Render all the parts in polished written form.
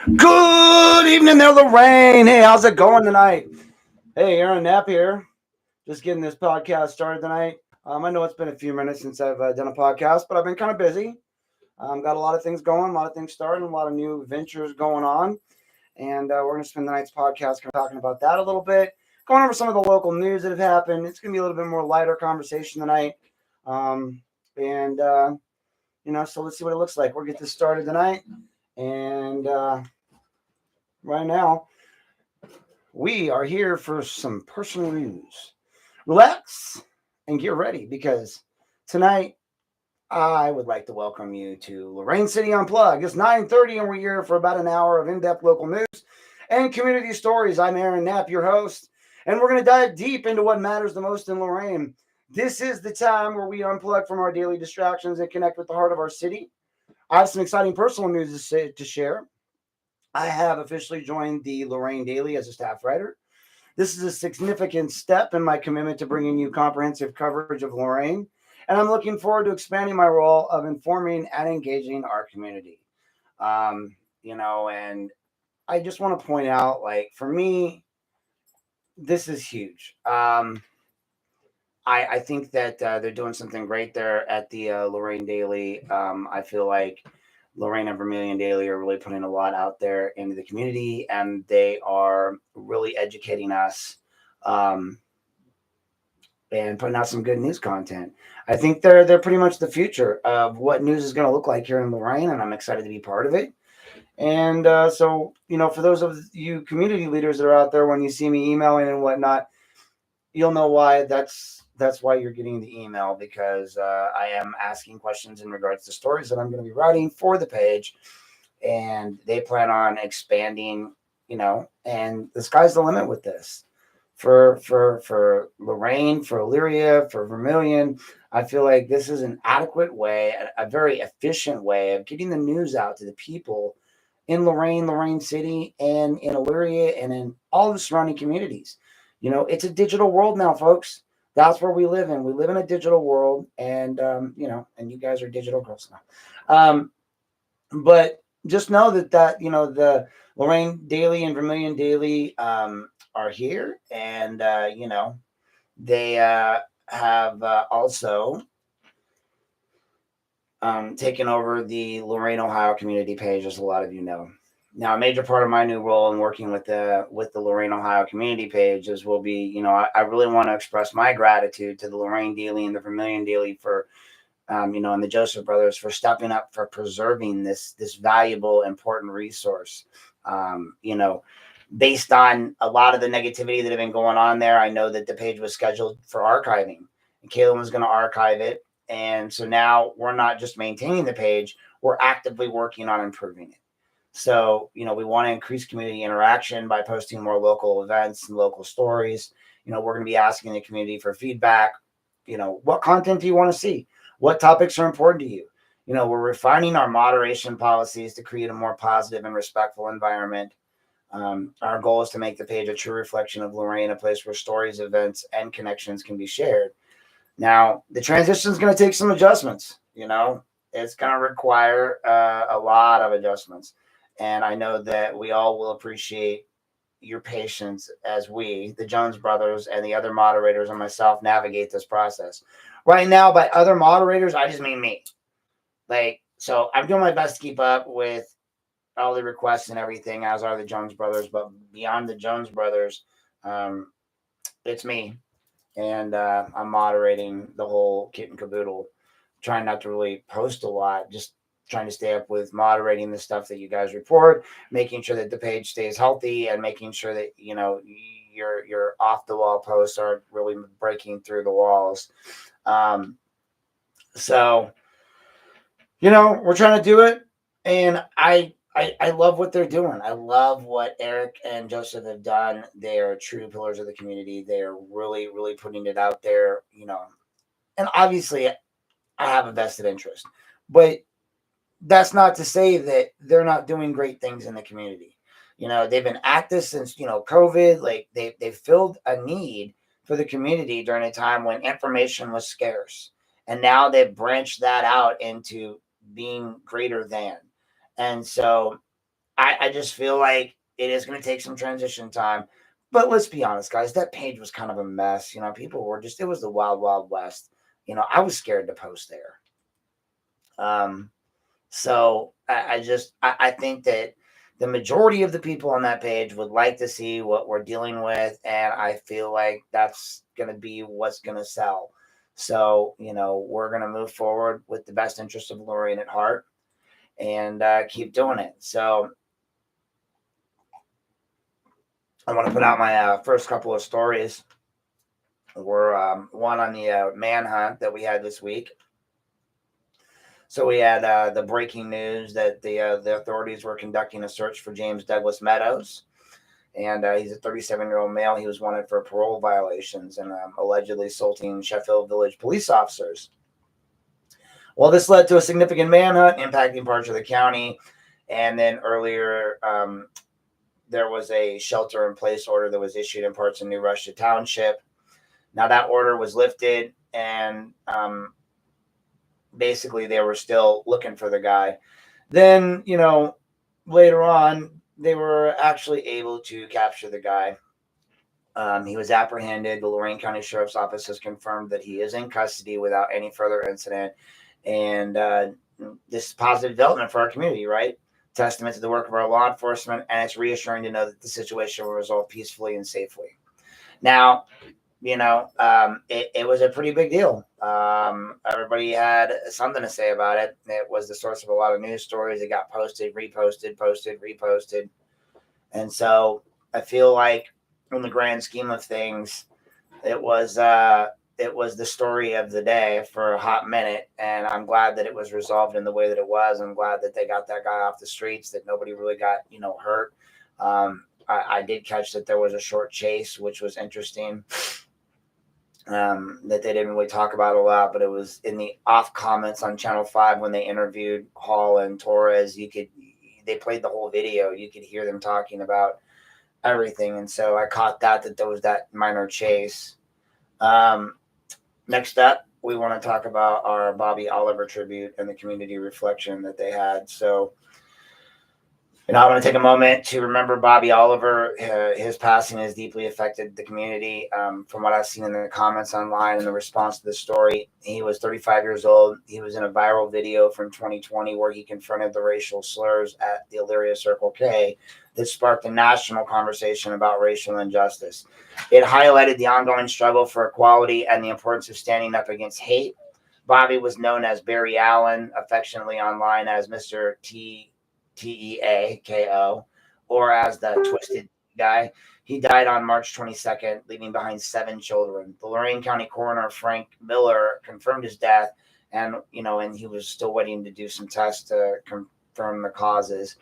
Good evening there, Lorain. Hey, how's it going tonight? Hey, Aaron Knapp here. Just getting this podcast started tonight. I know it's been a few minutes since I've done a podcast, but I've been kind of busy. Got a lot of things going, a lot of things starting, a lot of new ventures going on. And we're going to spend the night's podcast kind of talking about that a little bit, going over some of the local news that have happened. It's going to be a little bit more lighter conversation tonight. Um, and, so let's see what it looks like. We'll get this started tonight. And right now, we are here for some personal news. Relax and get ready because tonight I would like to welcome you to Lorain City Unplugged. It's 9:30 and we're here for about an hour of in-depth local news and community stories. I'm Aaron Knapp, your host, and we're going to dive deep into what matters the most in Lorain. This is the time where we unplug from our daily distractions and connect with the heart of our city. I have some exciting personal news to share. I have officially joined the Lorain Daily as a staff writer. This is a significant step in my commitment to bringing you comprehensive coverage of Lorain, and I'm looking forward to expanding my role of informing and engaging our community. And I just want to point out, like, for me, this is huge. I think that they're doing something great there at the Lorain Daily. I feel like Lorain and Vermilion Daily are really putting a lot out there into the community, and they are really educating us um, and putting out some good news content. I think they're pretty much the future of what news is going to look like here in Lorain, and I'm excited to be part of it. And for those of you community leaders that are out there, when you see me emailing and whatnot, you'll know why. That's why you're getting the email, because I am asking questions in regards to stories that I'm going to be writing for the page, and they plan on expanding. And the sky's the limit with this. For Lorain, for Elyria, for Vermilion, I feel like this is an adequate way, a very efficient way of getting the news out to the people in Lorain City, and in Elyria, and in all the surrounding communities. It's a digital world now, folks. That's where we live in. We live in a digital world, and and you guys are digital girls now. But just know that the Lorain Daily and Vermilion Daily are here, and they have also taken over the Lorain, Ohio community page, as a lot of you know. Now, a major part of my new role in working with the Lorain, Ohio community page will be, I really want to express my gratitude to the Lorain Daily and the Vermilion Daily for, and the Joseph brothers for stepping up, for preserving this valuable, important resource. Based on a lot of the negativity that had been going on there, I know that the page was scheduled for archiving, and Caitlin was going to archive it. And so now we're not just maintaining the page, we're actively working on improving it. So, we want to increase community interaction by posting more local events and local stories. We're going to be asking the community for feedback. What content do you want to see? What topics are important to you? We're refining our moderation policies to create a more positive and respectful environment. Our goal is to make the page a true reflection of Lorain, a place where stories, events, and connections can be shared. Now, the transition is going to take some adjustments. It's going to require a lot of adjustments. And I know that we all will appreciate your patience as we, the Jones brothers, and the other moderators and myself navigate this process. Right now, by other moderators, I just mean me. So I'm doing my best to keep up with all the requests and everything, as are the Jones brothers. But beyond the Jones brothers, it's me. And I'm moderating the whole kit and caboodle, trying not to really post a lot, just trying to stay up with moderating the stuff that you guys report, making sure that the page stays healthy, and making sure that your off the wall posts aren't really breaking through the walls. So we're trying to do it, and I love what they're doing. I love what Eric and Joseph have done. They are true pillars of the community. They are really, really putting it out there, and obviously I have a vested interest, but that's not to say that they're not doing great things in the community. They've been active since, COVID. Like they filled a need for the community during a time when information was scarce. And now they've branched that out into being greater than. And so I just feel like it is going to take some transition time. But let's be honest, guys, that page was kind of a mess. People were just, it was the wild, wild west. I was scared to post there. So I think that the majority of the people on that page would like to see what we're dealing with. And I feel like that's going to be what's going to sell. So, we're going to move forward with the best interest of Lorain at heart and keep doing it. So I want to put out my first couple of stories. We're one on the manhunt that we had this week. So we had the breaking news that the authorities were conducting a search for James Douglas Meadows, and he's a 37-year-old male. He was wanted for parole violations and allegedly assaulting Sheffield Village police officers. Well, this led to a significant manhunt impacting parts of the county, and then earlier there was a shelter-in-place order that was issued in parts of New Russia Township. Now that order was lifted, and basically they were still looking for the guy. Then, later on, they were actually able to capture the guy. He was apprehended. The Lorain County Sheriff's Office has confirmed that he is in custody without any further incident. And this is positive development for our community, right? Testament to the work of our law enforcement, and it's reassuring to know that the situation will resolve peacefully and safely. Now, it was a pretty big deal. Everybody had something to say about it. It was the source of a lot of news stories. It got posted, reposted, posted, reposted. And so I feel like in the grand scheme of things, it was the story of the day for a hot minute. And I'm glad that it was resolved in the way that it was. I'm glad that they got that guy off the streets, that nobody really got, hurt. I did catch that there was a short chase, which was interesting. That they didn't really talk about a lot, but it was in the off comments on Channel 5 when they interviewed Hall and Torres. They played the whole video. You could hear them talking about everything. And so I caught that there was that minor chase. Next up, we want to talk about our Bobby Oliver tribute and the community reflection that they had. So, I want to take a moment to remember Bobby Oliver. His passing has deeply affected the community. From what I've seen in the comments online and the response to the story, he was 35 years old. He was in a viral video from 2020 where he confronted the racial slurs at the Elyria Circle K that sparked a national conversation about racial injustice. It highlighted the ongoing struggle for equality and the importance of standing up against hate. Bobby was known as Barry Allen, affectionately online as Mr. Teako, or as the Twisted Guy. He died on March 22nd, leaving behind 7 children. The Lorain County coroner, Frank Miller, confirmed his death, and he was still waiting to do some tests to confirm the causes.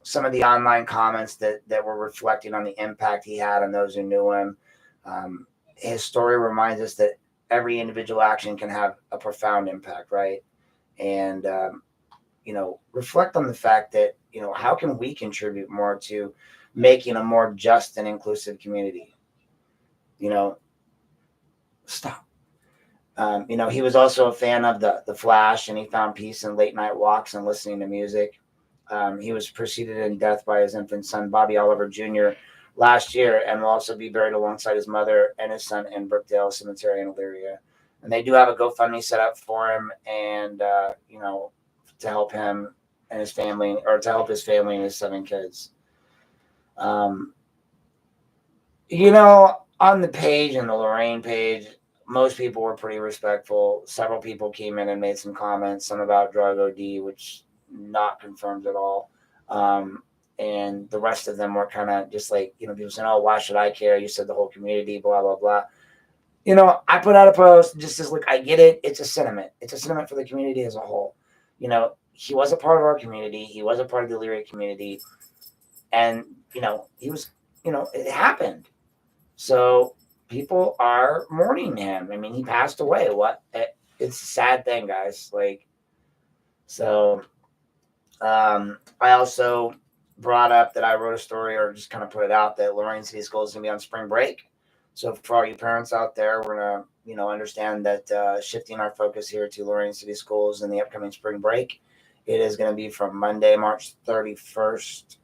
Some of the online comments that were reflecting on the impact he had on those who knew him. His story reminds us that every individual action can have a profound impact, right? And reflect on the fact that, how can we contribute more to making a more just and inclusive community? Stop. He was also a fan of the Flash, and he found peace in late night walks and listening to music. He was preceded in death by his infant son, Bobby Oliver Jr., last year, and will also be buried alongside his mother and his son in Brookdale Cemetery in Elyria. And they do have a GoFundMe set up for him, and to help him and his family, or to help his family and his 7 kids. On the page, in the Lorain page, most people were pretty respectful. Several people came in and made some comments, some about drug OD, which not confirmed at all. And the rest of them were kind of just like, people saying, oh, why should I care? You said the whole community, blah, blah, blah. I put out a post just as, look, I get it. It's a sentiment. It's a sentiment for the community as a whole. He was a part of our community. He was a part of the Elyria community. And, he was, it happened. So people are mourning him. I mean, he passed away. It's a sad thing, guys. So I also brought up that I wrote a story, or just kind of put it out, that Lorain City Schools is going to be on spring break. So for all you parents out there, we're going to, understand that shifting our focus here to Lorain City Schools in the upcoming spring break. It is going to be from Monday, March 31st,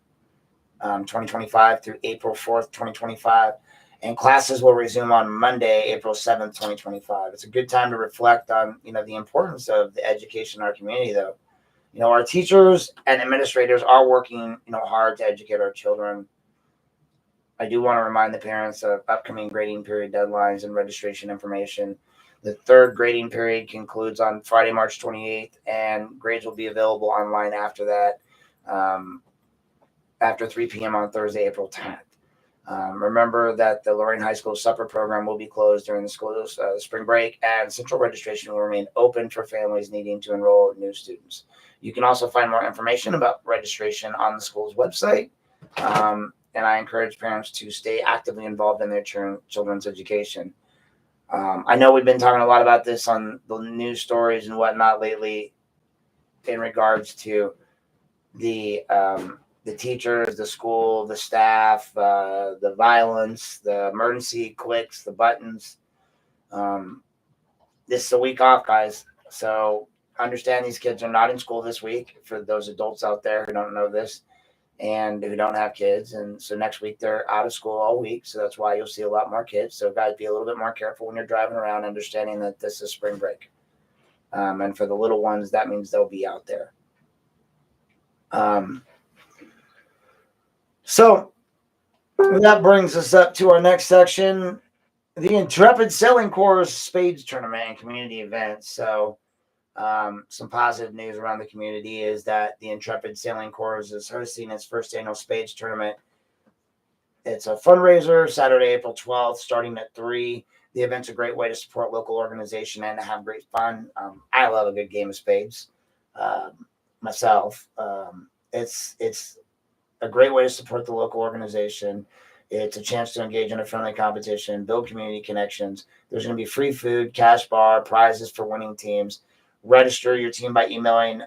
2025 through April 4th, 2025. And classes will resume on Monday, April 7th, 2025. It's a good time to reflect on, the importance of the education in our community, though. Our teachers and administrators are working, hard to educate our children. I do want to remind the parents of upcoming grading period deadlines and registration information. The third grading period concludes on Friday, March 28th, and grades will be available online after that, after 3 p.m. on Thursday, April 10th. Remember that the Lorain High School supper program will be closed during the school's spring break, and central registration will remain open for families needing to enroll new students. You can also find more information about registration on the school's website, and I encourage parents to stay actively involved in their children's education. I know we've been talking a lot about this on the news stories and whatnot lately in regards to the teachers, the school, the staff, the violence, the emergency clicks, the buttons. This is a week off, guys. So understand these kids are not in school this week, for those adults out there who don't know this and who don't have kids. And so next week they're out of school all week. So that's why you'll see a lot more kids. So guys, be a little bit more careful when you're driving around, understanding that this is spring break. And for the little ones, that means they'll be out there. So that brings us up to our next section, the Intrepid Sailing Corps Spades Tournament and community events. So some positive news around the community is that the Intrepid Sailing Corps is hosting its first annual Spades Tournament. It's a fundraiser, Saturday, April 12th, starting at 3. The event's a great way to support local organization and to have great fun. I love a good game of spades myself. It's a great way to support the local organization. It's a chance to engage in a friendly competition, build community connections. There's going to be free food, cash bar, prizes for winning teams. Register your team by emailing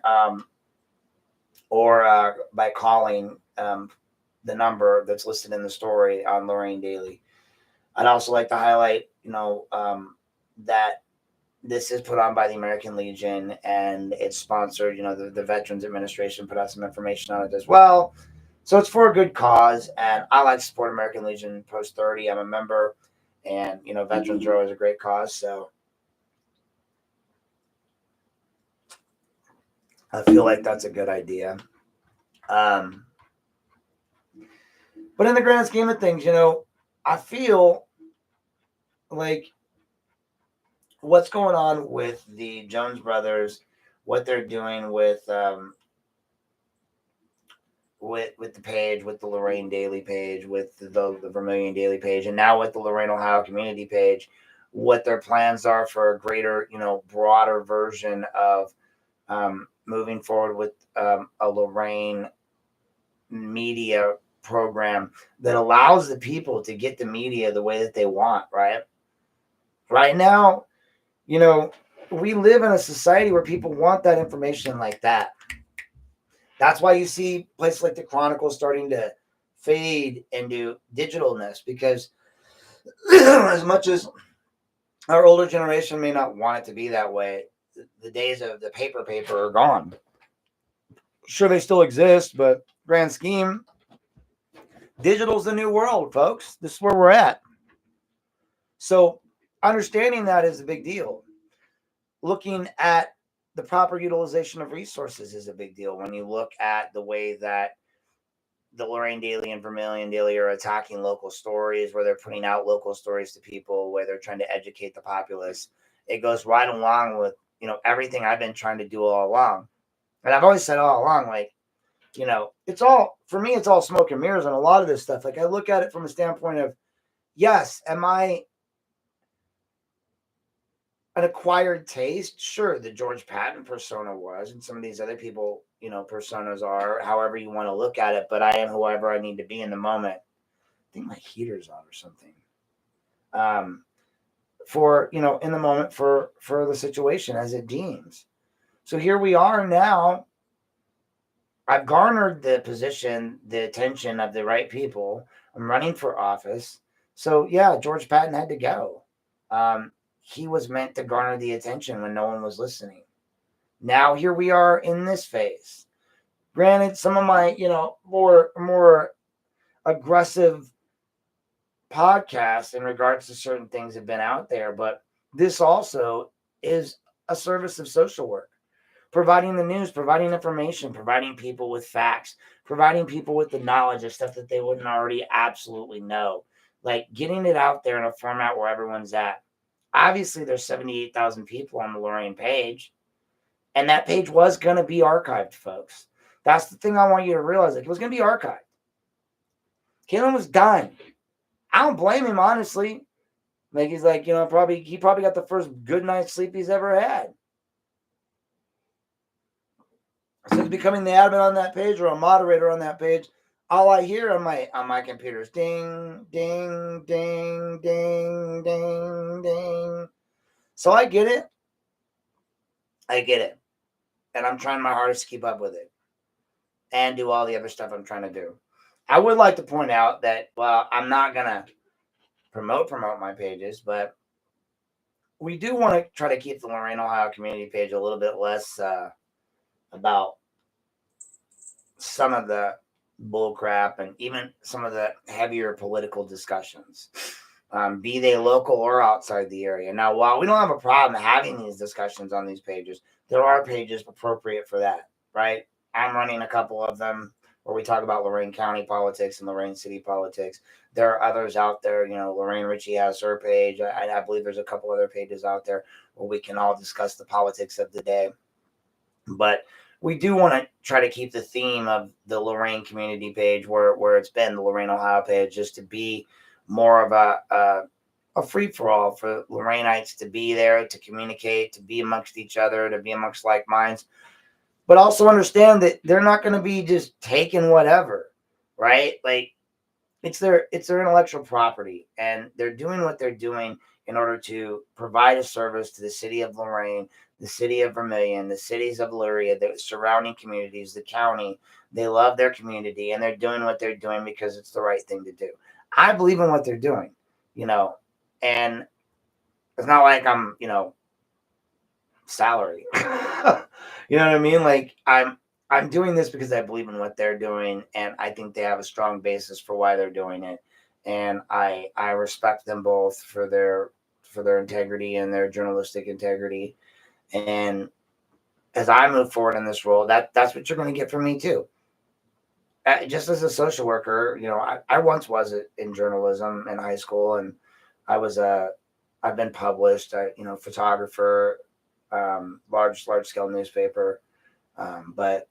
or by calling the number that's listed in the story on Lorain Daily. I'd also like to highlight, that this is put on by the American Legion and it's sponsored. The Veterans Administration put out some information on it as well. So it's for a good cause, and I like to support American Legion Post 30. I'm a member, and, Veterans Row is a great cause. So I feel like that's a good idea. But in the grand scheme of things, I feel like what's going on with the Jones brothers, what they're doing with the page, with the Lorain Daily page, with the Vermilion Daily page, and now with the Lorain, Ohio community page, what their plans are for a greater, broader version of moving forward with a Lorain media program that allows the people to get the media the way that they want, right? Right now, we live in a society where people want that information like that. That's why you see places like the Chronicle starting to fade into digitalness, because as much as our older generation may not want it to be that way, the days of the paper are gone. Sure, they still exist, but grand scheme, digital's the new world, folks. This is where we're at. So understanding that is a big deal. Looking at the proper utilization of resources is a big deal when you look at the way that the Lorain Daily and Vermilion Daily are attacking local stories, where they're putting out local stories to people, where they're trying to educate the populace. It goes right along with, everything I've been trying to do all along. And I've always said all along, like, it's all, for me, it's all smoke and mirrors on a lot of this stuff. Like, I look at it from a standpoint of, yes, am I an acquired taste? Sure, the George Patton persona was, and some of these other people, personas are, however you want to look at it, but I am whoever I need to be in the moment. I think my heater's on or something. For, in the moment for the situation as it deems. So here we are now. I've garnered the position, the attention of the right people. I'm running for office. So yeah, George Patton had to go. He was meant to garner the attention when no one was listening. Now here we are in this phase. Granted, some of my, more aggressive podcasts in regards to certain things have been out there, but this also is a service of social work, providing the news, providing information, providing people with facts, providing people with the knowledge of stuff that they wouldn't already absolutely know, like getting it out there in a format where everyone's at. Obviously, there's 78,000 people on the Lorain page, and that page was going to be archived, folks. That's the thing I want you to realize. Like, it was going to be archived. Kalen was done. I don't blame him, honestly. Like, he's like, he probably got the first good night's sleep he's ever had. Since becoming the admin on that page or a moderator on that page, all I hear on my computer is ding, ding, ding, ding, ding, ding. So I get it. And I'm trying my hardest to keep up with it and do all the other stuff I'm trying to do. I would like to point out that, well, I'm not going to promote my pages, but we do want to try to keep the Lorain, Ohio community page a little bit less about some of the bull crap and even some of the heavier political discussions, be they local or outside the area. Now, while we don't have a problem having these discussions on these pages, there are pages appropriate for that, right? I'm running a couple of them where we talk about Lorain County politics and Lorain City politics. There are others out there. Lorain Ritchie has her page. I believe there's a couple other pages out there where we can all discuss the politics of the day. But we do want to try to keep the theme of the Lorain community page where it's been the Lorain, Ohio page, just to be more of a free-for-all for Lorainites to be there, to communicate, to be amongst each other, to be amongst like minds. But also understand that they're not going to be just taking whatever, right? Like, it's their intellectual property, and they're doing what they're doing in order to provide a service to the city of Lorain, the city of Vermilion, the cities of Luria, the surrounding communities, the county. They love their community, and they're doing what they're doing because it's the right thing to do. I believe in what they're doing, and it's not like I'm, salary. You know what I mean? Like, I'm doing this because I believe in what they're doing, and I think they have a strong basis for why they're doing it. And I respect them both for their integrity and their journalistic integrity. And as I move forward in this role, that's what you're going to get from me too. Just as a social worker, I once was in journalism in high school, and I've been published, photographer, large scale newspaper, but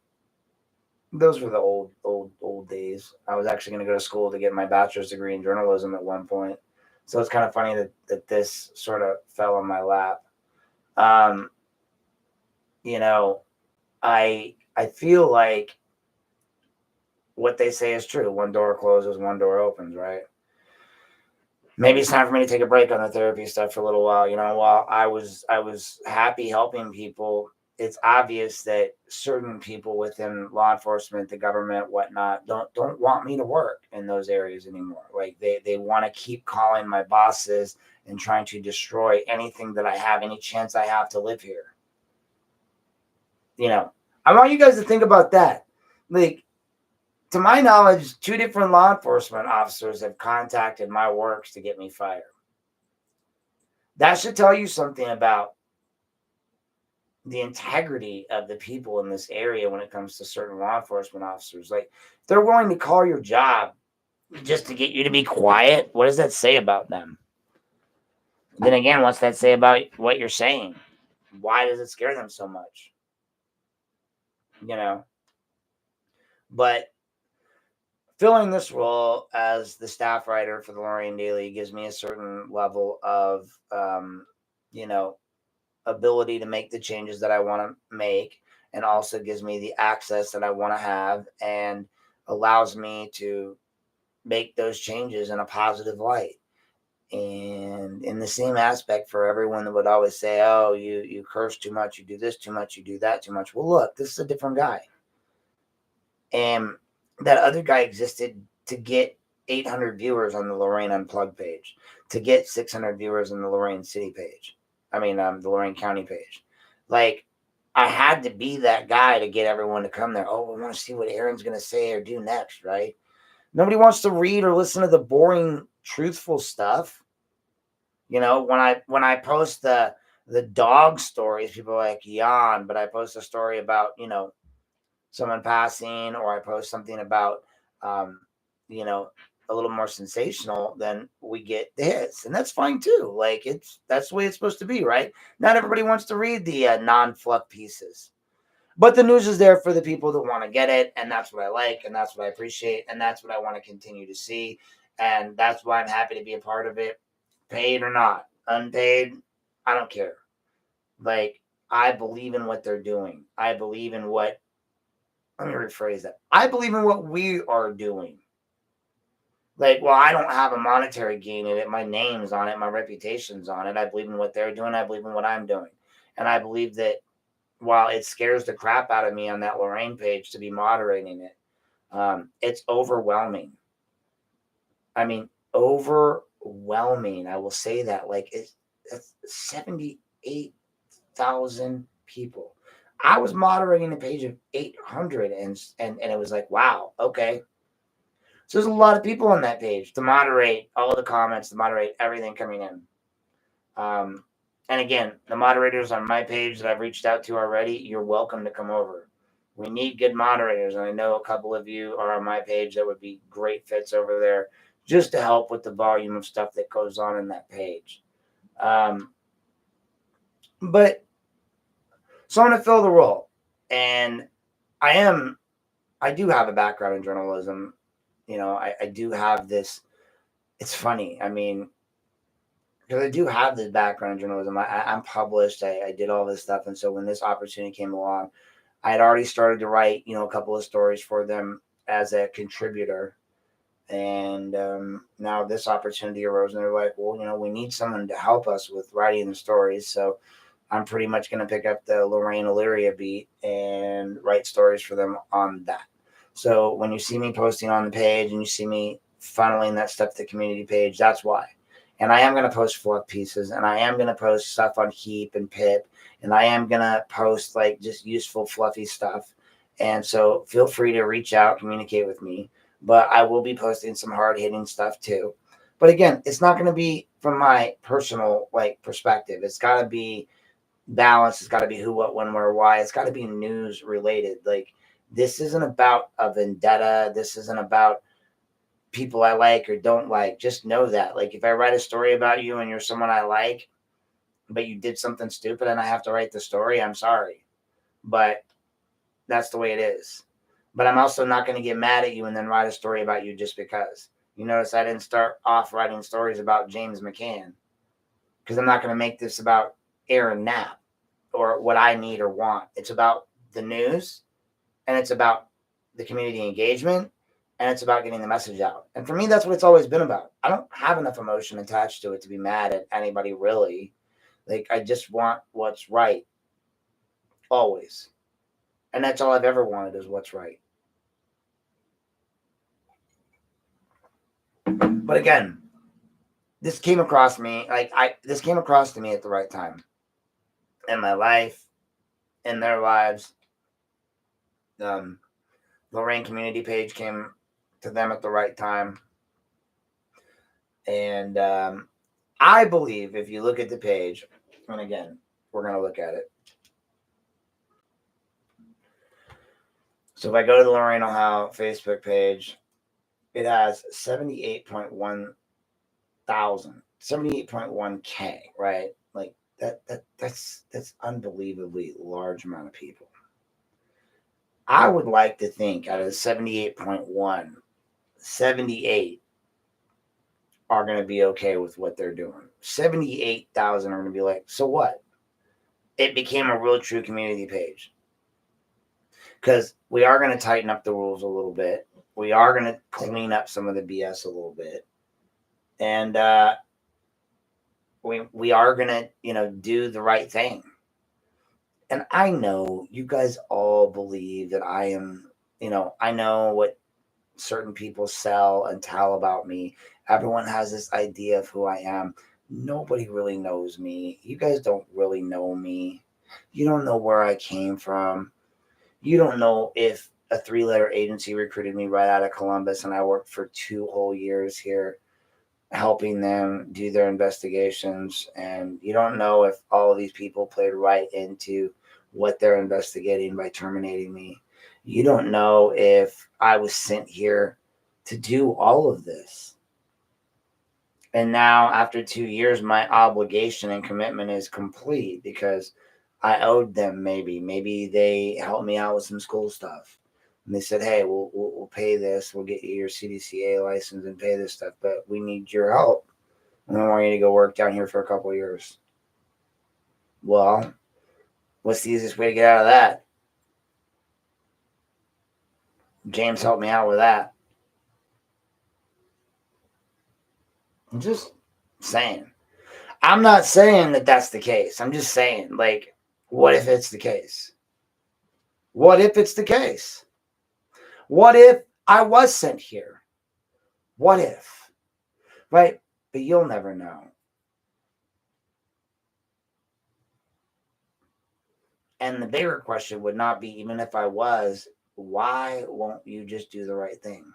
those were the old days. I was actually going to go to school to get my bachelor's degree in journalism at one point. So it's kind of funny that this sort of fell on my lap. I feel like what they say is true. One door closes, one door opens, right? Maybe it's time for me to take a break on the therapy stuff for a little while. While I was happy helping people, it's obvious that certain people within law enforcement, the government, whatnot, don't want me to work in those areas anymore. Like, they want to keep calling my bosses and trying to destroy anything that I have, any chance I have to live here. I want you guys to think about that. Like, to my knowledge, 2 different law enforcement officers have contacted my works to get me fired. That should tell you something about the integrity of the people in this area when it comes to certain law enforcement officers. Like, they're willing to call your job just to get you to be quiet. What does that say about them? Then again, what's that say about what you're saying? Why does it scare them so much? But filling this role as the staff writer for the Lorain Daily gives me a certain level of, ability to make the changes that I want to make, and also gives me the access that I want to have, and allows me to make those changes in a positive light. And in the same aspect, for everyone that would always say, oh, you curse too much, you do this too much, you do that too much. Well, look, this is a different guy. And that other guy existed to get 800 viewers on the Lorain Unplugged page, to get 600 viewers on the Lorain City page. The Lorain County page. Like, I had to be that guy to get everyone to come there. Oh, we want to see what Aaron's going to say or do next, right? Nobody wants to read or listen to the boring, truthful stuff. You know, when I post the dog stories, people are like, yawn, but I post a story about, you know, someone passing, or I post something about, um, you know, a little more sensational, then we get the hits, and that's fine too. Like, that's the way it's supposed to be, right? Not everybody wants to read the non-fluff pieces, but the news is there for the people that want to get it, and that's what I like, and that's what I appreciate, and that's what I want to continue to see, and that's why I'm happy to be a part of it, paid or not, unpaid, I don't care. Like, I believe in what they're doing. I believe in what let me rephrase that. I believe in what we are doing. Like, well, I don't have a monetary gain in it. My name's on it. My reputation's on it. I believe in what they're doing. I believe in what I'm doing. And I believe that while it scares the crap out of me on that Lorain page to be moderating it, it's overwhelming. I mean, overwhelming. I will say that. Like, it's 78,000 people. I was moderating a page of 800, and it was like, wow, okay. So there's a lot of people on that page to moderate all the comments, to moderate everything coming in. And again, the moderators on my page that I've reached out to already, you're welcome to come over. We need good moderators, and I know a couple of you are on my page that would be great fits over there, just to help with the volume of stuff that goes on in that page. But so I'm going to fill the role, and I do have a background in journalism. You know, I do have this. It's funny. I mean, because I do have this background in journalism. I'm published. I did all this stuff. And so when this opportunity came along, I had already started to write, you know, a couple of stories for them as a contributor. And now this opportunity arose, and they're like, well, you know, we need someone to help us with writing the stories. So I'm pretty much going to pick up the Lorain Elyria beat and write stories for them on that. So when you see me posting on the page and you see me funneling that stuff to the community page, that's why. And I am going to post fluff pieces, and I am going to post stuff on Heap and Pip, and I am going to post like just useful, fluffy stuff. And so feel free to reach out, communicate with me, but I will be posting some hard hitting stuff too. But again, it's not going to be from my personal like perspective. It's got to be balanced. It's got to be who, what, when, where, why. It's got to be news related. Like, this isn't about a vendetta. This isn't about people I like or don't like. Just know that. Like, if I write a story about you and you're someone I like, but you did something stupid and I have to write the story, I'm sorry. But that's the way it is. But I'm also not going to get mad at you and then write a story about you just because. You notice I didn't start off writing stories about James McCann, because I'm not going to make this about Aaron Knapp or what I need or want. It's about the news, and it's about the community engagement, and it's about getting the message out. And for me, that's what it's always been about. I don't have enough emotion attached to it to be mad at anybody, really. Like, I just want what's right, always. And that's all I've ever wanted, is what's right. But again, this came across me, this came across to me at the right time in my life, in their lives. Lorain community page came to them at the right time. And I believe if you look at the page, and again, we're going to look at it. So if I go to the Lorain, Ohio Facebook page, it has 78.1K, right? Like that's unbelievably large amount of people. I would like to think out of 78.1, 78 are going to be okay with what they're doing. 78,000 are going to be like, so what? It became a real true community page. Because we are going to tighten up the rules a little bit. We are going to clean up some of the BS a little bit. And we are going to, do the right thing. And I know you guys all believe that I am, I know what certain people sell and tell about me. Everyone has this idea of who I am. Nobody really knows me. You guys don't really know me. You don't know where I came from. You don't know if a 3-letter agency recruited me right out of Columbus and I worked for 2 whole years here helping them do their investigations. And you don't know if all of these people played right into what they're investigating by terminating me. You don't know if I was sent here to do all of this. And now, after 2 years, my obligation and commitment is complete because I owed them maybe. Maybe they helped me out with some school stuff. And they said, hey, we'll pay this. We'll get you your CDCA license and pay this stuff. But we need your help. And we want you to go work down here for a couple of years. Well, what's the easiest way to get out of that? James helped me out with that. I'm just saying. I'm not saying that that's the case. I'm just saying, like, what if it's the case? What if it's the case? What if I was sent here? What if? Right? But you'll never know. And the bigger question would not be, even if I was, why won't you just do the right thing?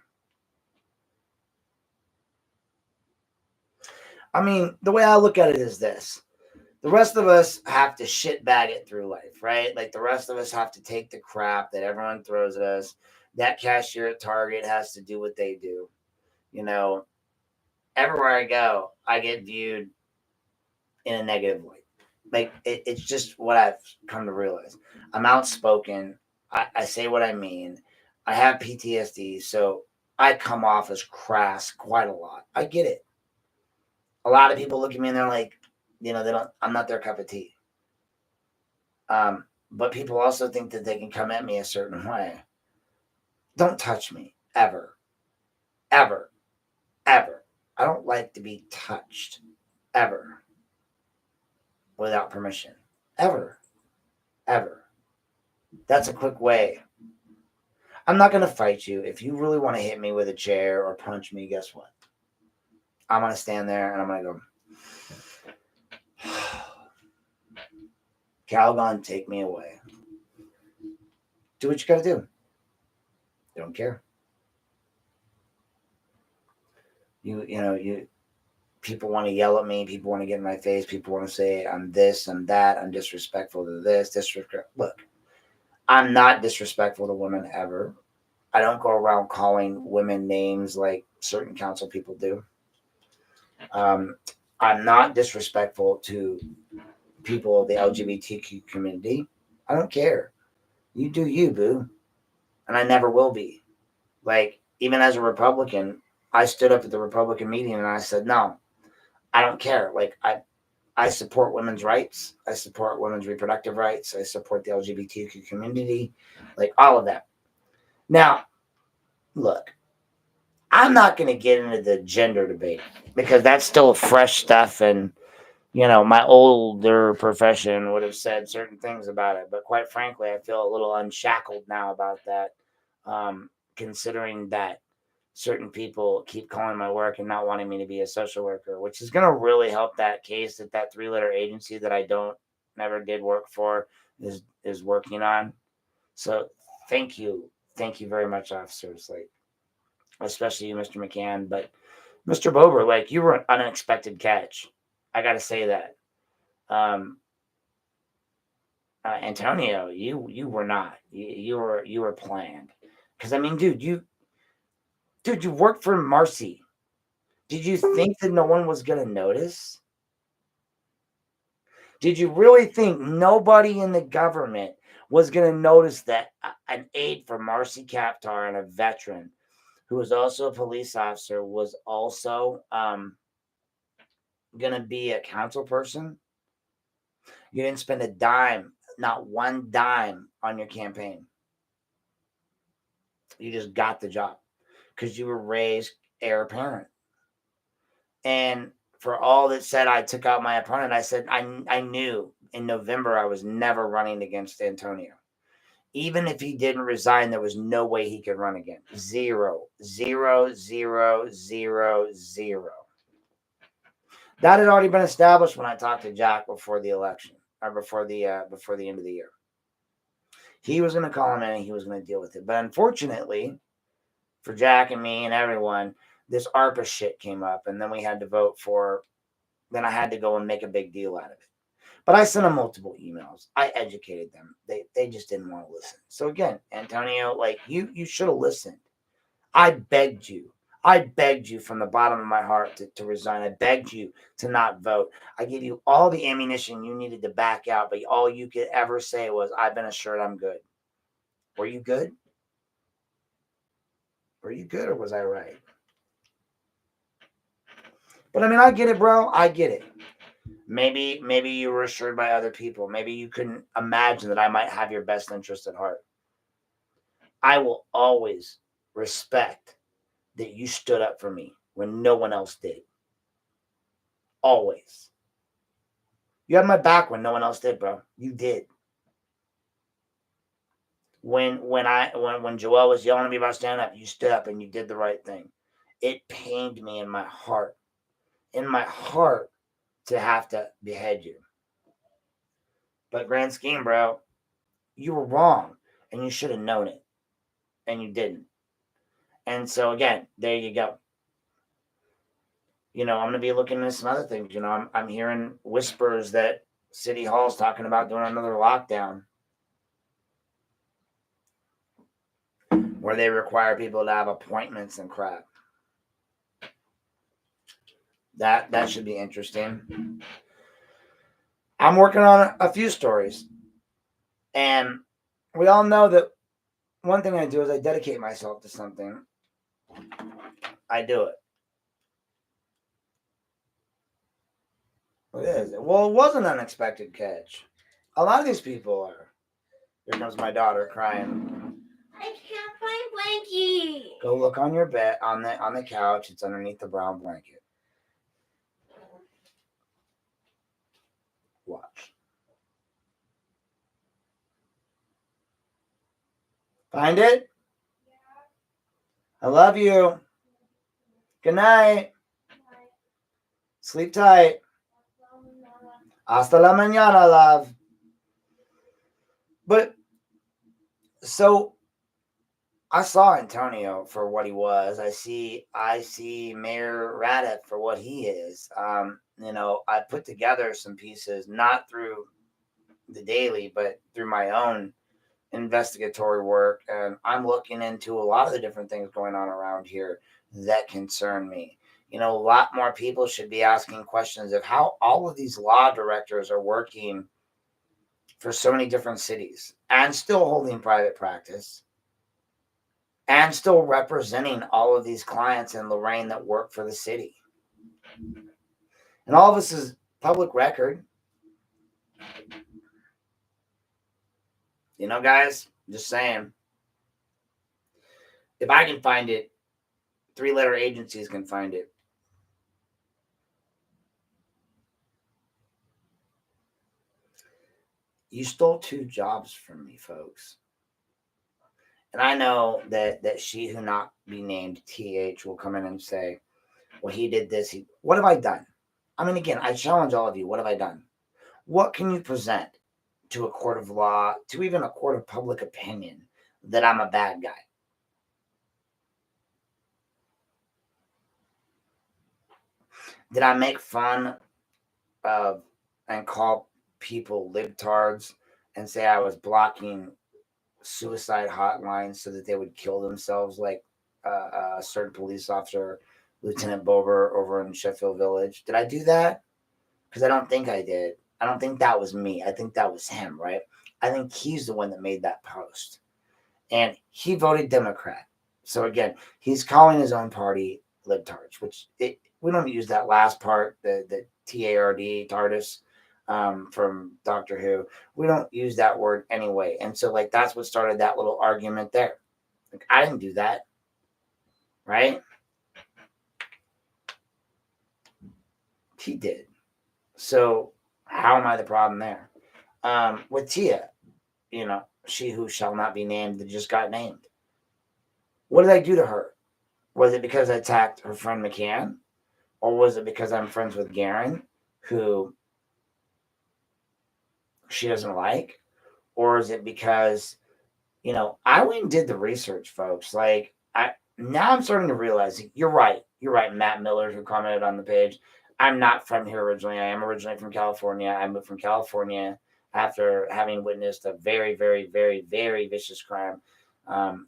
I mean, the way I look at it is this. The rest of us have to shit bag it through life, right? Like the rest of us have to take the crap that everyone throws at us. That cashier at Target has to do what they do. You know, everywhere I go, I get viewed in a negative light. Like it's just what I've come to realize. I'm outspoken. I say what I mean. I have PTSD, so I come off as crass quite a lot. I get it. A lot of people look at me and they're like, they don't. I'm not their cup of tea. But people also think that they can come at me a certain way. Don't touch me ever, ever, ever. I don't like to be touched ever without permission. Ever, ever. That's a quick way. I'm not going to fight you. If you really want to hit me with a chair or punch me, guess what? I'm going to stand there and I'm going to go, Calgon, take me away. Do what you got to do. Don't care. You people want to yell at me. People want to get in my face. People want to say I'm this, I'm that. I'm disrespectful to this. Look, I'm not disrespectful to women ever. I don't go around calling women names like certain council people do. I'm not disrespectful to people of the LGBTQ community. I don't care. You do you, boo. And I never will be. Like, even as a Republican, I stood up at the Republican meeting and I said, no, I don't care. Like, I support women's rights. I support women's reproductive rights. I support the LGBTQ community, like all of that. Now, look, I'm not going to get into the gender debate because that's still fresh stuff. And, my older profession would have said certain things about it. But quite frankly, I feel a little unshackled now about that, considering that certain people keep calling my work and not wanting me to be a social worker, which is going to really help that case that 3-letter agency that I never did work for is working on. So thank you very much, officers, like especially you, Mr. McCann, but Mr. Bober, like you were an unexpected catch. I got to say that. Antonio, you were not. You were planned. Because I mean, dude, you worked for Marcy. Did you think that no one was going to notice? Did you really think nobody in the government was going to notice that an aide for Marcy Kaptar and a veteran who was also a police officer was also going to be a council person? You didn't spend a dime, not one dime on your campaign. You just got the job because you were raised heir apparent. And for all that said I took out my opponent, I said I knew in November I was never running against Antonio. Even if he didn't resign, there was no way he could run again. 0, 0, 0, 0, 0. That had already been established when I talked to Jack before the election. or before the end of the year. He was going to call him in and he was going to deal with it. But unfortunately, for Jack and me and everyone, this ARPA shit came up, and then we had to vote for. Then I had to go and make a big deal out of it. But I sent them multiple emails. I educated them. They just didn't want to listen. So again, Antonio, like you should have listened. I begged you. I begged you from the bottom of my heart to resign. I begged you to not vote. I gave you all the ammunition you needed to back out, but all you could ever say was, I've been assured I'm good. Were you good? Were you good, or was I right? But I mean, I get it, bro. I get it. Maybe you were assured by other people. Maybe you couldn't imagine that I might have your best interest at heart. I will always respect that you stood up for me when no one else did. Always. You had my back when no one else did, bro. You did. When Joelle was yelling at me about standing up, you stood up and you did the right thing. It pained me in my heart. To have to behead you. But grand scheme, bro, you were wrong and you should have known it. And you didn't. And so again, there you go. I'm going to be looking into some other things. I'm hearing whispers that City Hall's talking about doing another lockdown where they require people to have appointments and crap. That should be interesting. I'm working on a few stories. And we all know that one thing I do is I dedicate myself to something. I do it. It is. Well, it was an unexpected catch. A lot of these people are. Here comes my daughter crying. I can't find blankie. Go look on your bed, on the couch. It's underneath the brown blanket. Watch. Find it? Yeah. I love you. Good night. Sleep tight. Hasta la mañana, love. But, so, I saw Antonio for what he was. I see Mayor Radek for what he is. I put together some pieces, not through the Daily, but through my own investigatory work. And I'm looking into a lot of the different things going on around here that concern me. A lot more people should be asking questions of how all of these law directors are working for so many different cities and still holding private practice and still representing all of these clients in Lorain that work for the city. And all of this is public record. Guys, just saying. If I can find it, 3-letter agencies can find it. You stole 2 jobs from me, folks. And I know that she who not be named TH will come in and say, well, he did this. What have I done? I mean, again, I challenge all of you. What have I done? What can you present to a court of law, to even a court of public opinion, that I'm a bad guy? Did I make fun of and call people libtards and say I was blocking suicide hotlines so that they would kill themselves, like a certain police officer, Lieutenant Bober, over in Sheffield Village? Did I do that? Because I don't think I did. I don't think that was me. I think that was him, right? I think he's the one that made that post. And he voted Democrat. So again, he's calling his own party libtards, which we don't use that last part, the TARD, TARDIS, from Doctor Who. We don't use that word anyway. And so, that's what started that little argument there. I didn't do that, right? He did. So how am I the problem there? With Tia, she who shall not be named, that just got named. What did I do to her? Was it because I attacked her friend McCann? Or was it because I'm friends with Garen, who she doesn't like? Or is it because, I went and did the research, folks. Like, now I'm starting to realize you're right. You're right, Matt Miller, who commented on the page. I'm not from here originally. I am originally from California. I moved from California after having witnessed a very, very, very, very vicious crime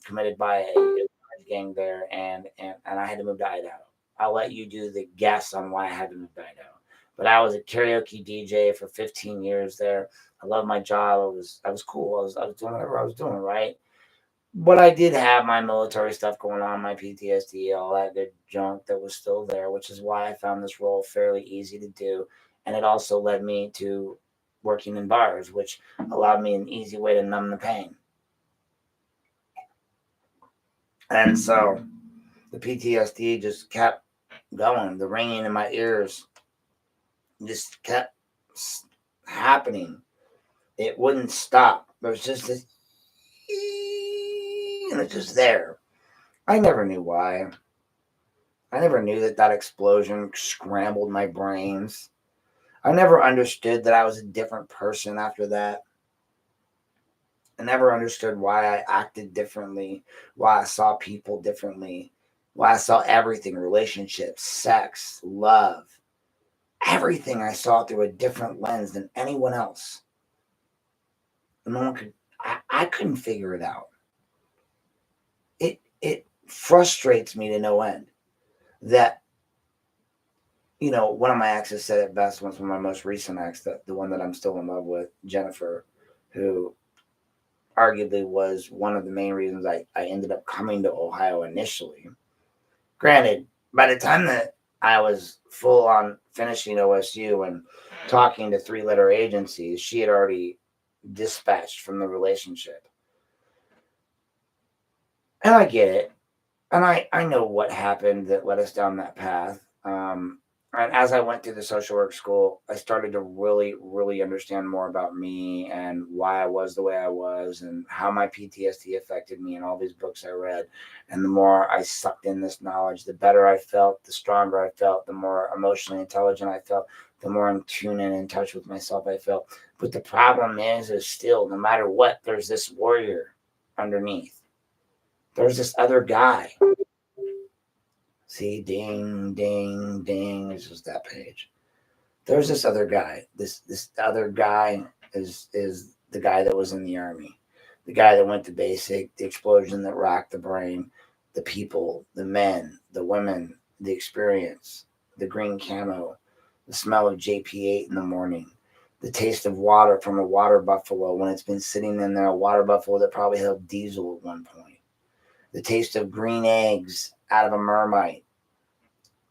committed by a gang there, and I had to move to Idaho. I'll let you do the guess on why I had to move to Idaho. But I was a karaoke DJ for 15 years there. I loved my job. I was cool. I was doing whatever I was doing, right? But I did have my military stuff going on, my PTSD, all that good junk that was still there, which is why I found this role fairly easy to do. And it also led me to working in bars, which allowed me an easy way to numb the pain. And so the PTSD just kept going. The ringing in my ears just kept happening. It wouldn't stop. There was just this, and it's just there. I never knew why. I never knew that explosion scrambled my brains. I never understood that I was a different person after that. I never understood why I acted differently, why I saw people differently, why I saw everything, relationships, sex, love, everything I saw through a different lens than anyone else. No one could, I couldn't figure it out. It frustrates me to no end that, one of my exes said it best, one of my most recent ex, the one that I'm still in love with, Jennifer, who arguably was one of the main reasons I ended up coming to Ohio initially. Granted, by the time that I was full on finishing OSU and talking to 3-letter agencies, she had already dispatched from the relationship. And I get it. And I know what happened that led us down that path. And as I went through the social work school, I started to really, really understand more about me and why I was the way I was and how my PTSD affected me and all these books I read. And the more I sucked in this knowledge, the better I felt, the stronger I felt, the more emotionally intelligent I felt, the more in tune and in touch with myself I felt. But the problem is still, no matter what, there's this warrior underneath. There's this other guy. See, ding, ding, ding. It's just that page. There's this other guy. This other guy is the guy that was in the Army, the guy that went to basic, the explosion that rocked the brain, the people, the men, the women, the experience, the green camo, the smell of JP8 in the morning, the taste of water from a water buffalo when it's been sitting in there, a water buffalo that probably held diesel at one point. The taste of green eggs out of a mermite,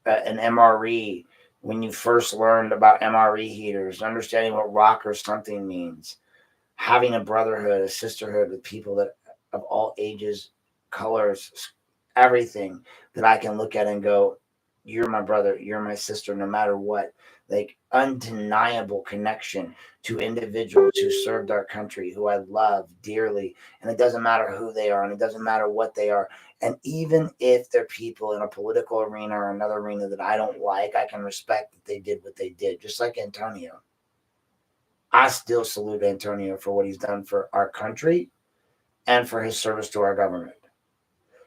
an MRE, when you first learned about MRE heaters, understanding what rock or something means, having a brotherhood, a sisterhood with people that of all ages, colors, everything that I can look at and go, you're my brother, you're my sister, no matter what. Like undeniable connection to individuals who served our country, who I love dearly. And it doesn't matter who they are, and it doesn't matter what they are. And even if they're people in a political arena or another arena that I don't like, I can respect that they did what they did. Just like Antonio. I still salute Antonio for what he's done for our country and for his service to our government.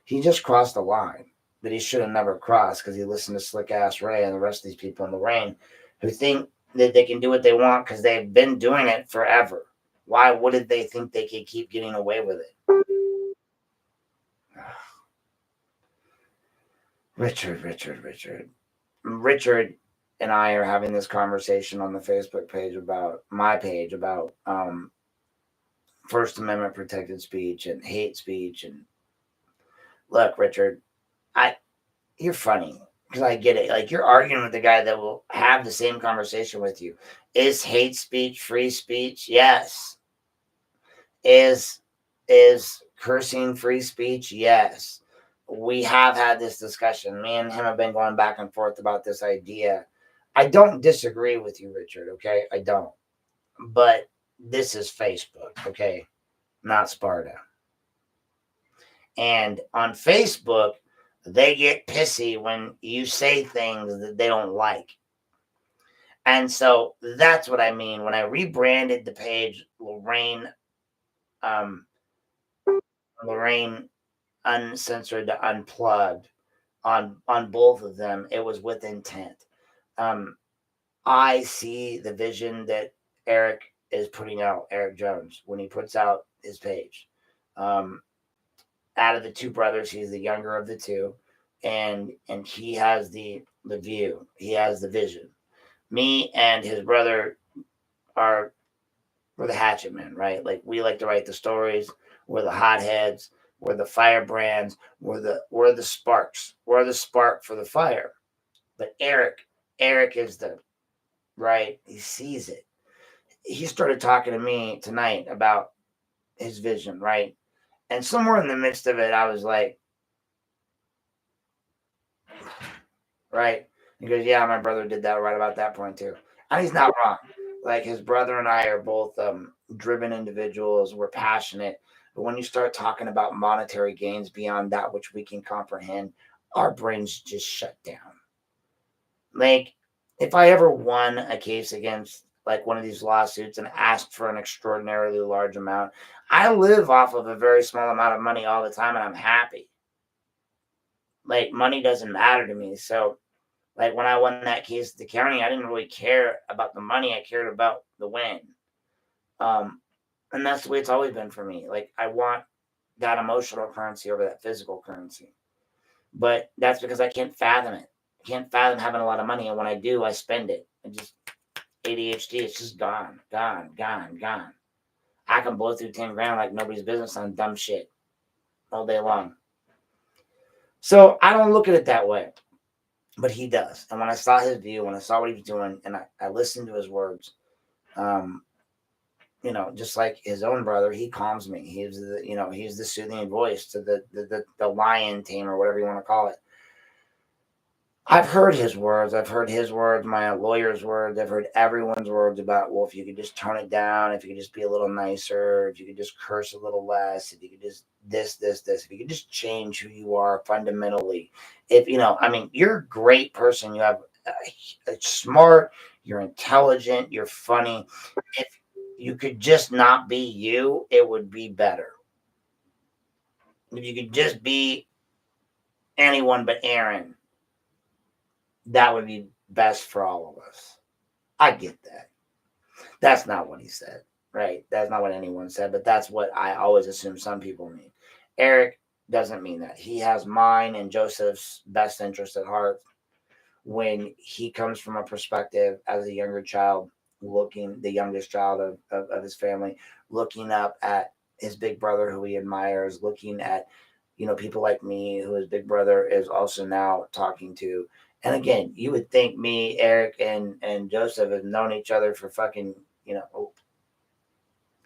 He just crossed a line that he should have never crossed because he listened to Slick Ass Ray and the rest of these people in Lorain who think that they can do what they want because they've been doing it forever. Why wouldn't they think they could keep getting away with it? Richard and I are having this conversation on the Facebook page about my page about First Amendment protected speech and hate speech. And look, Richard, you're funny because I get it. Like you're arguing with the guy that will have the same conversation with you. Is hate speech free speech? Yes. Is cursing free speech? Yes. We have had this discussion. Me and him have been going back and forth about this idea. I don't disagree with you, Richard, okay? I don't. But this is Facebook, okay? Not Sparta. And on Facebook, they get pissy when you say things that they don't like. And so that's what I mean when I rebranded the page Lorain, um, Lorain Uncensored to Unplugged on both of them. It was with intent. Um, I see the vision that Eric is putting out, Eric Jones, when he puts out his page. Um, Out of the two brothers, he's the younger of the two, and he has the view, he has the vision. Me and his brother are we're the hatchet men, right? Like we like to write the stories. We're the hotheads. We're the firebrands. We're the sparks. We're the spark for the fire. But Eric is the right. He sees it. He started talking to me tonight about his vision, right? And somewhere in the midst of it, I was like, right. He goes, yeah, my brother did that right about that point too. And he's not wrong. Like his brother and I are both driven individuals. We're passionate. But when you start talking about monetary gains beyond that which we can comprehend, our brains just shut down. Like if I ever won a case against like one of these lawsuits and asked for an extraordinarily large amount, I live off of a very small amount of money all the time and I'm happy. Like money doesn't matter to me. So like when I won that case at the county, I didn't really care about the money. I cared about the win. Um, and that's the way it's always been for me. Like I want that emotional currency over that physical currency. But that's because I can't fathom it. I can't fathom having a lot of money. And when I do, I spend it. And just ADHD, it's just gone, gone, gone, gone. I can blow through 10 grand like nobody's business on dumb shit all day long. So I don't look at it that way. But he does. And when I saw his view, when I saw what he was doing, and I listened to his words, just like his own brother, he calms me. He's the soothing voice to the lion team or whatever you want to call it. I've heard his words. I've heard his words, my lawyer's words. I've heard everyone's words about, well, if you could just tone it down, if you could just be a little nicer, if you could just curse a little less, if you could just this, if you could just change who you are fundamentally. If, you're a great person. You have smart, you're intelligent, you're funny. If you could just not be you, it would be better. If you could just be anyone but Aaron, that would be best for all of us. I get that. That's not what he said, right? That's not what anyone said, but that's what I always assume some people mean. Eric doesn't mean that. He has mine and Joseph's best interest at heart when he comes from a perspective as a younger child, the youngest child of his family, looking up at his big brother who he admires, looking at, people like me who his big brother is also now talking to. And again, you would think me, Eric, and Joseph have known each other for fucking,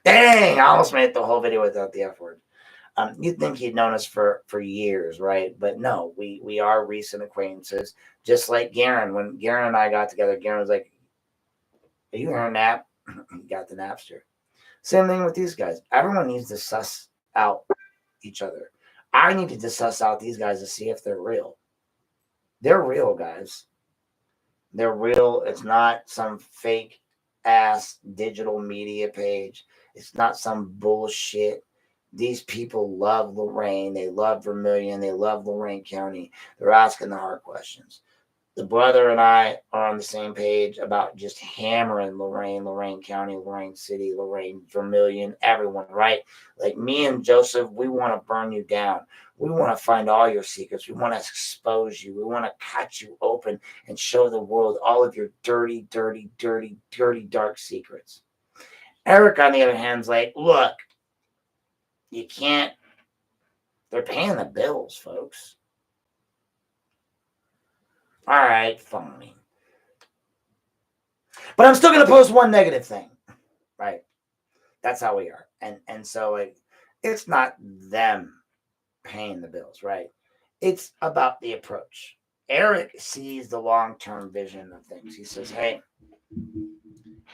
dang, I almost made the whole video without the F word. You'd think he'd known us for years, right? But no, we are recent acquaintances. Just like Garen. When Garen and I got together, Garen was like, are you Aaron Knapp? He got the Napster. Same thing with these guys. Everyone needs to suss out each other. I needed to suss out these guys to see if they're real. They're real, guys. They're real. It's not some fake ass digital media page. It's not some bullshit. These people love Lorain. They love Vermilion. They love Lorain County. They're asking the hard questions. The brother and I are on the same page about just hammering Lorain County, Lorain City, Lorain, Vermilion, everyone, right? Like me and Joseph, we want to burn you down. We want to find all your secrets. We want to expose you. We want to cut you open and show the world all of your dirty, dirty, dirty, dirty, dark secrets. Eric, on the other hand, is like, look, you can't, they're paying the bills, folks. All right, fine. But I'm still going to post one negative thing, right? That's how we are. And so like, it's not them paying the bills, right? It's about the approach. Eric sees the long-term vision of things. He says, hey,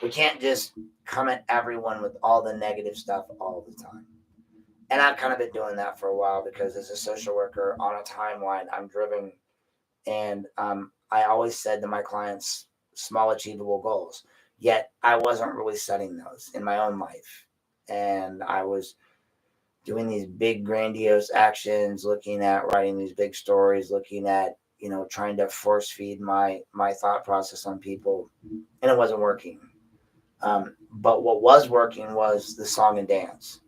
we can't just come at everyone with all the negative stuff all the time. And I've kind of been doing that for a while because as a social worker on a timeline, I'm driven. And I always said to my clients, small achievable goals. Yet I wasn't really setting those in my own life. And I was doing these big grandiose actions, looking at writing these big stories, looking at, trying to force feed my thought process on people, and it wasn't working. But what was working was the song and dance.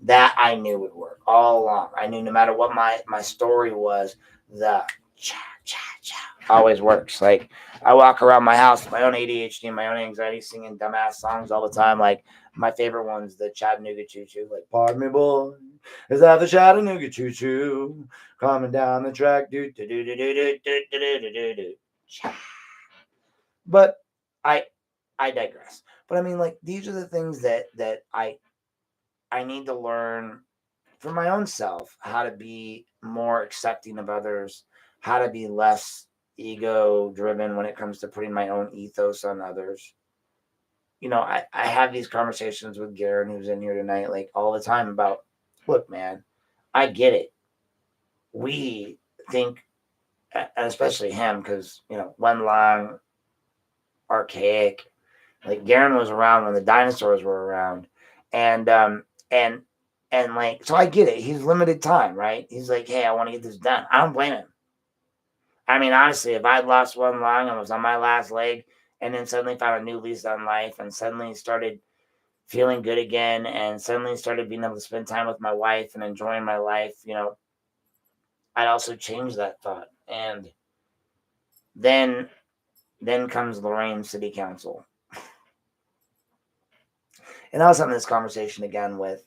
That I knew would work all along. I knew no matter what my story was, the cha cha cha always works. Like, I walk around my house, my own ADHD, my own anxiety, singing dumbass songs all the time. Like, my favorite one's the Chattanooga Choo Choo. Like, pardon me, boy, is that the Chattanooga Choo Choo coming down the track? Do do do do do do do do do do do. But I digress. But I mean, like, these are the things that I need to learn for my own self, how to be more accepting of others, how to be less ego driven when it comes to putting my own ethos on others. I have these conversations with Garen, who's in here tonight, like, all the time about, look, man, I get it. We think, and especially him, because, one long, archaic, like, Garen was around when the dinosaurs were around. And, and, like, so I get it. He's limited time, right? He's like, hey, I want to get this done. I don't blame him. I mean, honestly, if I'd lost one lung and was on my last leg and then suddenly found a new lease on life and suddenly started feeling good again and suddenly started being able to spend time with my wife and enjoying my life, I'd also change that thought. And then comes Lorain City Council. And I was having this conversation again with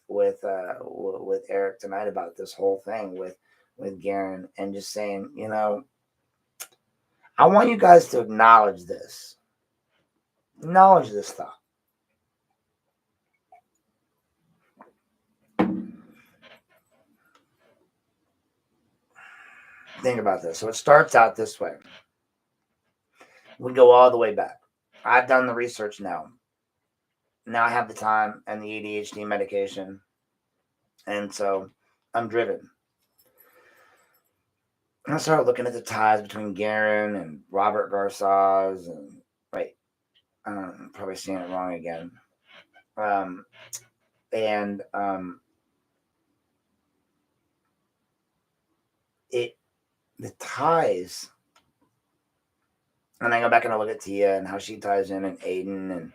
Eric tonight about this whole thing with Garen, and just saying, I want you guys to acknowledge this. Acknowledge this thought. Think about this. So it starts out this way. We go all the way back. I've done the research now. Now I have the time and the ADHD medication. And so I'm driven. And I started looking at the ties between Garen and Robert Garces and, wait, I'm probably saying it wrong again. The ties, and I go back and I look at Tia and how she ties in, and Aiden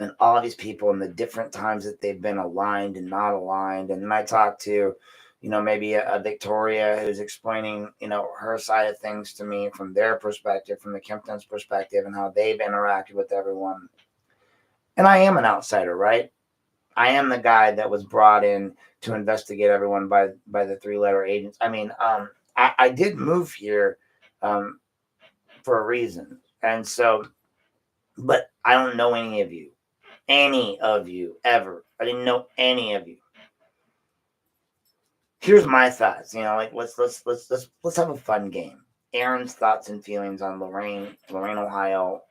and all of these people and the different times that they've been aligned and not aligned. And then I talk to, maybe a Victoria who's explaining, her side of things to me from their perspective, from the Kempton's perspective, and how they've interacted with everyone. And I am an outsider, right? I am the guy that was brought in to investigate everyone by the 3-letter agents. I mean, I did move here for a reason. And so, but I don't know any of you ever. I didn't know any of you. Here's my thoughts. Like, let's have a fun game. Aaron's thoughts and feelings on Lorain, Ohio,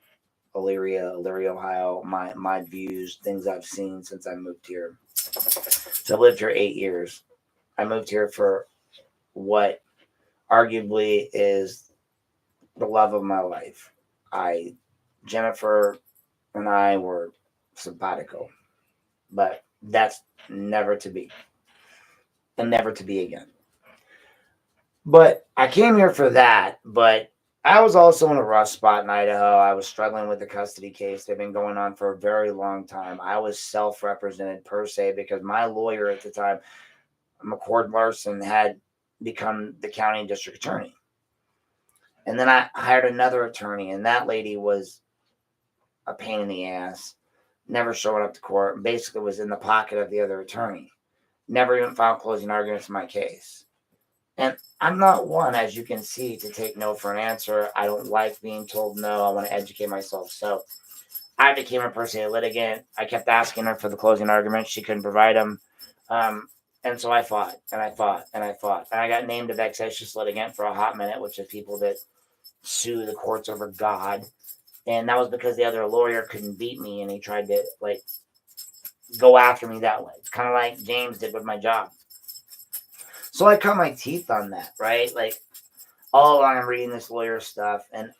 Elyria, Ohio, my views, things I've seen since I moved here. So I've lived here 8 years. I moved here for what arguably is the love of my life. Jennifer and I were simpatico, but that's never to be, and never to be again. But I came here for that, but I was also in a rough spot in Idaho. I was struggling with the custody case. They've been going on for a very long time. I was self-represented per se because my lawyer at the time, McCord Larson, had become the county district attorney. And then I hired another attorney, and that lady was a pain in the ass, never showing up to court, basically was in the pocket of the other attorney, never even filed closing arguments in my case. And I'm not one, as you can see, to take no for an answer. I don't like being told no. I want to educate myself. So I became a per se litigant. I kept asking her for the closing arguments. She couldn't provide them. And so I fought, and I fought, and I fought. And I got named a vexatious litigant for a hot minute, which is people that sue the courts over God. And that was because the other lawyer couldn't beat me, and he tried to, like, go after me that way. It's kind of like James did with my job. So I cut my teeth on that, right? Like, all along I'm reading this lawyer stuff, and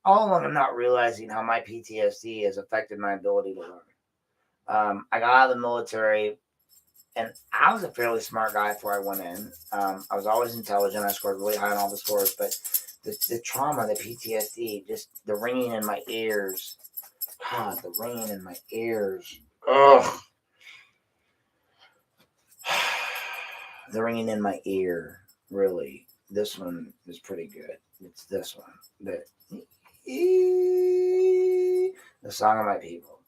all along I'm not realizing how my PTSD has affected my ability to learn. I got out of the military, and I was a fairly smart guy before I went in. I was always intelligent. I scored really high on all the scores, but the trauma, the PTSD, just the ringing in my ears. God, the ringing in my ears. Ugh. The ringing in my ear, really. This one is pretty good. It's this one. The Song of My People.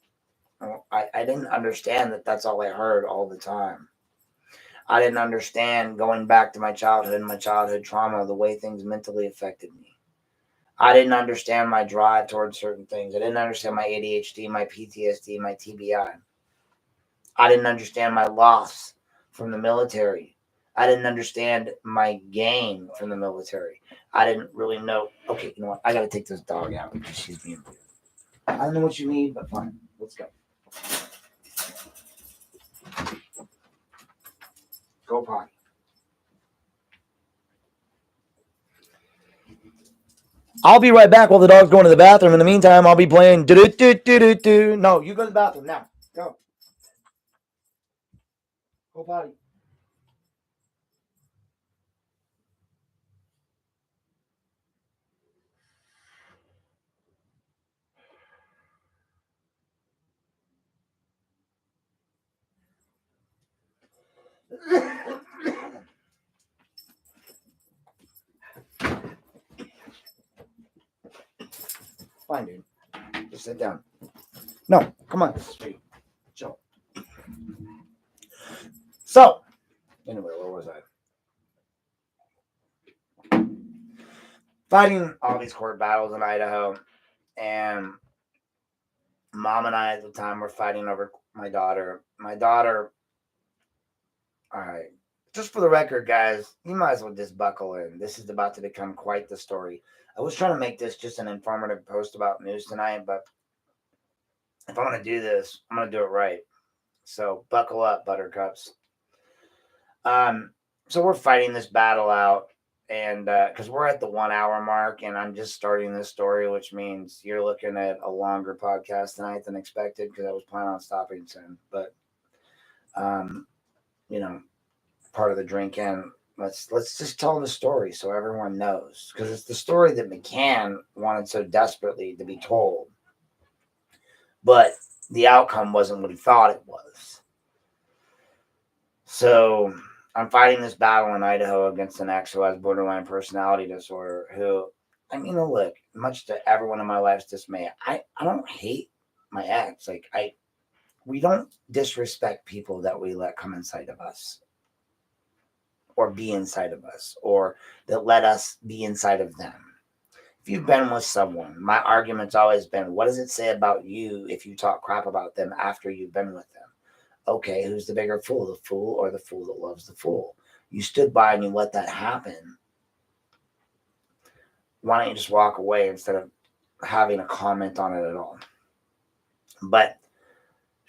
I didn't understand that that's all I heard all the time. I didn't understand going back to my childhood and my childhood trauma, the way things mentally affected me. I didn't understand my drive towards certain things. I didn't understand my ADHD, my PTSD, my TBI. I didn't understand my loss from the military. I didn't understand my gain from the military. I didn't really know. Okay, you know what? I got to take this dog out because she's being weird. I don't know what you need, but fine. Let's go. Go potty. I'll be right back while the dog's going to the bathroom. In the meantime, I'll be playing do-do-do-do-do-do. No, you go to the bathroom now. Go. Go potty. Fine, dude. Just sit down. No, come on. Straight. Chill. So, anyway, where was I? Fighting all these court battles in Idaho, and Mom and I at the time were fighting over my daughter. My daughter, all right, just for the record, guys, you might as well just buckle in. This is about to become quite the story. I was trying to make this just an informative post about news tonight, but if I'm going to do this, I'm going to do it right. So buckle up, buttercups. So we're fighting this battle out, and because we're at the 1 hour mark, and I'm just starting this story, which means you're looking at a longer podcast tonight than expected because I was planning on stopping soon. But, you know, part of the drink in. Let's just tell the story so everyone knows, because it's the story that McCann wanted so desperately to be told, but the outcome wasn't what he thought it was. So I'm fighting this battle in Idaho against an ex who has borderline personality disorder. Who, I mean, look, much to everyone in my life's dismay, I don't hate my ex. Like we don't disrespect people that we let come inside of us, or be inside of us, or that let us be inside of them. If you've been with someone, my argument's always been, what does it say about you if you talk crap about them after you've been with them? Okay, who's the bigger fool, the fool or the fool that loves the fool? You stood by and you let that happen. Why don't you just walk away instead of having a comment on it at all? But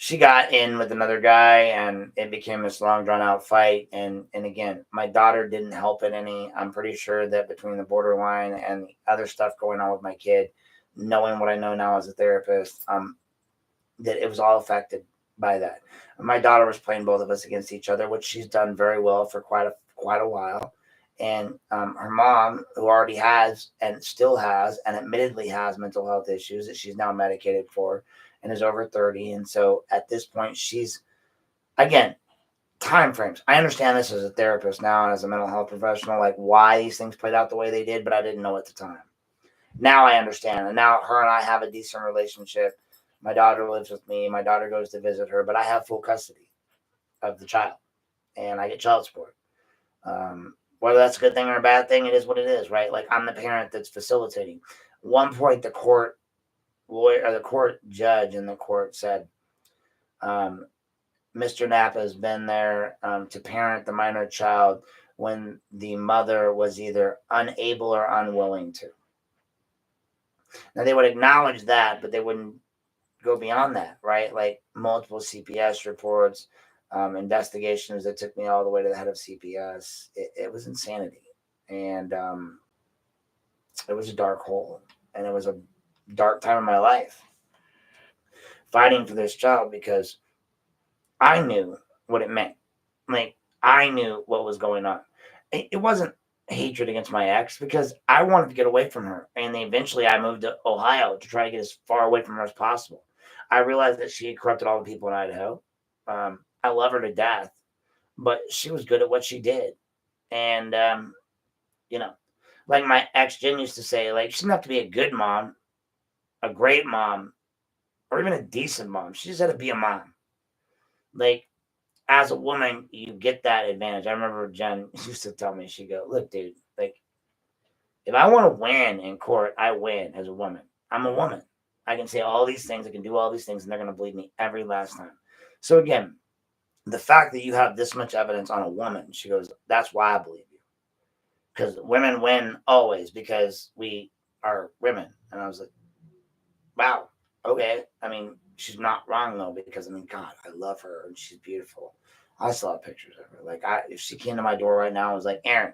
she got in with another guy, and it became this long, drawn-out fight. And again, my daughter didn't help it any. I'm pretty sure that between the borderline and the other stuff going on with my kid, knowing what I know now as a therapist, that it was all affected by that. My daughter was playing both of us against each other, which she's done very well for quite a while. And her mom, who already has and still has and admittedly has mental health issues that she's now medicated for, and is over 30. And so at this point, she's, again, time frames. I understand this as a therapist now and as a mental health professional, like why these things played out the way they did, but I didn't know at the time. Now I understand. And now her and I have a decent relationship. My daughter lives with me. My daughter goes to visit her, but I have full custody of the child, and I get child support. Whether that's a good thing or a bad thing, it is what it is, right? Like I'm the parent that's facilitating. One point, the court judge in the court said, Mr. Knapp has been there to parent the minor child when the mother was either unable or unwilling to. Now, they would acknowledge that, but they wouldn't go beyond that, right? Like multiple CPS reports, investigations that took me all the way to the head of CPS. It was insanity. And It was a dark hole, and it was a dark time in my life, fighting for this child because I knew what it meant. Like, I knew what was going on. It wasn't hatred against my ex because I wanted to get away from her. And eventually I moved to Ohio to try to get as far away from her as possible. I realized that she had corrupted all the people in Idaho. I love her to death, but she was good at what she did. And, you know, like my ex Jen used to say, like, she didn't have to be a good mom, a great mom, or even a decent mom. She just had to be a mom. Like, as a woman, you get that advantage. I remember Jen used to tell me, she'd go, look, dude, like, if I want to win in court, I win as a woman. I'm a woman. I can say all these things. I can do all these things, and they're going to believe me every last time. So again, the fact that you have this much evidence on a woman, she goes, that's why I believe you. Because women win always because we are women. And I was like, wow, okay. I mean, she's not wrong though, because I mean, God, I love her and she's beautiful. I still have pictures of her. Like, if she came to my door right now, I was like, Aaron,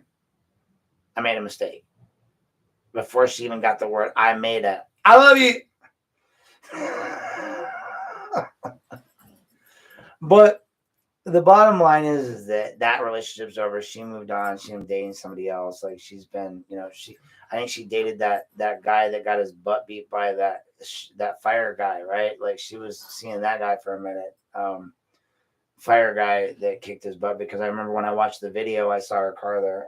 I made a mistake. Before she even got the word, I love you. But the bottom line is that relationship's over. She moved on. She's dating somebody else. Like, she's been, I think she dated that guy that got his butt beat by that fire guy, right? Like, she was seeing that guy for a minute. Fire guy that kicked his butt, because I remember when I watched the video, I saw her car there.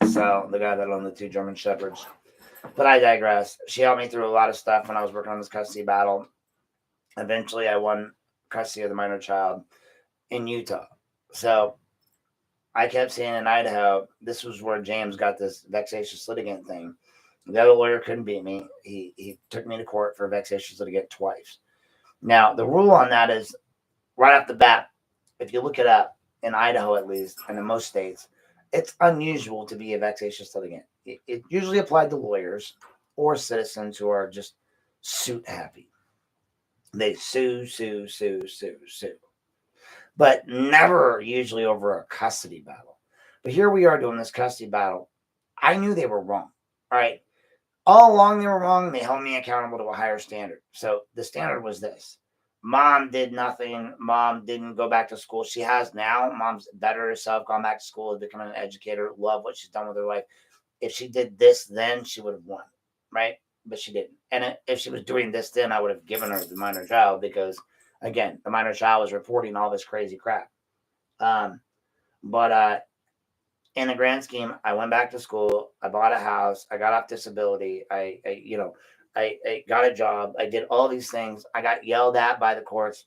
So the guy that owned the 2 German Shepherds. But I digress. She helped me through a lot of stuff when I was working on this custody battle. Eventually, I won custody of the minor child in Utah. So I kept saying in Idaho, this was where James got this vexatious litigant thing. The other lawyer couldn't beat me. He took me to court for vexatious litigant twice. Now, the rule on that is right off the bat, if you look it up, in Idaho at least, and in most states, it's unusual to be a vexatious litigant. It usually applied to lawyers or citizens who are just suit happy. They sue. But never usually over a custody battle. But here we are doing this custody battle. I knew they were wrong. All right. All along they were wrong. They held me accountable to a higher standard. So the standard was this. Mom did nothing. Mom didn't go back to school. She has now. Mom's bettered herself, gone back to school, become an educator, love what she's done with her life. If she did this then, she would have won, right? But she didn't. And if she was doing this then, I would have given her the minor child because, again, the minor child was reporting all this crazy crap. But in the grand scheme, I went back to school. I bought a house. I got off disability. I got a job. I did all these things. I got yelled at by the courts.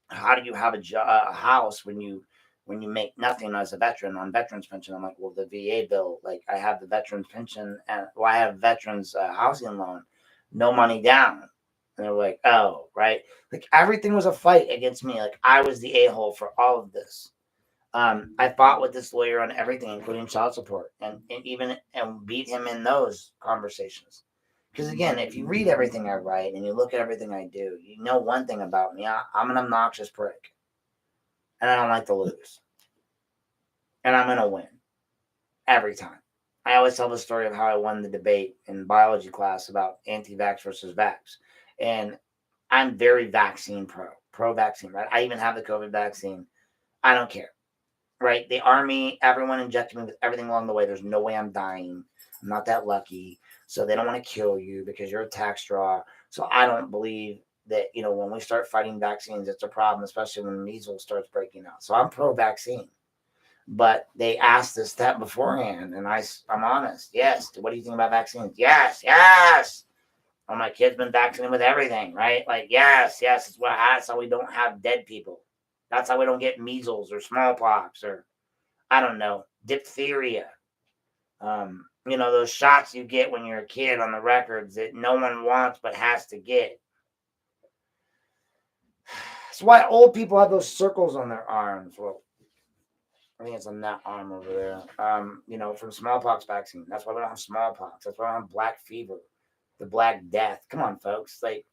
How do you have a house when you make nothing as a veteran on veterans pension? I'm like, well, the VA bill, like I have the veterans pension and I have veterans housing loan, no money down. And they're like, oh, right. Like everything was a fight against me. Like I was the a-hole for all of this. I fought with this lawyer on everything, including child support, and beat him in those conversations. Because again, if you read everything I write and you look at everything I do, you know one thing about me. I'm an obnoxious prick. And I don't like to lose. And I'm going to win. Every time. I always tell the story of how I won the debate in biology class about anti-vax versus vax. And I'm very vaccine pro-vaccine, right? I even have the COVID vaccine. I don't care, right? The Army, everyone injected me with everything along the way. There's no way I'm dying. I'm not that lucky. So they don't want to kill you because you're a tax draw. So I don't believe that, when we start fighting vaccines, it's a problem, especially when measles starts breaking out. So I'm pro-vaccine. But they asked us that beforehand, and I'm honest. Yes. What do you think about vaccines? Yes. Oh, my kid's been vaccinated with everything, right? Like, yes. That's how we don't have dead people. That's how we don't get measles or smallpox or, I don't know, diphtheria. Those shots you get when you're a kid on the records that no one wants but has to get. That's why old people have those circles on their arms. Well, I think it's on that arm over there. From smallpox vaccine. That's why we don't have smallpox. That's why we don't have black fever, the Black Death. Come on, folks. Like,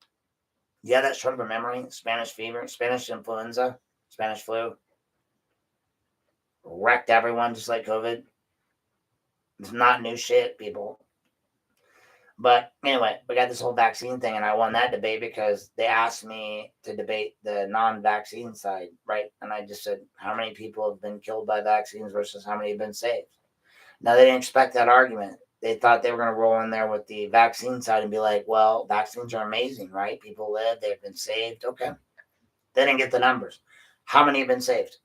yeah, that's short of a memory. Spanish fever, Spanish influenza, Spanish flu. Wrecked everyone just like COVID. It's not new shit, people. But anyway, we got this whole vaccine thing, and I won that debate because they asked me to debate the non-vaccine side, right? And I just said, how many people have been killed by vaccines versus how many have been saved? Now, they didn't expect that argument. They thought they were going to roll in there with the vaccine side and be like, well, vaccines are amazing, right? People live, they've been saved. Okay. They didn't get the numbers. How many have been saved?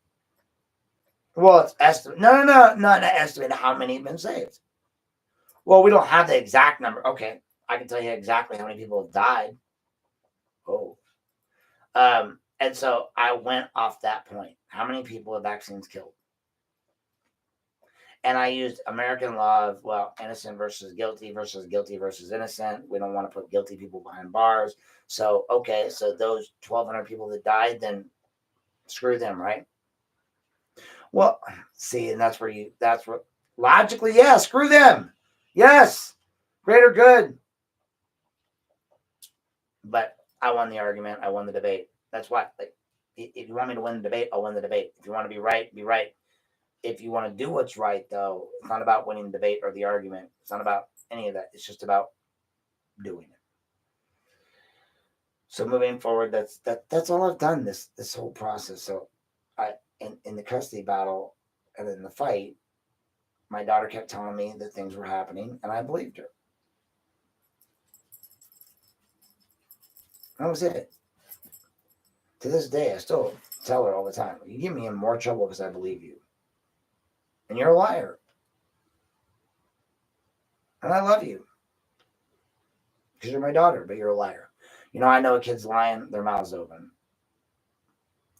Well, it's estimate. No, not an estimate how many have been saved. Well, we don't have the exact number. Okay. I can tell you exactly how many people have died. Oh. And so I went off that point. How many people have vaccines killed? And I used American law of, well, innocent versus guilty versus innocent. We don't want to put guilty people behind bars. So, okay, so those 1,200 people that died, then screw them, right? Well, see, and that's where logically, yeah, screw them. Yes, greater good. But I won the argument. I won the debate. That's why, like, if you want me to win the debate, I'll win the debate. If you want to be right, be right. If you want to do what's right, though, it's not about winning the debate or the argument. It's not about any of that. It's just about doing it. So moving forward, that's all I've done this whole process. So I in the custody battle and in the fight, my daughter kept telling me that things were happening, and I believed her. That was it. To this day, I still tell her all the time, you get me in more trouble because I believe you. And you're a liar. And I love you. Because you're my daughter, but you're a liar. You know, I know a kid's lying, their mouth's open.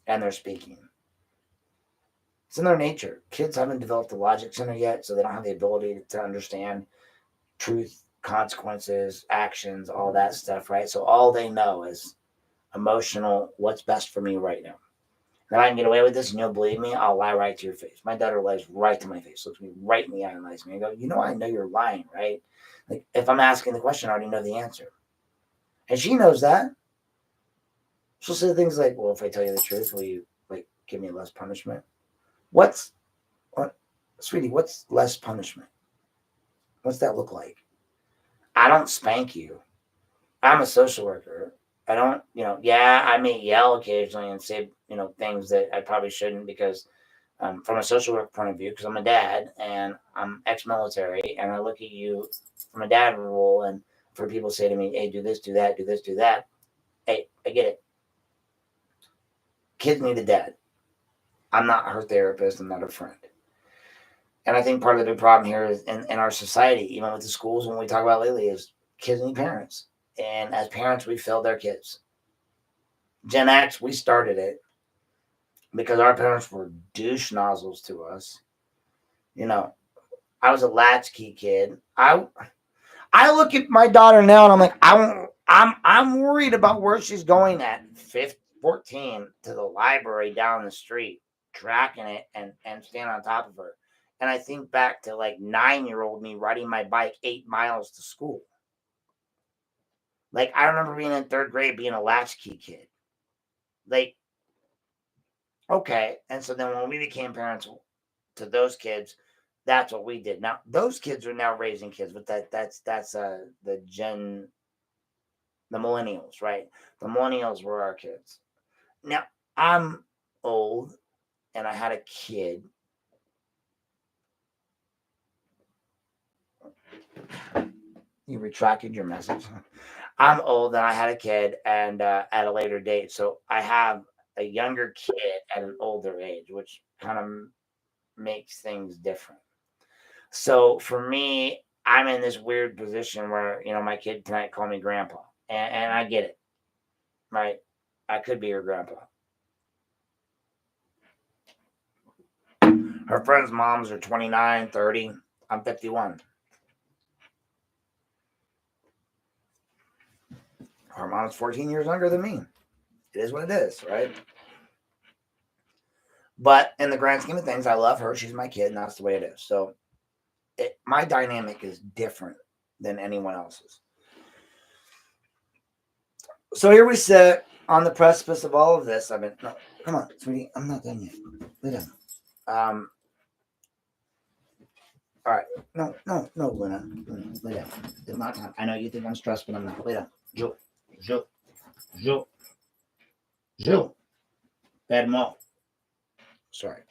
And they're speaking. It's in their nature. Kids haven't developed the logic center yet, so they don't have the ability to understand truth, consequences, actions, all that stuff, right? So all they know is emotional, what's best for me right now. If I can get away with this and you'll believe me, I'll lie right to your face. My daughter lies right to my face, looks me right in the eye and lies to me. I go, you know, I know you're lying, right? Like, if I'm asking the question, I already know the answer. And she knows that. She'll say things like, well, if I tell you the truth, will you, like, give me less punishment? Sweetie, what's less punishment? What's that look like? I don't spank you. I'm a social worker. I don't, I may yell occasionally and say, things that I probably shouldn't because from a social work point of view, because I'm a dad and I'm ex-military and I look at you from a dad role, and for people say to me, hey, do this, do that, do this, do that. Hey, I get it. Kids need a dad. I'm not her therapist. I'm not her friend. And I think part of the big problem here is in our society, even with the schools, when we talk about lately, is kids need parents. And as parents, we failed their kids. Gen X, we started it because our parents were douche nozzles to us. I was a latchkey kid. I look at my daughter now and I'm like, I'm worried about where she's going at 14 to the library down the street, tracking it and stand on top of her. And I think back to like 9-year-old me riding my bike 8 miles to school. Like, I remember being in 3rd grade, being a latchkey kid. Like, okay. And so then when we became parents to those kids, that's what we did. Now, those kids are now raising kids, but that's the millennials, right? The millennials were our kids. Now, I'm old and I had a kid. You retracted your message. I'm old and I had a kid and at a later date. So I have a younger kid at an older age, which kind of makes things different. So for me, I'm in this weird position where, my kid tonight called me grandpa. And I get it, right? I could be her grandpa. Her friends' moms are 29, 30. I'm 51. Her mom's 14 years younger than me. It is what it is, right? But in the grand scheme of things, I love her. She's my kid, and that's the way it is. So my dynamic is different than anyone else's. So here we sit on the precipice of all of this. No, come on, sweetie. I'm not done yet. Lay down. All right. No, Luna. Lay down. It's not time. I know you think I'm stressed, but I'm not. Lay down. Jill. Jill. Bad Mo. Sorry.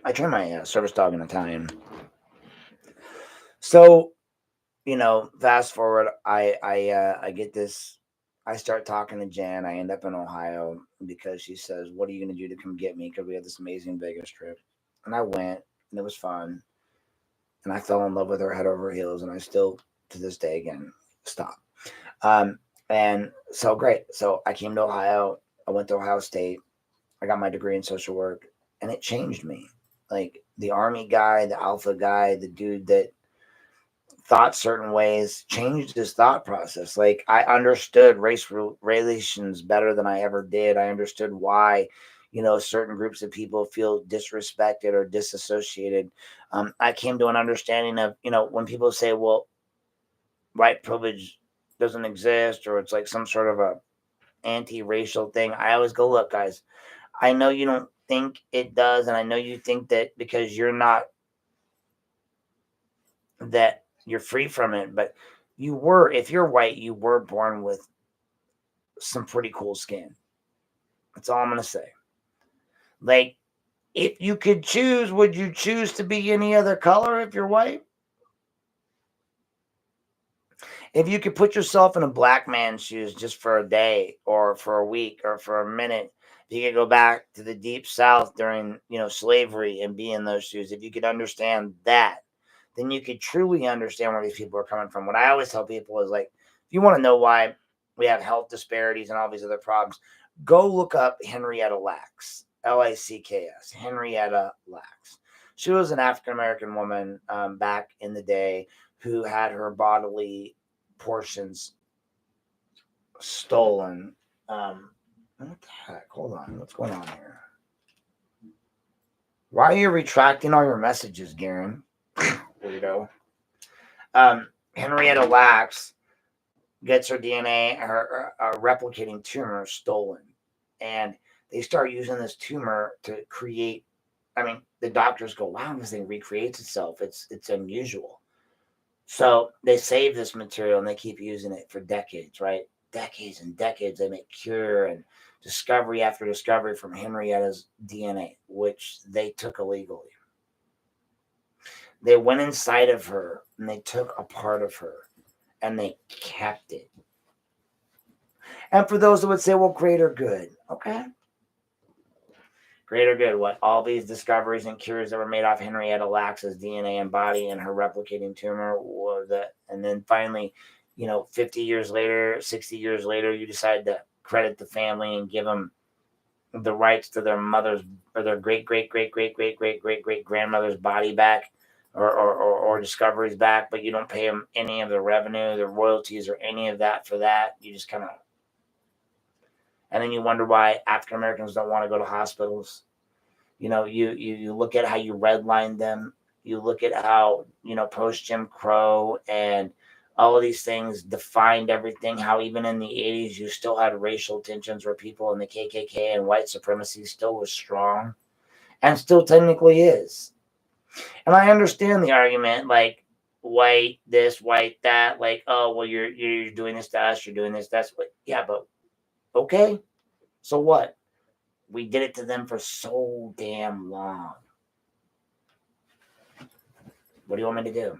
I train my service dog in Italian. So, fast forward, I get this. I start talking to Jan. I end up in Ohio because she says, "What are you going to do to come get me?" Because we had this amazing Vegas trip, and I went, and it was fun. And I fell in love with her head over heels, and I still, to this day, again, stop. Um, and so great. So I came to Ohio. I went to Ohio State. I got my degree in social work, and it changed me. Like the army guy, the alpha guy, the dude that thought certain ways changed his thought process. Like I understood race relations better than I ever did. I understood why, certain groups of people feel disrespected or disassociated. I came to an understanding of, when people say, well, white privilege doesn't exist, or it's like some sort of a anti-racial thing. I always go, look, guys, I know you don't think it does, and I know you think that because you're not that you're free from it, but if you're white, you were born with some pretty cool skin. That's all I'm going to say. Like, if you could choose, would you choose to be any other color if you're white? If you could put yourself in a black man's shoes just for a day or for a week or for a minute, if you could go back to the deep south during, slavery and be in those shoes, if you could understand that, then you could truly understand where these people are coming from. What I always tell people is like, if you want to know why we have health disparities and all these other problems, go look up Henrietta Lacks, Lacks, Henrietta Lacks. She was an African American woman back in the day who had her bodily portions stolen. What the heck? Hold on. What's going on here? Why are you retracting all your messages, Garen? Weirdo. Henrietta Lacks gets her DNA, her replicating tumor stolen. And they start using this tumor to create. I mean, the doctors go, wow, this thing recreates itself. It's unusual. So they save this material and they keep using it for decades, right? Decades and decades. They make cure and discovery after discovery from Henrietta's DNA, which they took illegally. They went inside of her and they took a part of her and they kept it. And for those that would say, well, greater good, okay. Greater good, what? All these discoveries and cures that were made off Henrietta Lacks's DNA and body and her replicating tumor, and then finally, 50 years later, 60 years later, you decide to credit the family and give them the rights to their mother's or their great grandmother's body back or discoveries back, but you don't pay them any of the revenue, the royalties, or any of that for that. You just kind of, and then you wonder why African Americans don't want to go to hospitals. You look at how you redline them. You look at how, post Jim Crow and all of these things defined everything. How even in the 80s, you still had racial tensions where people in the KKK and white supremacy still was strong and still technically is. And I understand the argument, like white this, white that, like, oh, well, you're doing this to us, you're doing this, that's what, yeah, but okay. So what? We did it to them for so damn long. What do you want me to do?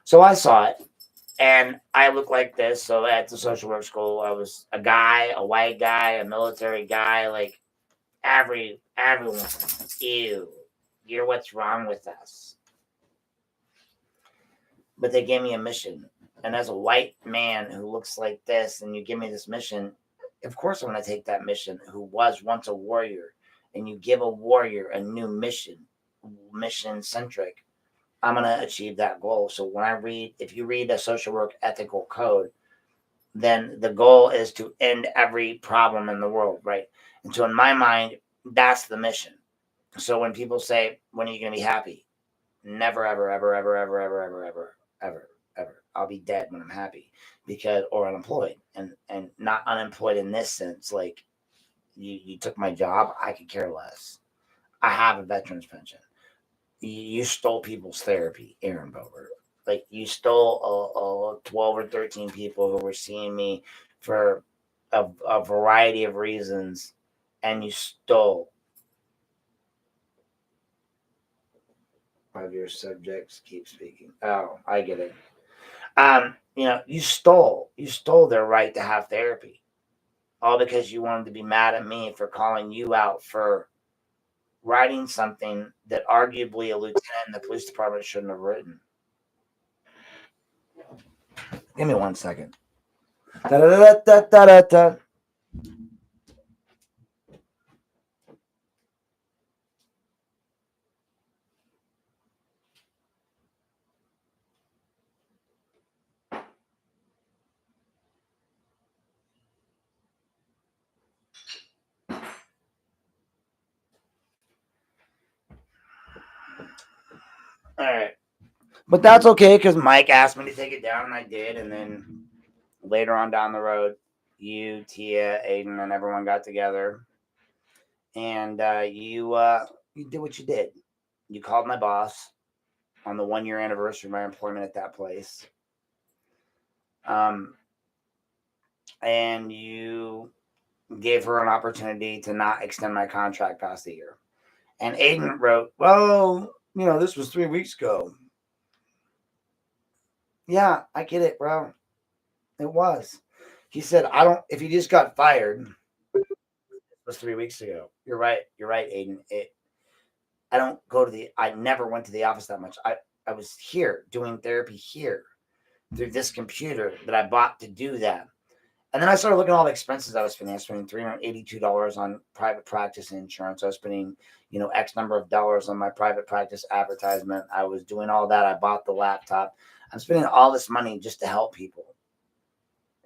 So I saw it, and I look like this. So at the social work school, I was a guy, a white guy, a military guy. Like everyone, ew, you're what's wrong with us. But they gave me a mission, and as a white man who looks like this, and you give me this mission, of course I'm going to take that mission. Who was once a warrior, and you give a warrior a new mission centric. I'm going to achieve that goal. So if you read a social work ethical code, then the goal is to end every problem in the world, right? And so in my mind, that's the mission. So when people say, when are you going to be happy? Never, ever, ever, ever, ever, ever, ever, ever, ever, ever. I'll be dead when I'm happy or unemployed, and not unemployed in this sense. Like you took my job. I could care less. I have a veteran's pension. You stole people's therapy, Aaron Bober. Like you stole 12 or 13 people who were seeing me for a variety of reasons, and you stole 5 year subjects keep speaking. Oh, I get it. You stole their right to have therapy, all because you wanted to be mad at me for calling you out for writing something that arguably a lieutenant in the police department shouldn't have written. Give me 1 second. Da-da-da-da-da-da-da. All right. But that's okay because Mike asked me to take it down and I did. And then later on down the road, you, Tia, Aiden, and everyone got together. And you did what you did. You called my boss on the 1 year anniversary of my employment at that place. And you gave her an opportunity to not extend my contract past the year. And Aiden wrote, well, this was 3 weeks ago. Yeah, I get it, bro. It was. He said, if he just got fired, it was 3 weeks ago. You're right, Aiden. I never went to the office that much. I was here doing therapy here through this computer that I bought to do that. And then I started looking at all the expenses I was spending. I was spending $382 on private practice insurance. I was spending, X number of dollars on my private practice advertisement. I was doing all that. I bought the laptop. I'm spending all this money just to help people.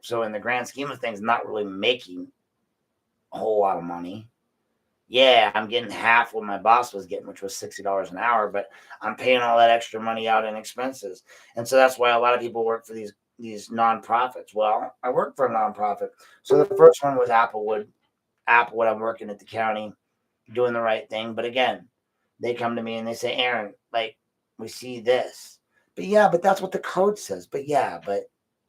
So in the grand scheme of things, not really making a whole lot of money. Yeah, I'm getting half what my boss was getting, which was $60 an hour, but I'm paying all that extra money out in expenses. And so that's why a lot of people work for these nonprofits. Well, I work for a nonprofit. So the first one was Applewood. I'm working at the county, doing the right thing. But again, they come to me and they say, Aaron, we see this. But that's what the code says. But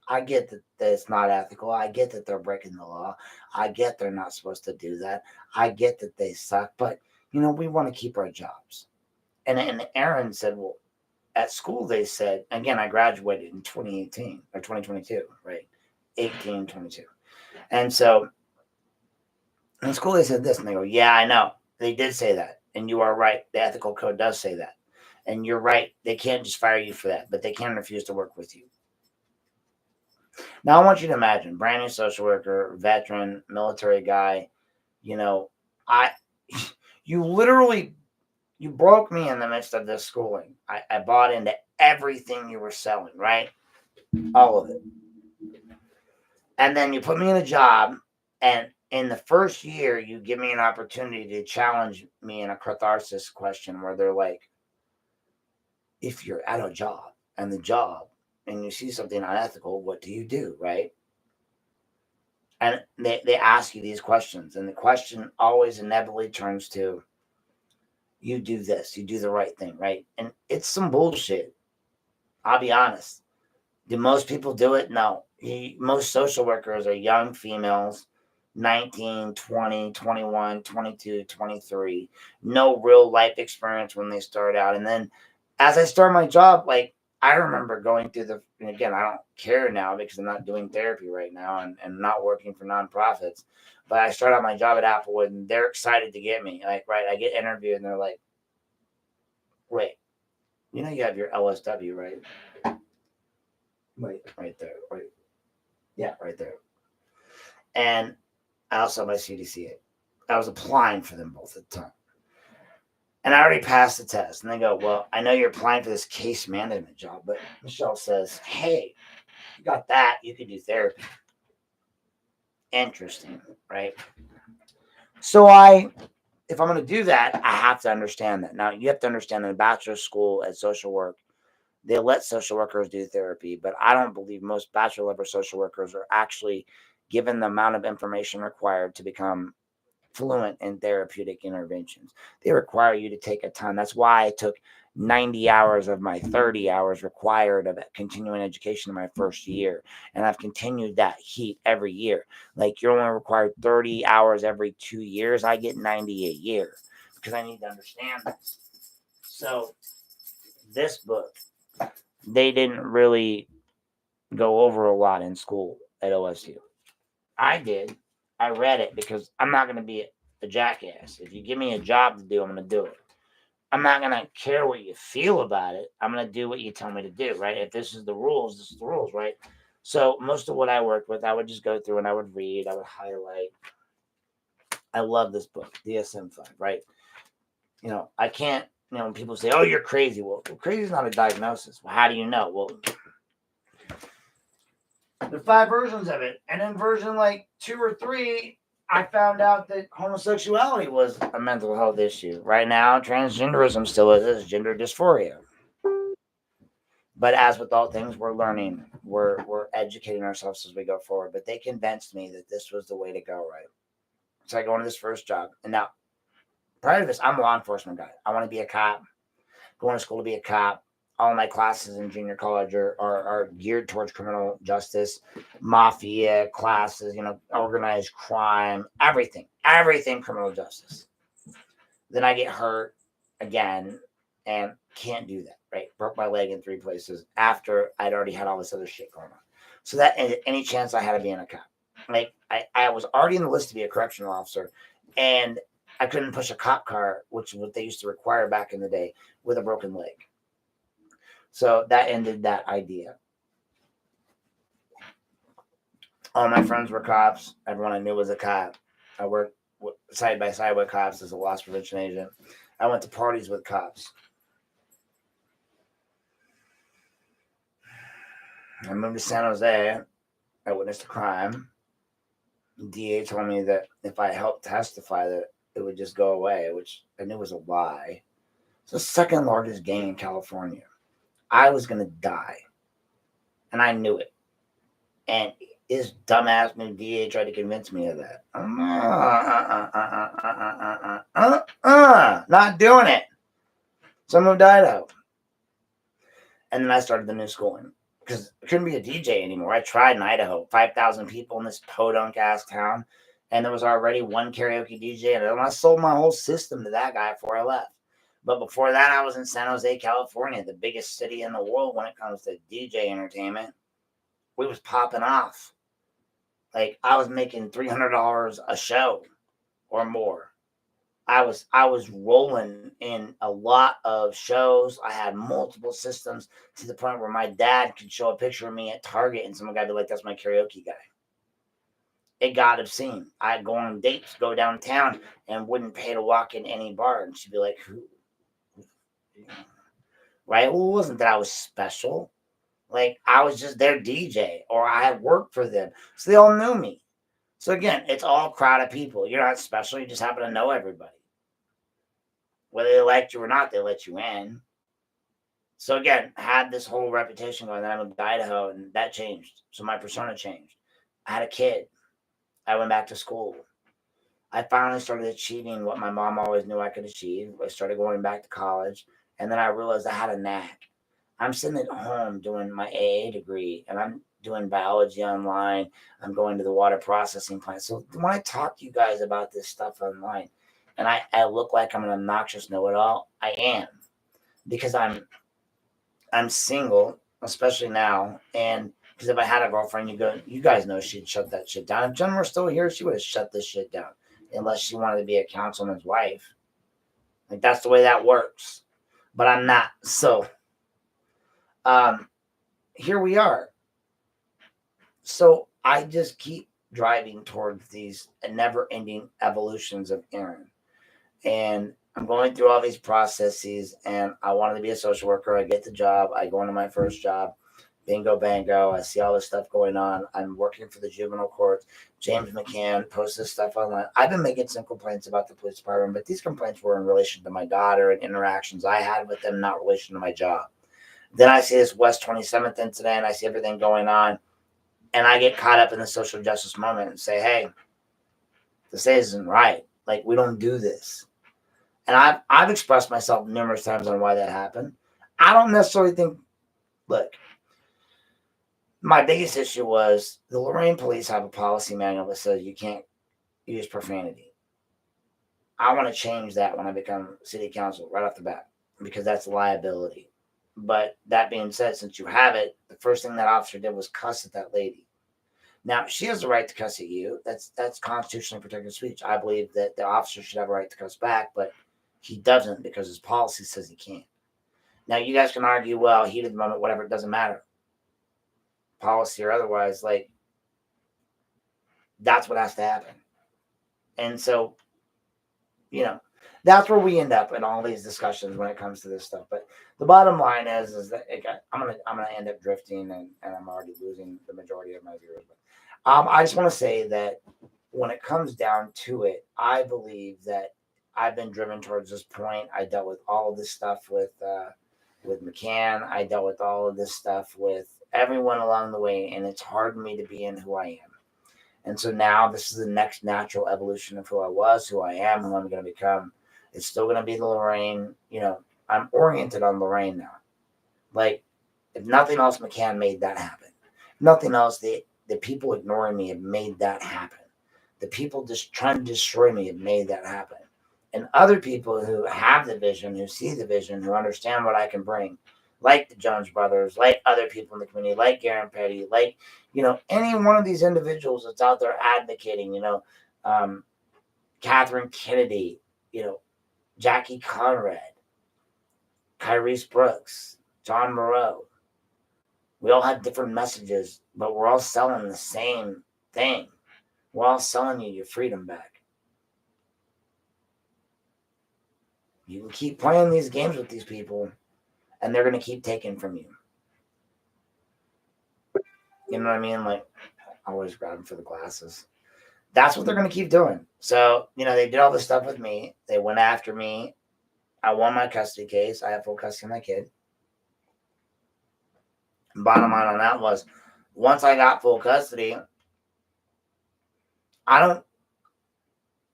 I get that it's not ethical. I get that they're breaking the law. I get they're not supposed to do that. I get that they suck. But, we want to keep our jobs. And Aaron said, well, at school, they said, again, I graduated in 2018 or 2022, right? 22. And so in school, they said this, and they go, yeah, I know. They did say that. And you are right. The ethical code does say that. And you're right. They can't just fire you for that, but they can refuse to work with you. Now, I want you to imagine, brand new social worker, veteran, military guy, you literally, you broke me in the midst of this schooling. I bought into everything you were selling, right? All of it. And then you put me in a job, and in the first year, you give me an opportunity to challenge me in a catharsis question where they're like, if you're at a job and you see something unethical, what do you do, right? And they ask you these questions, and the question always inevitably turns to, you do this, you do the right thing, right? And it's some bullshit. I'll be honest. Do most people do it? No. Most social workers are young females, 19, 20, 21, 22, 23. No real life experience when they start out. And then as I start my job, I remember going through and again, I don't care now because I'm not doing therapy right now and not working for nonprofits. But I start out my job at Applewood and they're excited to get me. I get interviewed and they're like, wait, you have your LSW, right? Wait, right there. Wait. Yeah, right there. And I also have my CDCA. I was applying for them both at the time. And I already passed the test. And they go, well, I know you're applying for this case management job, but Michelle says, hey, you got that. You could do therapy. Interesting, right? So if I'm going to do that, I have to understand that. Now, you have to understand in a bachelor's school at social work, they let social workers do therapy, but I don't believe most bachelor level social workers are actually given the amount of information required to become fluent in therapeutic interventions. They require you to take a ton. That's why I took 90 hours of my 30 hours required of continuing education in my first year. And I've continued that heat every year. Like, you're only required 30 hours every 2 years. I get 90 a year because I need to understand this. So this book, they didn't really go over a lot in school at OSU. I did. I read it because I'm not going to be a jackass. If you give me a job to do, I'm going to do it. I'm not going to care what you feel about it. I'm going to do what you tell me to do, right? If this is the rules, this is the rules, right? So most of what I worked with, I would just go through and I would read, I would highlight. I love this book, DSM-5, right? I can't, when people say, oh, you're crazy. Well, crazy is not a diagnosis. Well, how do you know? Well, there are 5 versions of it. And in version 2 or 3, I found out that homosexuality was a mental health issue. Right now, transgenderism still is gender dysphoria. But as with all things, we're learning. We're educating ourselves as we go forward. But they convinced me that this was the way to go, right? So I go into this first job. And now, prior to this, I'm a law enforcement guy. I want to be a cop. Going to school to be a cop. All my classes in junior college are geared towards criminal justice, mafia classes, organized crime, everything criminal justice. Then I get hurt again and can't do that, right? Broke my leg in 3 places after I'd already had all this other shit going on. So that ended any chance I had of being a cop. Like, I was already in the list to be a correctional officer, and I couldn't push a cop car, which is what they used to require back in the day, with a broken leg. So that ended that idea. All my friends were cops. Everyone I knew was a cop. I worked side by side with cops as a loss prevention agent. I went to parties with cops. I moved to San Jose. I witnessed a crime. The DA told me that if I helped testify, that it would just go away, which I knew was a lie. It's the second largest gang in California. I was going to die. And I knew it. And his dumbass new DA tried to convince me of that. Not doing it. So I moved to Idaho. And then I started the new schooling. Because I couldn't be a DJ anymore. I tried in Idaho. 5,000 people in this podunk-ass town. And there was already one karaoke DJ. And I sold my whole system to that guy before I left. But before that, I was in San Jose, California, the biggest city in the world when it comes to DJ entertainment. We was popping off. Like, I was making $300 a show or more. I was rolling in a lot of shows. I had multiple systems to the point where my dad could show a picture of me at Target and someone would be like, that's my karaoke guy. It got obscene. I'd go on dates, go downtown, and wouldn't pay to walk in any bar. And she'd be like, who? Right? Well, it wasn't that I was special. Like, I was just their DJ, or I had worked for them. So they all knew me. So again, it's all a crowd of people. You're not special. You just happen to know everybody. Whether they liked you or not, they let you in. So again, I had this whole reputation going. Then I moved to Idaho, and that changed. So my persona changed. I had a kid. I went back to school. I finally started achieving what my mom always knew I could achieve. I started going back to college. And then I realized I had a knack. I'm sitting at home doing my AA degree, and I'm doing biology online. I'm going to the water processing plant. So when I talk to you guys about this stuff online, and I look like I'm an obnoxious know-it-all, I am. Because I'm single, especially now, and because if I had a girlfriend, you guys know she'd shut that shit down. If Jen were still here, she would have shut this shit down, unless she wanted to be a councilman's wife. Like, that's the way that works. But I'm not. So here we are. So I just keep driving towards these never-ending evolutions of Aaron. And I'm going through all these processes, and I wanted to be a social worker. I get the job. I go into my first job. Bingo, bango. I see all this stuff going on. I'm working for the juvenile court. James McCann posts this stuff online. I've been making some complaints about the police department, but these complaints were in relation to my daughter and interactions I had with them, not relation to my job. Then I see this West 27th incident, and I see everything going on, and I get caught up in the social justice moment and say, hey, this isn't right. Like, we don't do this. And I've expressed myself numerous times on why that happened. I don't necessarily think, look, my biggest issue was the Lorain police have a policy manual that says you can't use profanity. I want to change that when I become city council right off the bat, because that's a liability. But that being said, since you have it, the first thing that officer did was cuss at that lady. Now, she has the right to cuss at you. That's constitutionally protected speech. I believe that the officer should have a right to cuss back, but he doesn't because his policy says he can't. Now, you guys can argue, well, heat of the moment, whatever, it doesn't matter. Policy or otherwise, like, that's what has to happen. And so, that's where we end up in all these discussions when it comes to this stuff. But the bottom line is that I'm gonna end up drifting, and I'm already losing the majority of my viewers. But I just want to say that when it comes down to it, I believe that I've been driven towards this point. I dealt with all of this stuff with McCann. I dealt with all of this stuff with everyone along the way, and it's hardened me to be in who I am. And so now this is the next natural evolution of who I was, who I am, who I'm going to become. It's still going to be the Lorain. I'm oriented on Lorain now. Like, if nothing else, McCann made that happen. If nothing else, the people ignoring me have made that happen. The people just trying to destroy me have made that happen. And other people who have the vision, who see the vision, who understand what I can bring, like the Jones brothers, like other people in the community, like Aaron Petty, like, any one of these individuals that's out there advocating, Catherine Kennedy, Jackie Conrad, Kyrese Brooks, John Moreau. We all have different messages, but we're all selling the same thing. We're all selling you your freedom back. You can keep playing these games with these people, and they're going to keep taking from you. You know what I mean? Like, I always grab them for the glasses. That's what they're going to keep doing. So, they did all this stuff with me. They went after me. I won my custody case. I have full custody of my kid. Bottom line on that was, once I got full custody, I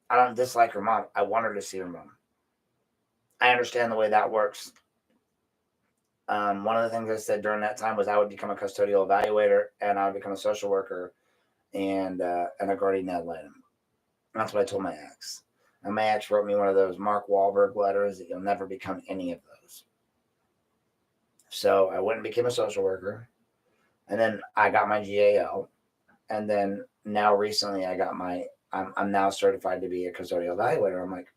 don't dislike her mom. I want her to see her mom. I understand the way that works. One of the things I said during that time was I would become a custodial evaluator, and I would become a social worker and a guardian ad litem. That's what I told my ex. And my ex wrote me one of those Mark Wahlberg letters that you'll never become any of those. So I went and became a social worker, and then I got my GAL, and then now recently I got I'm now certified to be a custodial evaluator. I'm like,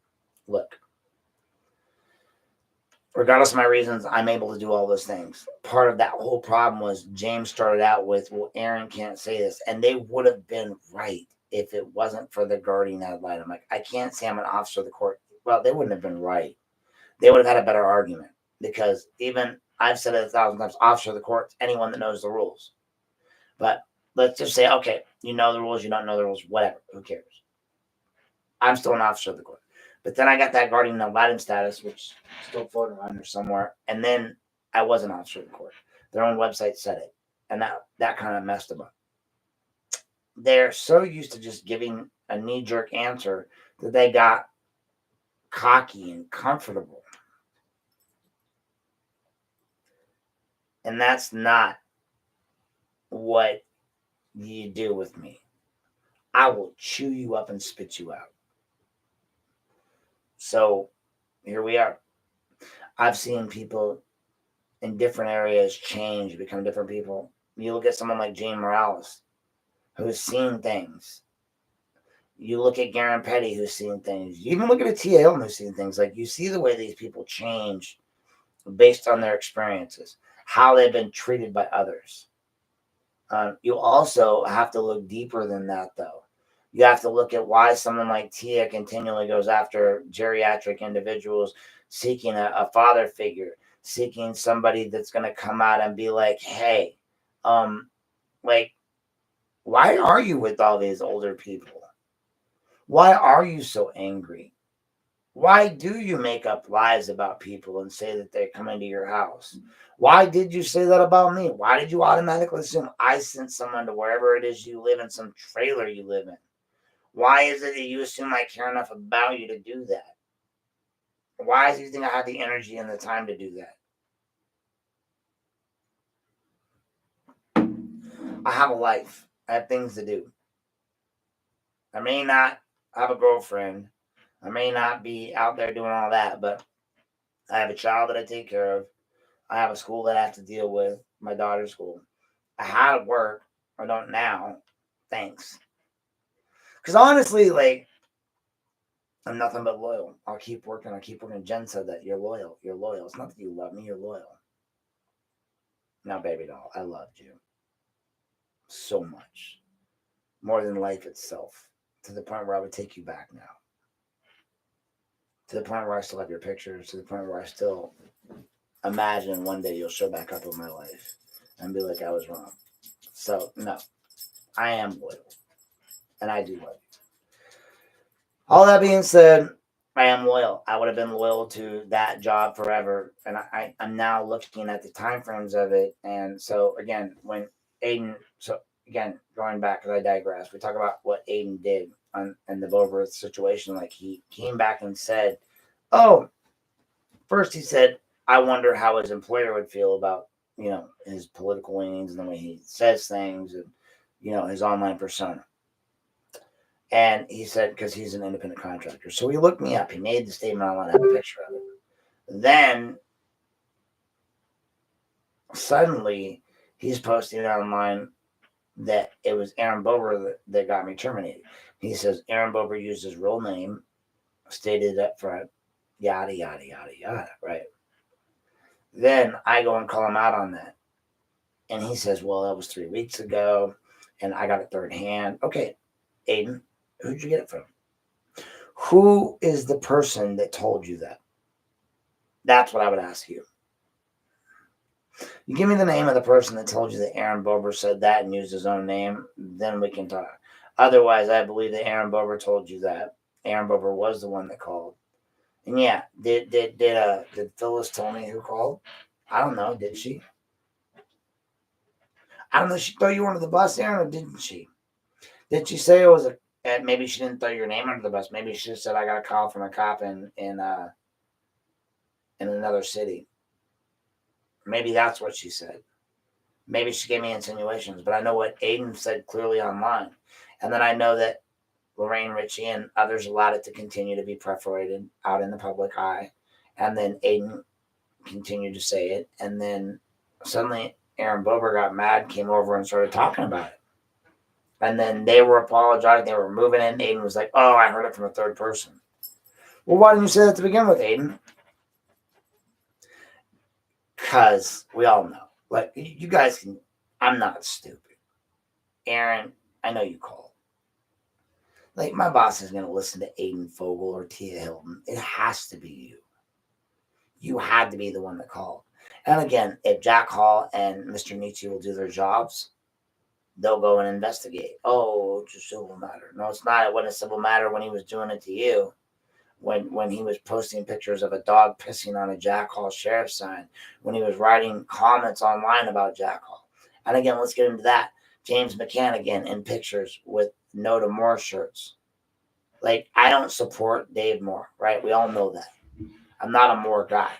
look, regardless of my reasons, I'm able to do all those things. Part of that whole problem was James started out with, well, Aaron can't say this. And they would have been right if it wasn't for the guardian ad litem. I'm like, I can't say I'm an officer of the court. Well, they wouldn't have been right. They would have had a better argument, because even I've said it 1,000 times, officer of the court, anyone that knows the rules. But let's just say, okay, you know the rules, you don't know the rules, whatever, who cares? I'm still an officer of the court. But then I got that guardian ad litem status, which is still floating around there somewhere. And then I was an officer of the court. Their own website said it. And that kind of messed them up. They're so used to just giving a knee-jerk answer that they got cocky and comfortable. And that's not what you do with me. I will chew you up and spit you out. So here we are. I've seen people in different areas change, become different people. You look at someone like Gene Morales, who's seen things. You look at Aaron Petty, who's seen things. You even look at a T.A. Hilton, who's seen things. Like, you see the way these people change based on their experiences, how they've been treated by others. You also have to look deeper than that, though. You have to look at why someone like Tia continually goes after geriatric individuals, seeking a father figure, seeking somebody that's going to come out and be like, hey, like, why are you with all these older people? Why are you so angry? Why do you make up lies about people and say that they come into your house? Why did you say that about me? Why did you automatically assume I sent someone to wherever it is you live in, some trailer you live in? Why is it that you assume I care enough about you to do that? Why do you think I have the energy and the time to do that? I have a life. I have things to do. I may not have a girlfriend. I may not be out there doing all that, but I have a child that I take care of. I have a school that I have to deal with, my daughter's school. I had to work. I don't now. Thanks. Because honestly, like, I'm nothing but loyal. I'll keep working. I'll keep working. Jen said that you're loyal. You're loyal. It's not that you love me. You're loyal. Now, baby doll, I loved you so much. More than life itself. To the point where I would take you back now. To the point where I still have your pictures. To the point where I still imagine one day you'll show back up in my life and be like, I was wrong. So, no. I am loyal. And I do love you. All that being said, I am loyal. I would have been loyal to that job forever. And I'm now looking at the time frames of it. And so, again, when Aiden, so again, going back, because I digress, we talk about what Aiden did in the Bover situation. Like, he came back and said, oh, first he said, I wonder how his employer would feel about, his political leanings and the way he says things and, his online persona. And he said, because he's an independent contractor. So he looked me up. He made the statement online. I have a picture of it. Then, suddenly, he's posting online that it was Aaron Bober that got me terminated. He says, Aaron Bober used his real name, stated up front, yada, yada, yada, yada, right? Then I go and call him out on that. And he says, well, that was 3 weeks ago, and I got it third hand. Okay, Aiden, who'd you get it from? Who is the person that told you that? That's what I would ask you. You give me the name of the person that told you that Aaron Bober said that and used his own name, then we can talk. Otherwise, I believe that Aaron Bober told you that. Aaron Bober was the one that called. And yeah, did Phyllis tell me who called? I don't know. Did she? I don't know. She throw you under the bus, Aaron, or didn't she? Did she say it was maybe she didn't throw your name under the bus. Maybe she just said I got a call from a cop in another city. Maybe that's what she said. Maybe she gave me insinuations, but I know what Aiden said clearly online. And then I know that Lorain, Richie, and others allowed it to continue to be perforated out in the public eye. And then Aiden continued to say it. And then suddenly Aaron Bober got mad, came over and started talking about it. And then they were apologizing. They were moving in. Aiden was like, oh, I heard it from a third person. Well, why didn't you say that to begin with, Aiden? Because we all know. Like, you guys can, I'm not stupid. Aaron, I know you called. Like, my boss is going to listen to Aiden Fogel or Tia Hilton. It has to be you. You had to be the one that called. And again, if Jack Hall and Mr. Nietzsche will do their jobs, they'll go and investigate. Oh, it's a civil matter. No, it's not. It wasn't a civil matter when he was doing it to you. When he was posting pictures of a dog pissing on a Jack Hall sheriff sign. When he was writing comments online about Jack Hall. And again, let's get into that. James McCann again in pictures with No to More shirts. Like, I don't support Dave Moore, right? We all know that. I'm not a Moore guy.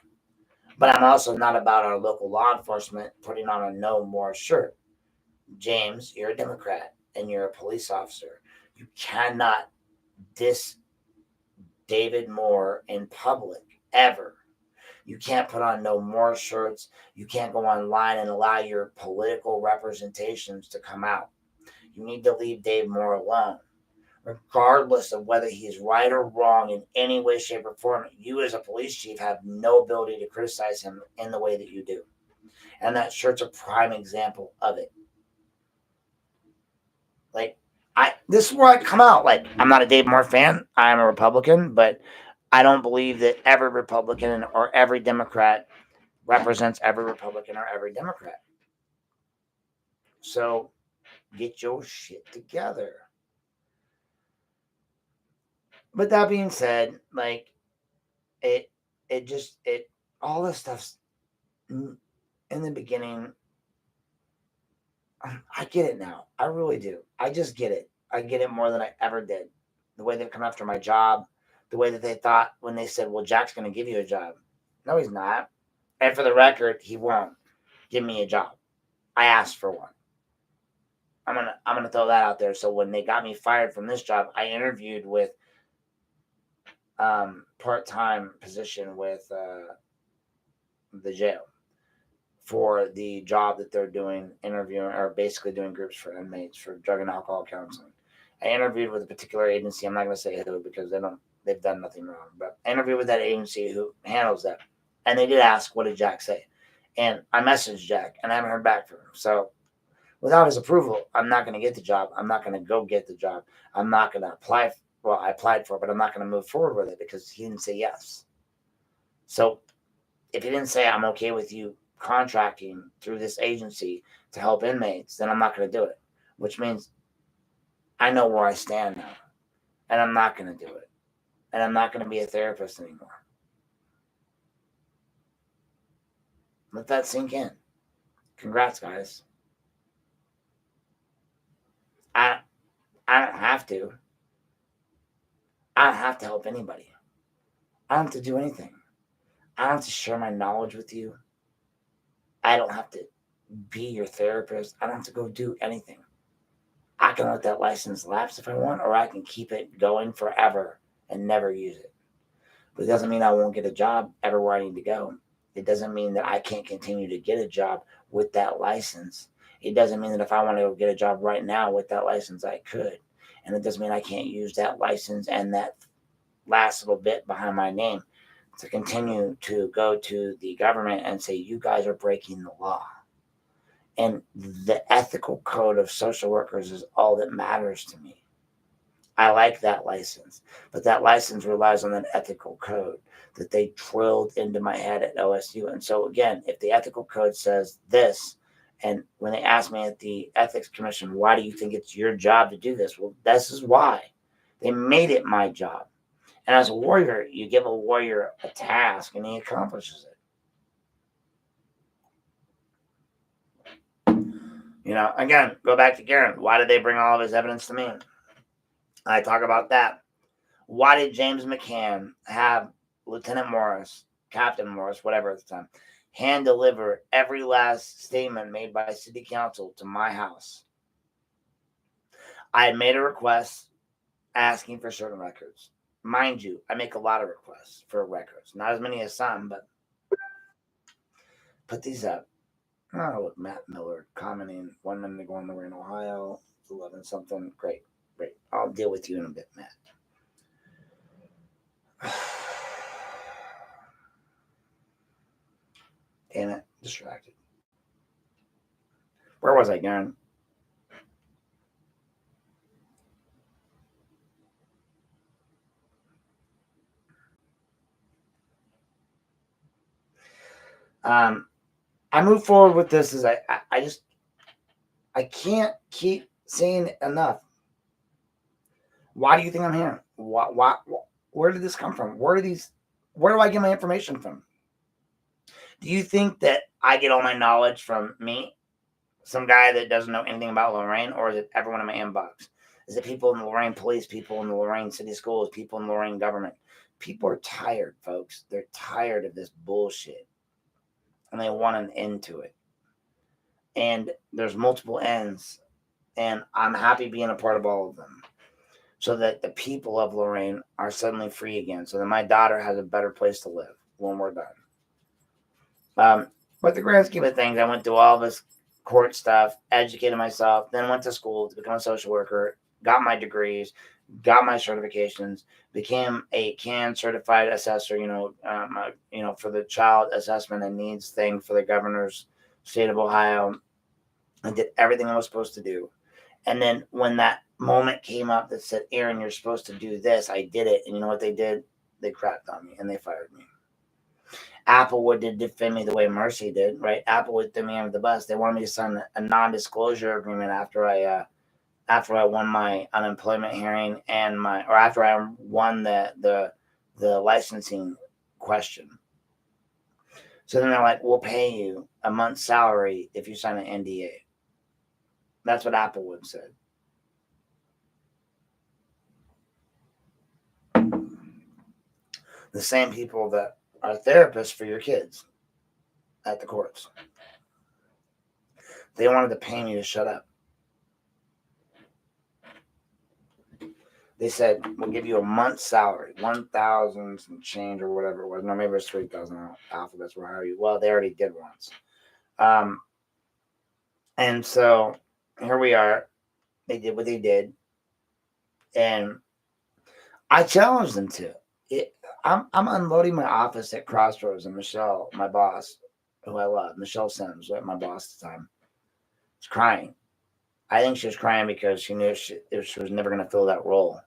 But I'm also not about our local law enforcement putting on a No More shirt. James, you're a Democrat and you're a police officer. You cannot diss David Moore in public, ever. You can't put on No More shirts. You can't go online and allow your political representations to come out. You need to leave Dave Moore alone. Regardless of whether he's right or wrong in any way, shape, or form, you as a police chief have no ability to criticize him in the way that you do. And that shirt's a prime example of it. Like, this is where I come out. Like, I'm not a Dave Moore fan. I am a Republican, but I don't believe that every Republican or every Democrat represents every Republican or every Democrat. So get your shit together. But that being said, like, all this stuff's in the beginning. I get it now. I really do. I just get it. I get it more than I ever did. the way they've come after my job, the way that they thought when they said, well, Jack's going to give you a job. No, he's not. And for the record, he won't give me a job. I asked for one. I'm gonna throw that out there. So when they got me fired from this job, I interviewed with part-time position with the jail for the job that they're doing, interviewing or basically doing groups for inmates for drug and alcohol counseling. I interviewed with a particular agency. I'm not going to say who because they've done nothing wrong, but I interviewed with that agency who handles that. And they did ask, what did Jack say? And I messaged Jack and I haven't heard back from him. So without his approval, I'm not going to get the job. I'm not going to go get the job. I'm not going to apply. Well, I applied for it, but I'm not going to move forward with it because he didn't say yes. So if he didn't say I'm okay with you contracting through this agency to help inmates, then I'm not going to do it, which means I know where I stand now, and I'm not going to do it, and I'm not going to be a therapist anymore. Let that sink in. Congrats, guys. I don't have to. I don't have to help anybody. I don't have to do anything. I don't have to share my knowledge with you. I don't have to be your therapist. I don't have to go do anything. I can let that license lapse if I want, or I can keep it going forever and never use it. But it doesn't mean I won't get a job everywhere I need to go. It doesn't mean that I can't continue to get a job with that license. It doesn't mean that if I want to go get a job right now with that license, I could. And it doesn't mean I can't use that license and that last little bit behind my name to continue to go to the government and say, you guys are breaking the law. And the ethical code of social workers is all that matters to me. I like that license, but that license relies on that ethical code that they drilled into my head at OSU. And so again, if the ethical code says this, and when they asked me at the ethics commission, why do you think it's your job to do this? Well, this is why. They made it my job. And as a warrior, you give a warrior a task and he accomplishes it. Again, go back to Garen. Why did they bring all of his evidence to me? I talk about that. Why did James McCann have Lieutenant Morris, Captain Morris, whatever at the time, hand deliver every last statement made by City Council to my house? I had made a request asking for certain records. Mind you, I make a lot of requests for records. Not as many as some, but put these up. Oh, look, Matt Miller commenting 1 minute ago in Lorain, Ohio, 11 something. Great. I'll deal with you in a bit, Matt. Damn it, distracted. Where was I, Garen? I move forward with this as I can't keep saying it enough. Why do you think I'm here? Where did this come from? Where do I get my information from? Do you think that I get all my knowledge from me, some guy that doesn't know anything about Lorain, or is it everyone in my inbox? Is it people in the Lorain police, people in the Lorain City Schools, people in the Lorain government? People are tired, folks. They're tired of this bullshit. And they want an end to it. And there's multiple ends. And I'm happy being a part of all of them. So that the people of Lorain are suddenly free again. So that my daughter has a better place to live when we're done. But the grand scheme of things, I went through all this court stuff, educated myself, then went to school to become a social worker, got my degrees, got my certifications, became a CAN certified assessor, for the child assessment and needs thing for the governor's state of Ohio. I did everything I was supposed to do. And then when that moment came up that said, Aaron, you're supposed to do this, I did it. And you know what they did? They crapped on me and they fired me. Applewood did defend me the way Mercy did, right? Applewood threw me under the bus. They wanted me to sign a non-disclosure agreement after I won my unemployment hearing after I won the licensing question. So then they're like, we'll pay you a month's salary if you sign an NDA. That's what Applewood said. The same people that are therapists for your kids at the courts. They wanted to pay me to shut up. They said, we'll give you a month's salary, 1,000 some change or whatever it was. No, maybe it was 3,000 alphabets will hire you. Well, they already did once. And so here we are. They did what they did. And I challenged them to. I'm unloading my office at Crossroads, and Michelle, my boss, who I love, Michelle Sims, my boss at the time, was crying. I think she was crying because she knew she was never going to fill that role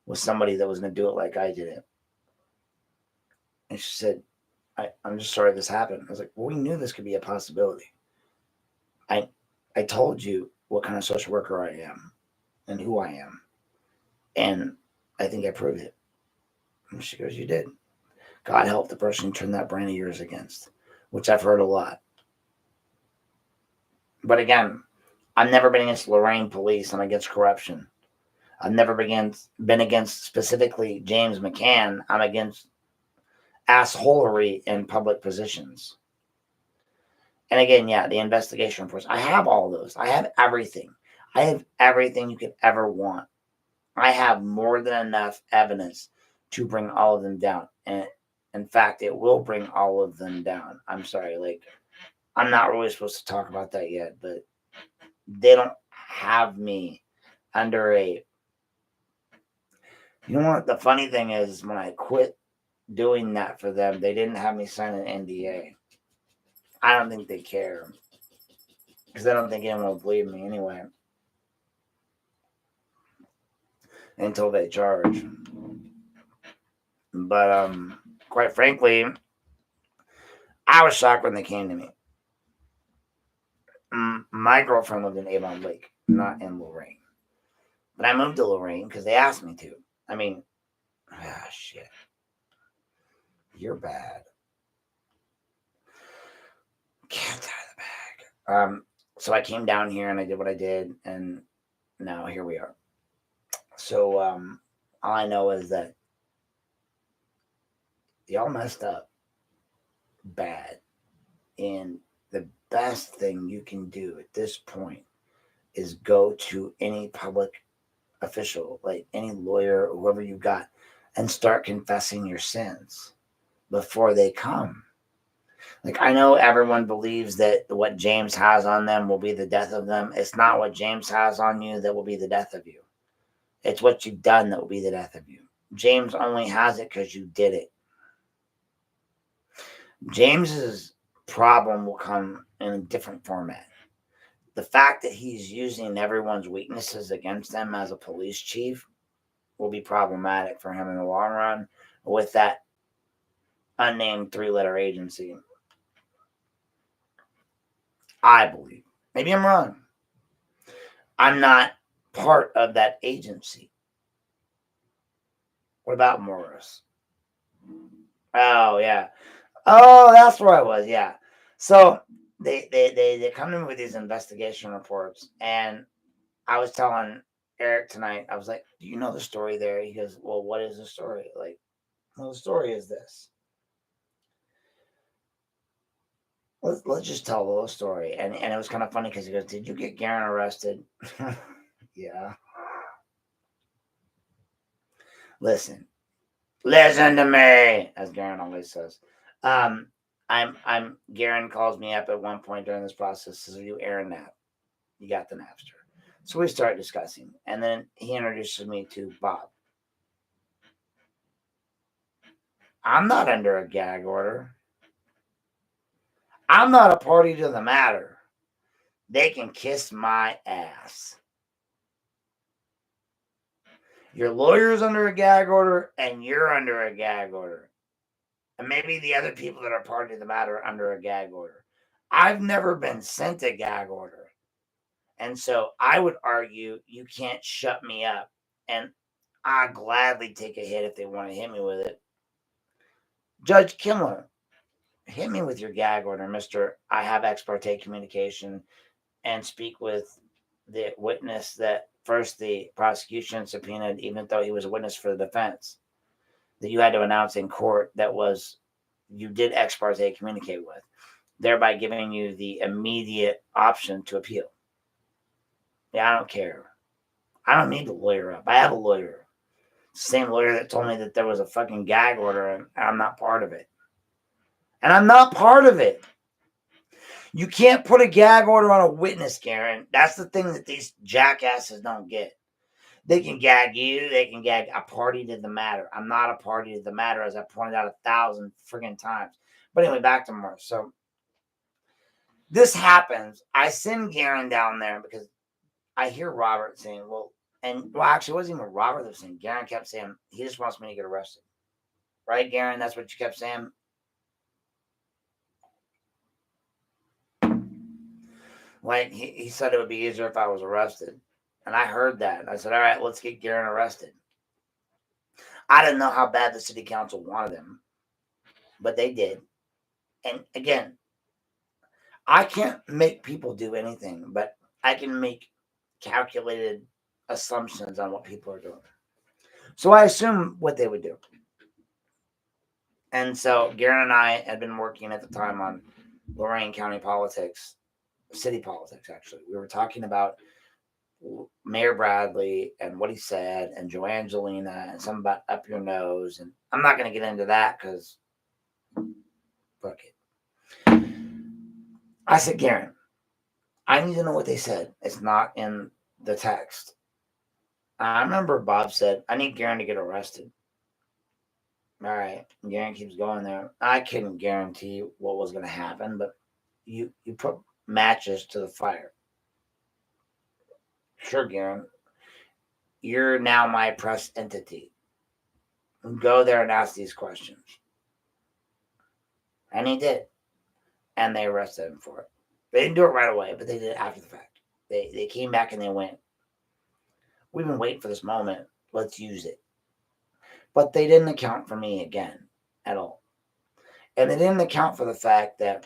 with somebody that was going to do it like I did it. And she said, I'm just sorry this happened. I was like, well, we knew this could be a possibility. I told you what kind of social worker I am and who I am. And I think I proved it. And she goes, you did. God help the person you turned that brain of yours against, which I've heard a lot. But again, I've never been against Lorain police. I'm against corruption. I've never been against specifically James McCann. I'm against assholery in public positions. And again, yeah, the investigation reports. I have all those. I have everything. I have everything you could ever want. I have more than enough evidence to bring all of them down. And in fact, it will bring all of them down. I'm sorry, I'm not really supposed to talk about that yet, but they don't have me under a... You know what? The funny thing is, when I quit doing that for them, they didn't have me sign an NDA. I don't think they care, because I don't think anyone will believe me anyway until they charge. But quite frankly, I was shocked when they came to me. My girlfriend lived in Avon Lake, not in Lorain. But I moved to Lorain because they asked me to. I mean, shit. You're bad. Get out of the bag. So I came down here and I did what I did, and now here we are. So all I know is that y'all messed up bad, and the best thing you can do at this point is go to any public official, like any lawyer or whoever you got, and start confessing your sins before they come. Like, I know everyone believes that what James has on them will be the death of them. It's not what James has on you that will be the death of you. It's what you've done that will be the death of you. James only has it because you did it. James's problem will come in a different format. The fact that he's using everyone's weaknesses against them as a police chief will be problematic for him in the long run with that unnamed 3-letter agency. I believe. Maybe I'm wrong. I'm not part of that agency. What about Morris? Oh, yeah. Oh, that's where I was. Yeah. So they come in with these investigation reports, and I was telling Eric tonight, I was like, do you know the story there? He goes, well, what is the story? Like, well, the story is this. Let's just tell the whole story. And it was kind of funny because he goes, did you get Garen arrested? Yeah. Listen to me, as Garen always says. Garen calls me up at one point during this process, says, are you Aaron Knapp? You got the Napster. So we start discussing, and then he introduces me to Bob. I'm not under a gag order. I'm not a party to the matter. They can kiss my ass. Your lawyer's under a gag order, and you're under a gag order. And maybe the other people that are party to the matter are under a gag order. I've never been sent a gag order. And so I would argue you can't shut me up. And I'll gladly take a hit if they want to hit me with it. Judge Kimler, hit me with your gag order, Mr. I have ex parte communication, and speak with the witness that first the prosecution subpoenaed, even though he was a witness for the defense. that you had to announce in court that was you did ex parte communicate with, thereby giving you the immediate option to appeal. Yeah, I don't care. I don't need to lawyer up. I have a lawyer. Same lawyer that told me that there was a fucking gag order and I'm not part of it. And I'm not part of it. You can't put a gag order on a witness, Karen. That's the thing that these jackasses don't get. They can gag you. They can gag a party to the matter. I'm not a party to the matter, as I pointed out 1,000 friggin' times. But anyway, back to more. So this happens. I send Garen down there because I hear Robert saying, well, actually, it wasn't even Robert that was saying. Garen kept saying, he just wants me to get arrested. Right, Garen? That's what you kept saying? Like, he said it would be easier if I was arrested. And I heard that. And I said, all right, let's get Garen arrested. I didn't know how bad the city council wanted him, but they did. And again, I can't make people do anything, but I can make calculated assumptions on what people are doing. So I assume what they would do. And so Garen and I had been working at the time on Lorain County politics, city politics, actually. We were talking about Mayor Bradley and what he said, and Joangelina, and something about up your nose. And I'm not going to get into that because, fuck it. I said, Garen, I need to know what they said. It's not in the text. I remember Bob said, I need Garen to get arrested. All right. Garen keeps going there. I couldn't guarantee what was going to happen, but you put matches to the fire. Sure, Garen. You're now my press entity. Go there and ask these questions. And he did. And they arrested him for it. They didn't do it right away, but they did it after the fact. They came back and they went, we've been waiting for this moment. Let's use it. But they didn't account for me again at all. And they didn't account for the fact that,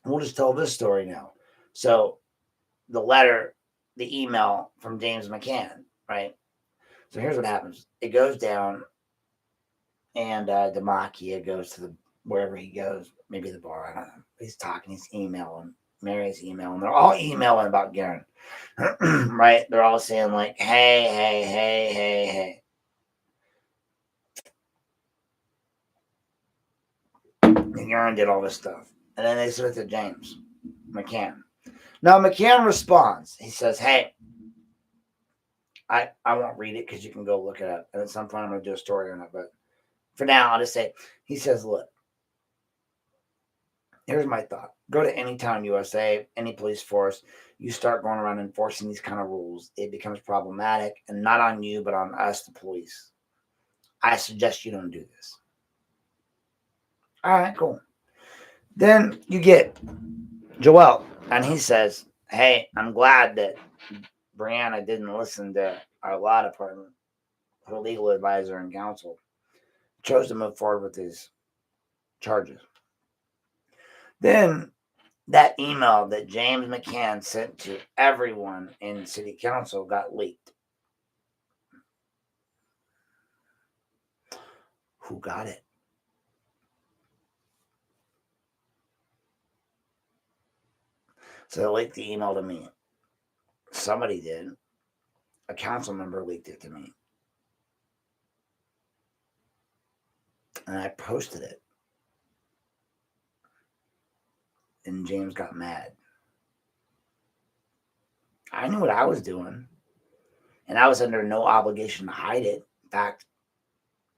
we'll just tell this story now. So the letter, the email from James McCann, right? So here's what happens. It goes down, and Demakia goes to wherever he goes, maybe the bar, I don't know. He's talking, he's emailing, Mary's emailing. They're all emailing about Garen, right? They're all saying like, hey. And Garen did all this stuff. And then they sent it to James McCann. Now, McCann responds. He says, hey, I won't read it because you can go look it up. And at some point, I'm going to do a story on it. But for now, I'll just say, he says, look, here's my thought. Go to any town, USA, any police force. You start going around enforcing these kind of rules. It becomes problematic. And not on you, but on us, the police. I suggest you don't do this. All right, cool. Then you get Joel, and he says, hey, I'm glad that Brianna didn't listen to our law department, her legal advisor and counsel, chose to move forward with his charges. Then that email that James McCann sent to everyone in city council got leaked. Who got it? So they leaked the email to me. Somebody did. A council member leaked it to me. And I posted it. And James got mad. I knew what I was doing. And I was under no obligation to hide it. In fact,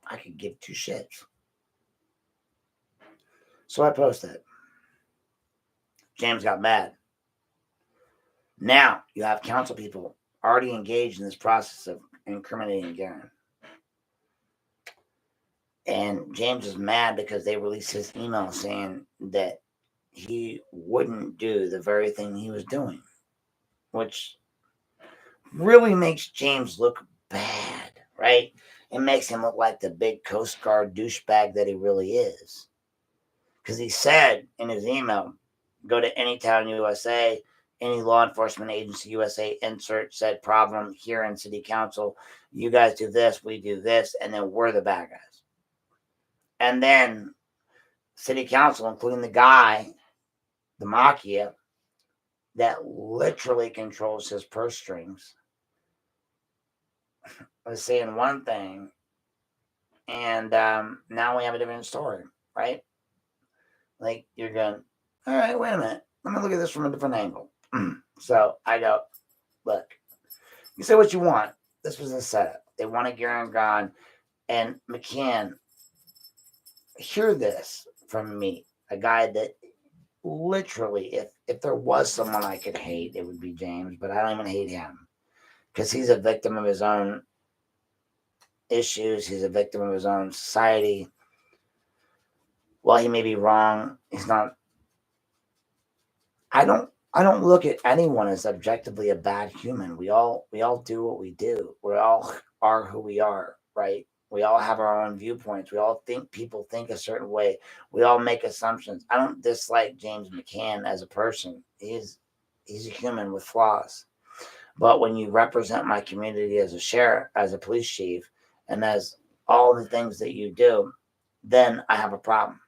I could give two shits. So I posted it. James got mad. Now you have council people already engaged in this process of incriminating Garen. And James is mad because they released his email saying that he wouldn't do the very thing he was doing, which really makes James look bad, right? It makes him look like the big Coast Guard douchebag that he really is. Because he said in his email, go to any town USA, any law enforcement agency USA, insert said problem here in city council. You guys do this, we do this, and then we're the bad guys. And then city council, including the guy, the Machia, that literally controls his purse strings, was saying one thing, and now we have a different story, right? Like, you're going, all right, wait a minute. Let me look at this from a different angle. So I go, look, you say what you want. This was a setup. They wanted Aaron gone. And McCann, hear this from me, a guy that literally, if there was someone I could hate, it would be James, but I don't even hate him because he's a victim of his own issues. He's a victim of his own society. While he may be wrong, he's not. I don't look at anyone as objectively a bad human. We all do what we do. We all are who we are, right? We all have our own viewpoints. We all think people think a certain way. We all make assumptions. I don't dislike James McCann as a person. He's a human with flaws. But when you represent my community as a sheriff, as a police chief, and as all the things that you do, then I have a problem.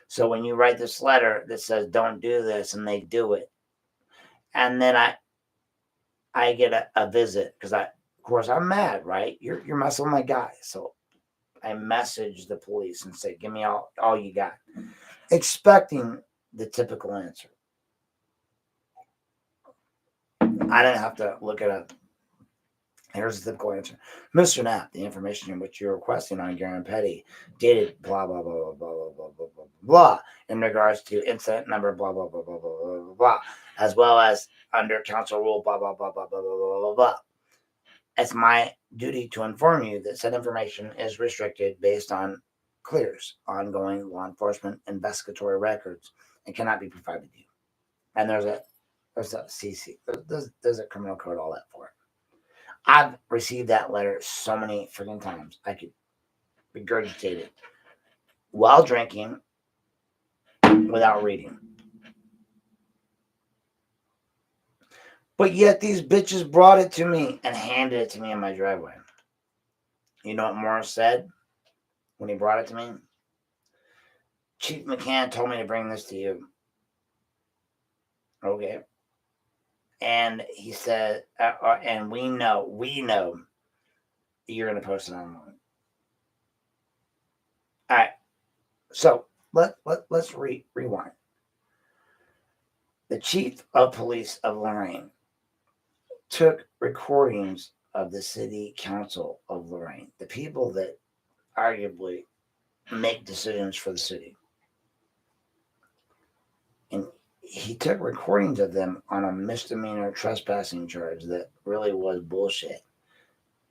So when you write this letter that says don't do this and they do it, and then I get a visit because of course I'm mad, right? You're messing with my guy. So I message the police and say, give me all you got, expecting the typical answer. I didn't have to look it up. Here's the typical answer. Mr. Knapp, the information in which you're requesting on Aaron Petty, dated blah, blah, blah, blah, blah, blah, blah, blah, blah, in regards to incident number, blah, blah, blah, blah, blah, blah, blah, blah, as well as under council rule, blah, blah, blah, blah, blah, blah, blah, blah, blah. It's my duty to inform you that said information is restricted based on CLEAR's ongoing law enforcement investigatory records and cannot be provided to you. And there's a CC, there's a criminal code, all that for it. I've received that letter so many freaking times. I could regurgitate it while drinking without reading. But yet these bitches brought it to me and handed it to me in my driveway. You know what Morris said when he brought it to me? Chief McCann told me to bring this to you. Okay. And he said, and we know you're going to post it online. All right. So let's rewind. The chief of police of Lorain took recordings of the city council of Lorain, the people that arguably make decisions for the city. And he took recordings of them on a misdemeanor trespassing charge that really was bullshit.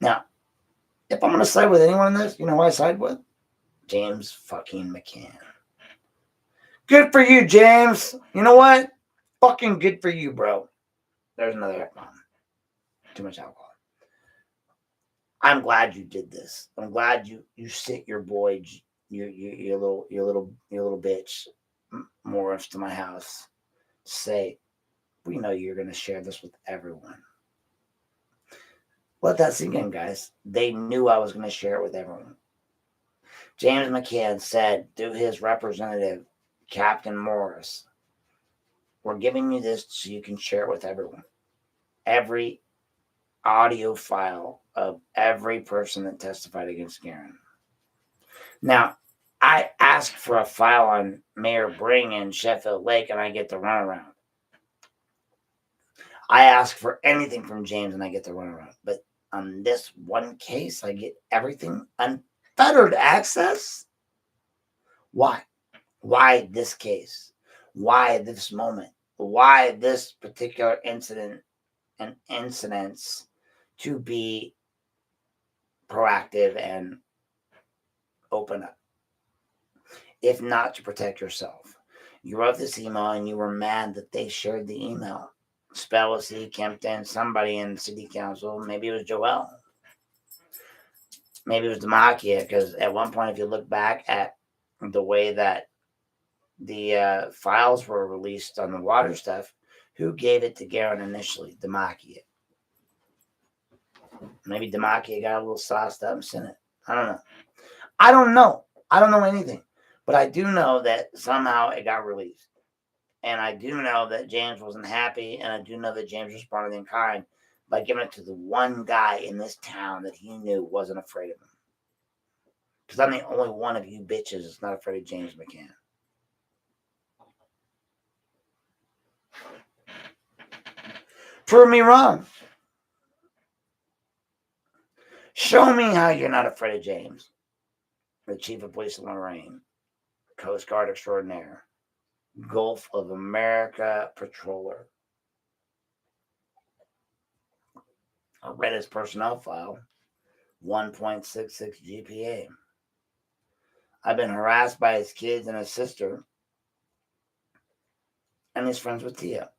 Now, if I'm going to side with anyone in this, you know who I side with? James fucking McCann. Good for you, James. You know what? Fucking good for you, bro. There's another F-bomb. Too much alcohol. I'm glad you did this. I'm glad you sent your boy, your little bitch, Morris, to my house. Say, we know you're going to share this with everyone. Let that sink in, guys. They knew I was going to share it with everyone. James McCann said to his representative, Captain Morris, we're giving you this so you can share it with everyone. Every audio file of every person that testified against Aaron. Now, I asked for a file on Mayor Bring in Sheffield Lake, and I get the runaround. I ask for anything from James, and I get the runaround. But on this one case, I get everything unfettered access. Why? Why this case? Why this moment? Why this particular incident and incidents to be proactive and open up? If not to protect yourself. You wrote this email and you were mad that they shared the email. Spellacy, Kempton, somebody in the city council. Maybe it was Joel. Maybe it was Demakia, because at one point, if you look back at the way that the files were released on the water stuff, who gave it to Garen initially? Demakia. Maybe Demakia got a little sauced up and sent it. I don't know. I don't know anything. But I do know that somehow it got released. And I do know that James wasn't happy. And I do know that James responded in kind by giving it to the one guy in this town that he knew wasn't afraid of him. Because I'm the only one of you bitches that's not afraid of James McCann. Prove me wrong. Show me how you're not afraid of James, the chief of police of Lorain, Coast Guard extraordinaire, Gulf of America patroller. I read his personnel file, 1.66 GPA. I've been harassed by his kids and his sister, and he's friends with Tia.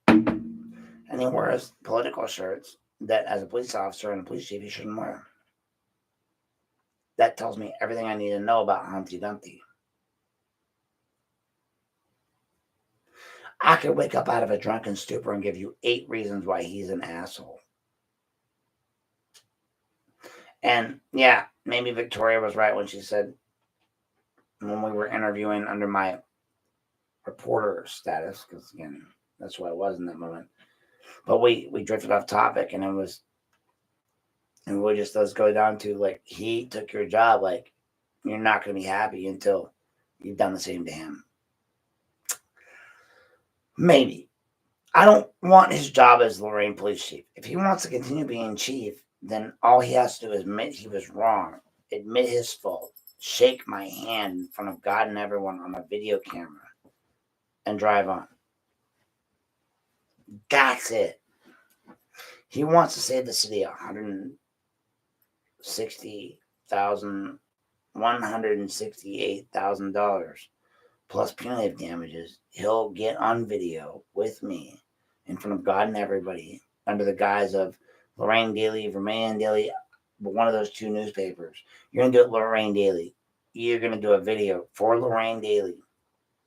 And he wears political shirts that, as a police officer and a police chief, he shouldn't wear. That tells me everything I need to know about Humpty Dumpty. I could wake up out of a drunken stupor and give you 8 reasons why he's an asshole. And yeah, maybe Victoria was right when she said, when we were interviewing under my reporter status, because again, that's what I was in that moment. But we drifted off topic, and we just let's go down to, like, he took your job. Like, you're not going to be happy until you've done the same to him. Maybe. I don't want his job as Lorain police chief. If he wants to continue being chief, then all he has to do is admit he was wrong, admit his fault, shake my hand in front of God and everyone on a video camera, and drive on. That's it. He wants to save the city $168,000 plus punitive damages. He'll get on video with me in front of God and everybody under the guise of Lorain Daily, Vermilion Daily, but one of those 2 newspapers. You're going to do it Lorain Daily. You're going to do a video for Lorain Daily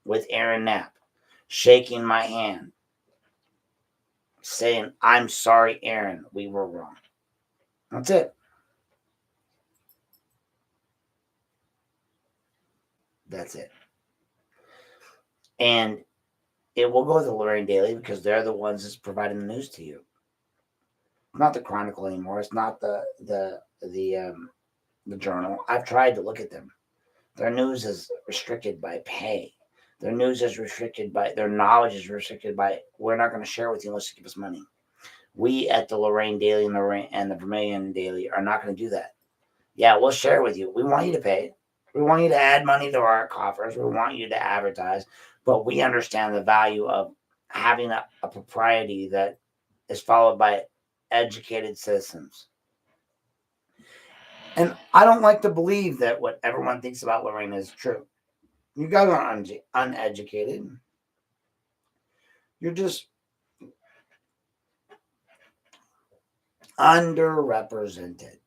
with Aaron Knapp shaking my hand, saying, I'm sorry, Aaron, we were wrong. That's it. That's it. And it will go to Lorain Daily because they're the ones that's providing the news to you. Not the Chronicle anymore. It's not the Journal. I've tried to look at them. Their news is restricted by pay. Their news is restricted by, their knowledge is restricted by, we're not going to share with you unless you give us money. We at the Lorain Daily and the Vermilion Daily are not going to do that. Yeah, we'll share with you. We want you to pay. We want you to add money to our coffers. We want you to advertise. But we understand the value of having a propriety that is followed by educated citizens. And I don't like to believe that what everyone thinks about Lorain is true. You guys are uneducated. You're just underrepresented.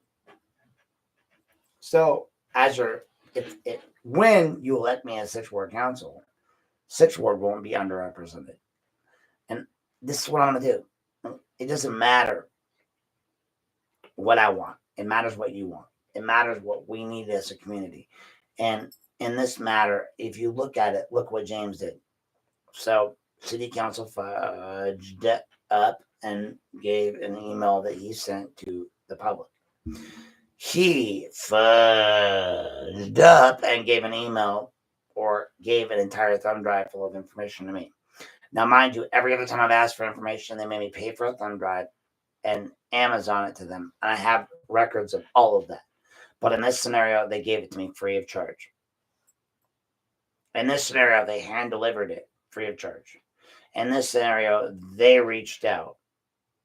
So, when you elect me as 6th Ward Council, 6th Ward won't be underrepresented. And this is what I'm going to do. It doesn't matter what I want. It matters what you want. It matters what we need as a community. And in this matter, if you look at it, look what James did. So, City Council fudged up and gave an email that he sent to the public. He fudged up and gave an email or gave an entire thumb drive full of information to me. Now, mind you, every other time I've asked for information, they made me pay for a thumb drive and Amazon it to them. And I have records of all of that. But in this scenario, they gave it to me free of charge. In this scenario, they hand delivered it free of charge. In this scenario, they reached out,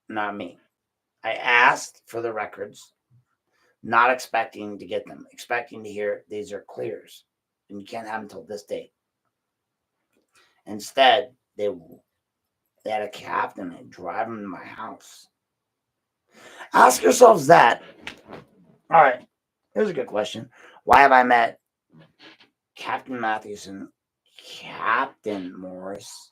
not me. I asked for the records, not expecting to get them, expecting to hear these are clears and you can't have them until this date. Instead, they had a captain drive them to my house. Ask yourselves that. All right, here's a good question. Why have I met Captain Mathewson, Captain Morris,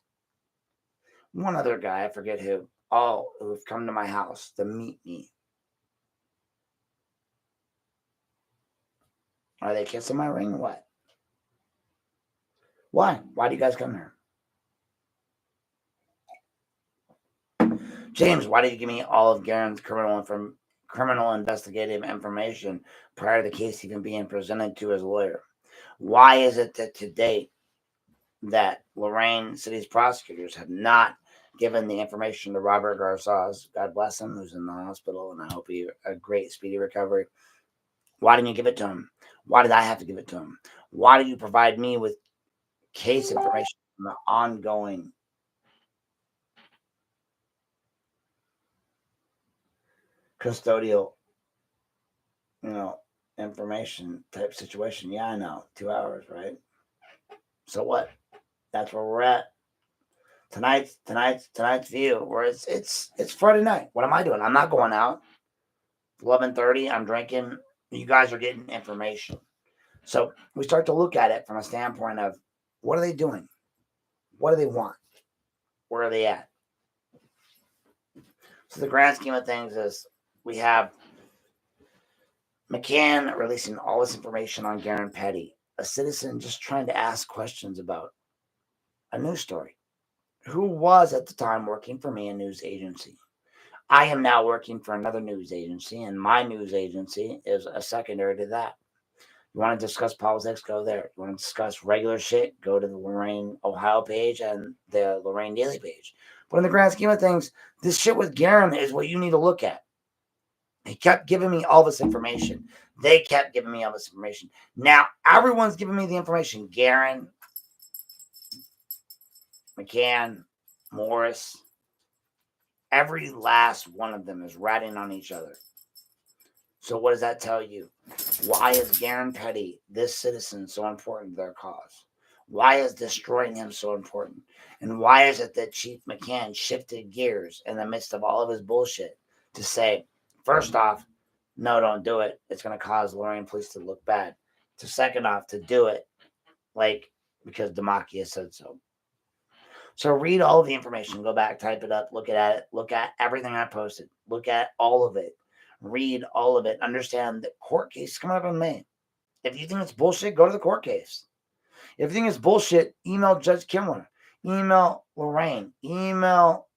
one other guy, I forget who, all who've come to my house to meet me? Are they kissing my ring? What? Why? Why do you guys come here? James, why did you give me all of Garen's criminal investigative information prior to the case even being presented to his lawyer? Why is it that to date that Lorain City's prosecutors have not given the information to Robert Garces, God bless him, who's in the hospital, and I hope he a great speedy recovery? Why didn't you give it to him? Why did I have to give it to him? Why did you provide me with case information on the ongoing custodial, information type situation? Yeah, I know. 2 hours, right? So what? That's where we're at. Tonight's view, where it's Friday night. What am I doing? I'm not going out. 11:30. I'm drinking. You guys are getting information. So we start to look at it from a standpoint of what are they doing? What do they want? Where are they at? So the grand scheme of things is we have McCann releasing all this information on Garen Petty, a citizen just trying to ask questions about a news story. Who was at the time working for me, a news agency. I am now working for another news agency, and my news agency is a secondary to that. You want to discuss politics, go there. You want to discuss regular shit, go to the Lorain, Ohio page and the Lorain Daily page. But in the grand scheme of things, this shit with Garen is what you need to look at. He kept giving me all this information. They kept giving me all this information. Now, everyone's giving me the information. Garen, McCann, Morris, every last one of them is ratting on each other. So what does that tell you? Why is Garen Petty, this citizen, so important to their cause? Why is destroying him so important? And why is it that Chief McCann shifted gears in the midst of all of his bullshit to say, first off, no, don't do it. It's going to cause Lorain police to look bad. To second off, to do it, because Demakia said so. So read all of the information. Go back, type it up, look at it. Look at everything I posted. Look at all of it. Read all of it. Understand that court case is coming up in May. If you think it's bullshit, go to the court case. If you think it's bullshit, email Judge Kimler. Email Lorain. Email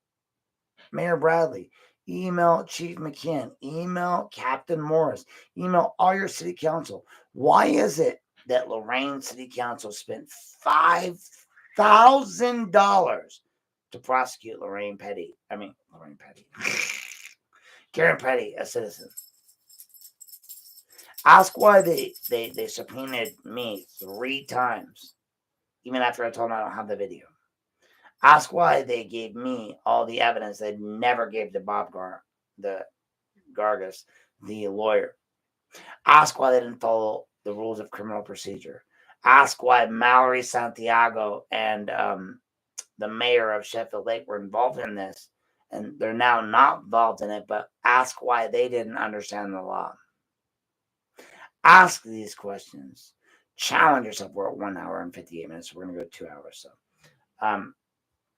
Mayor Bradley. Email Chief McCann. Email Captain Morris. Email all your city council. Why is it that Lorain City Council spent $5,000 to prosecute Lorain Petty? Garen Petty, a citizen. Ask why they subpoenaed me 3 times, even after I told them I don't have the video. Ask why they gave me all the evidence they never gave to Bob Gargas, the lawyer. Ask why they didn't follow the rules of criminal procedure. Ask why Mallory Santiago and the mayor of Sheffield Lake were involved in this, and they're now not involved in it, but ask why they didn't understand the law. Ask these questions. Challenge yourself. We're at 1 hour and 58 minutes. So we're going to go 2 hours. So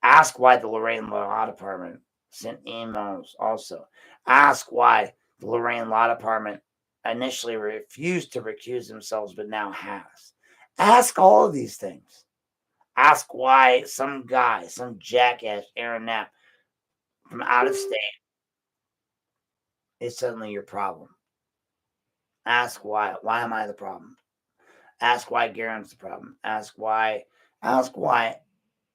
ask why the Lorain Law Department sent emails also. Ask why the Lorain Law Department initially refused to recuse themselves, but now has. Ask all of these things. Ask why some guy, some jackass, Aaron Knapp, from out of state is suddenly your problem. Ask why. Why am I the problem? Ask why Garen's the problem. Ask why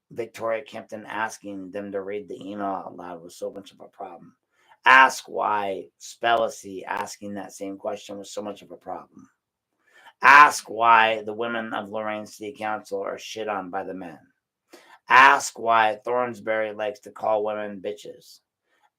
Victoria Kempton asking them to read the email out loud was so much of a problem. Ask why Spellacy asking that same question was so much of a problem. Ask why the women of Lorain City Council are shit on by the men. Ask why Thornsberry likes to call women bitches.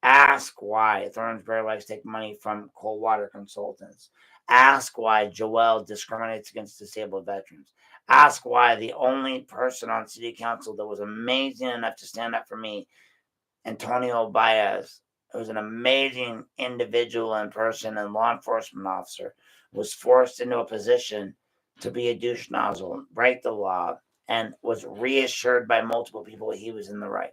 Ask why Thornsberry likes to take money from cold water consultants. Ask why Joelle discriminates against disabled veterans. Ask why the only person on city council that was amazing enough to stand up for me, Antonio Baez, who's an amazing individual and person and law enforcement officer, was forced into a position to be a douche nozzle, break the law, and was reassured by multiple people he was in the right.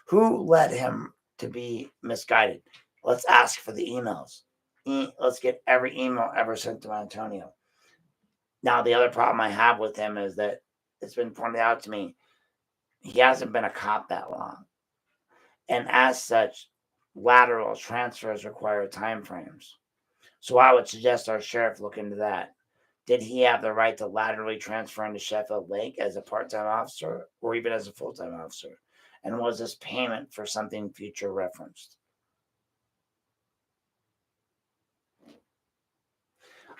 Who led him to be misguided? Let's ask for the emails. Let's get every email ever sent to Antonio. Now, the other problem I have with him is that it's been pointed out to me, he hasn't been a cop that long. And as such, lateral transfers require time frames. So I would suggest our sheriff look into that. Did he have the right to laterally transfer into Sheffield Lake as a part-time officer or even as a full-time officer? And was this payment for something future referenced?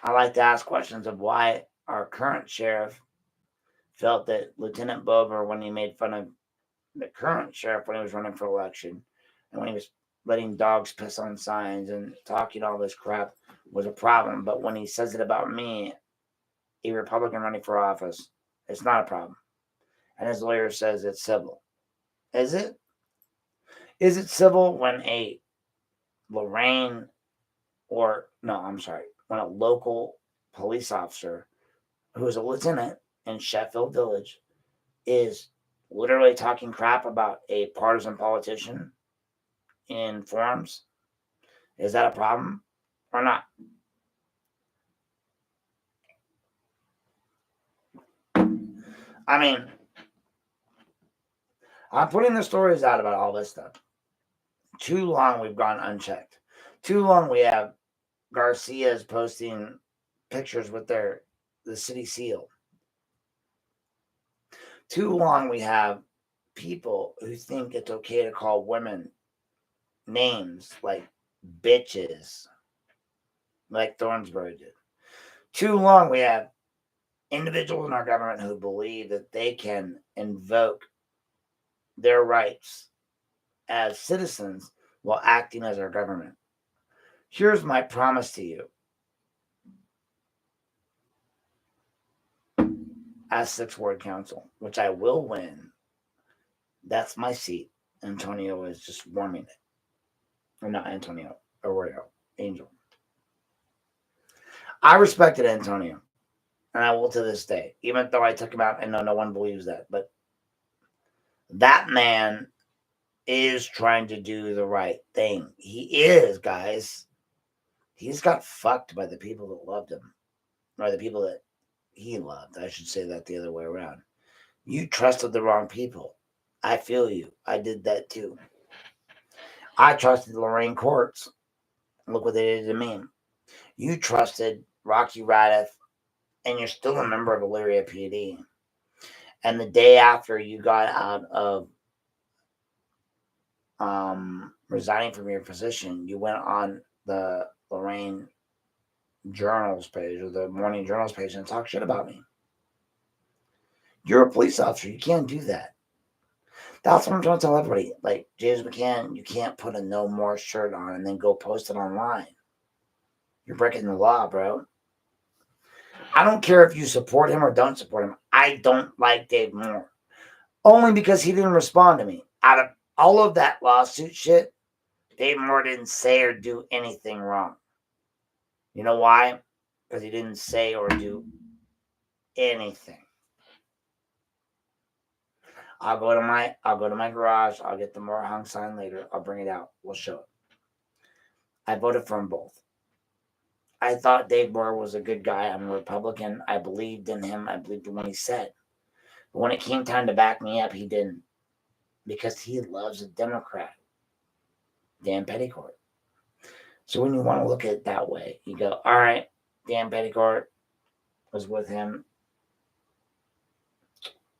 I like to ask questions of why our current sheriff felt that Lieutenant Bober, when he made fun of the current sheriff when he was running for election, and when he was letting dogs piss on signs and talking all this crap, was a problem. But when he says it about me, a Republican running for office, it's not a problem. And his lawyer says it's civil. Is it? Is it civil when a Lorain when a local police officer who is a lieutenant in Sheffield Village is literally talking crap about a partisan politician in forums? Is that a problem or not? I mean, I'm putting the stories out about all this stuff. Too long we've gone unchecked. Too long we have Garcia's posting pictures with the city seal. Too long we have people who think it's okay to call women names like bitches, like Thornsberry did. Too long we have individuals in our government who believe that they can invoke their rights as citizens while acting as our government. Here's my promise to you. As 6th Ward Council, which I will win, that's my seat. Antonio is just warming it. Or not Antonio, Arroyo, Angel. I respected Antonio, and I will to this day, even though I took him out. I know no one believes that, but that man is trying to do the right thing. He is, guys. He's got fucked by the people that loved him, or the people that he loved. I should say that the other way around. You trusted the wrong people. I feel you. I did that too. I trusted the Lorain courts. Look what they did to me. You trusted Rocky Radiff, and you're still a member of Elyria PD. And the day after you got out of resigning from your position, you went on the Lorain Journals page or the Morning Journals page and talked shit about me. You're a police officer. You can't do that. That's what I'm trying to tell everybody. Like James McCann, you can't put a no more shirt on and then go post it online. You're breaking the law, bro. I don't care if you support him or don't support him. I don't like Dave Moore. Only because he didn't respond to me. Out of all of that lawsuit shit, Dave Moore didn't say or do anything wrong. You know why? Because he didn't say or do anything. I'll go to my garage. I'll get the Moore hung sign later. I'll bring it out. We'll show it. I voted for them both. I thought Dave Moore was a good guy. I'm a Republican. I believed in him. I believed in what he said. But when it came time to back me up, he didn't. Because he loves a Democrat. Dan Petticourt. So when you want to look at it that way, you go, all right, Dan Petticourt was with him.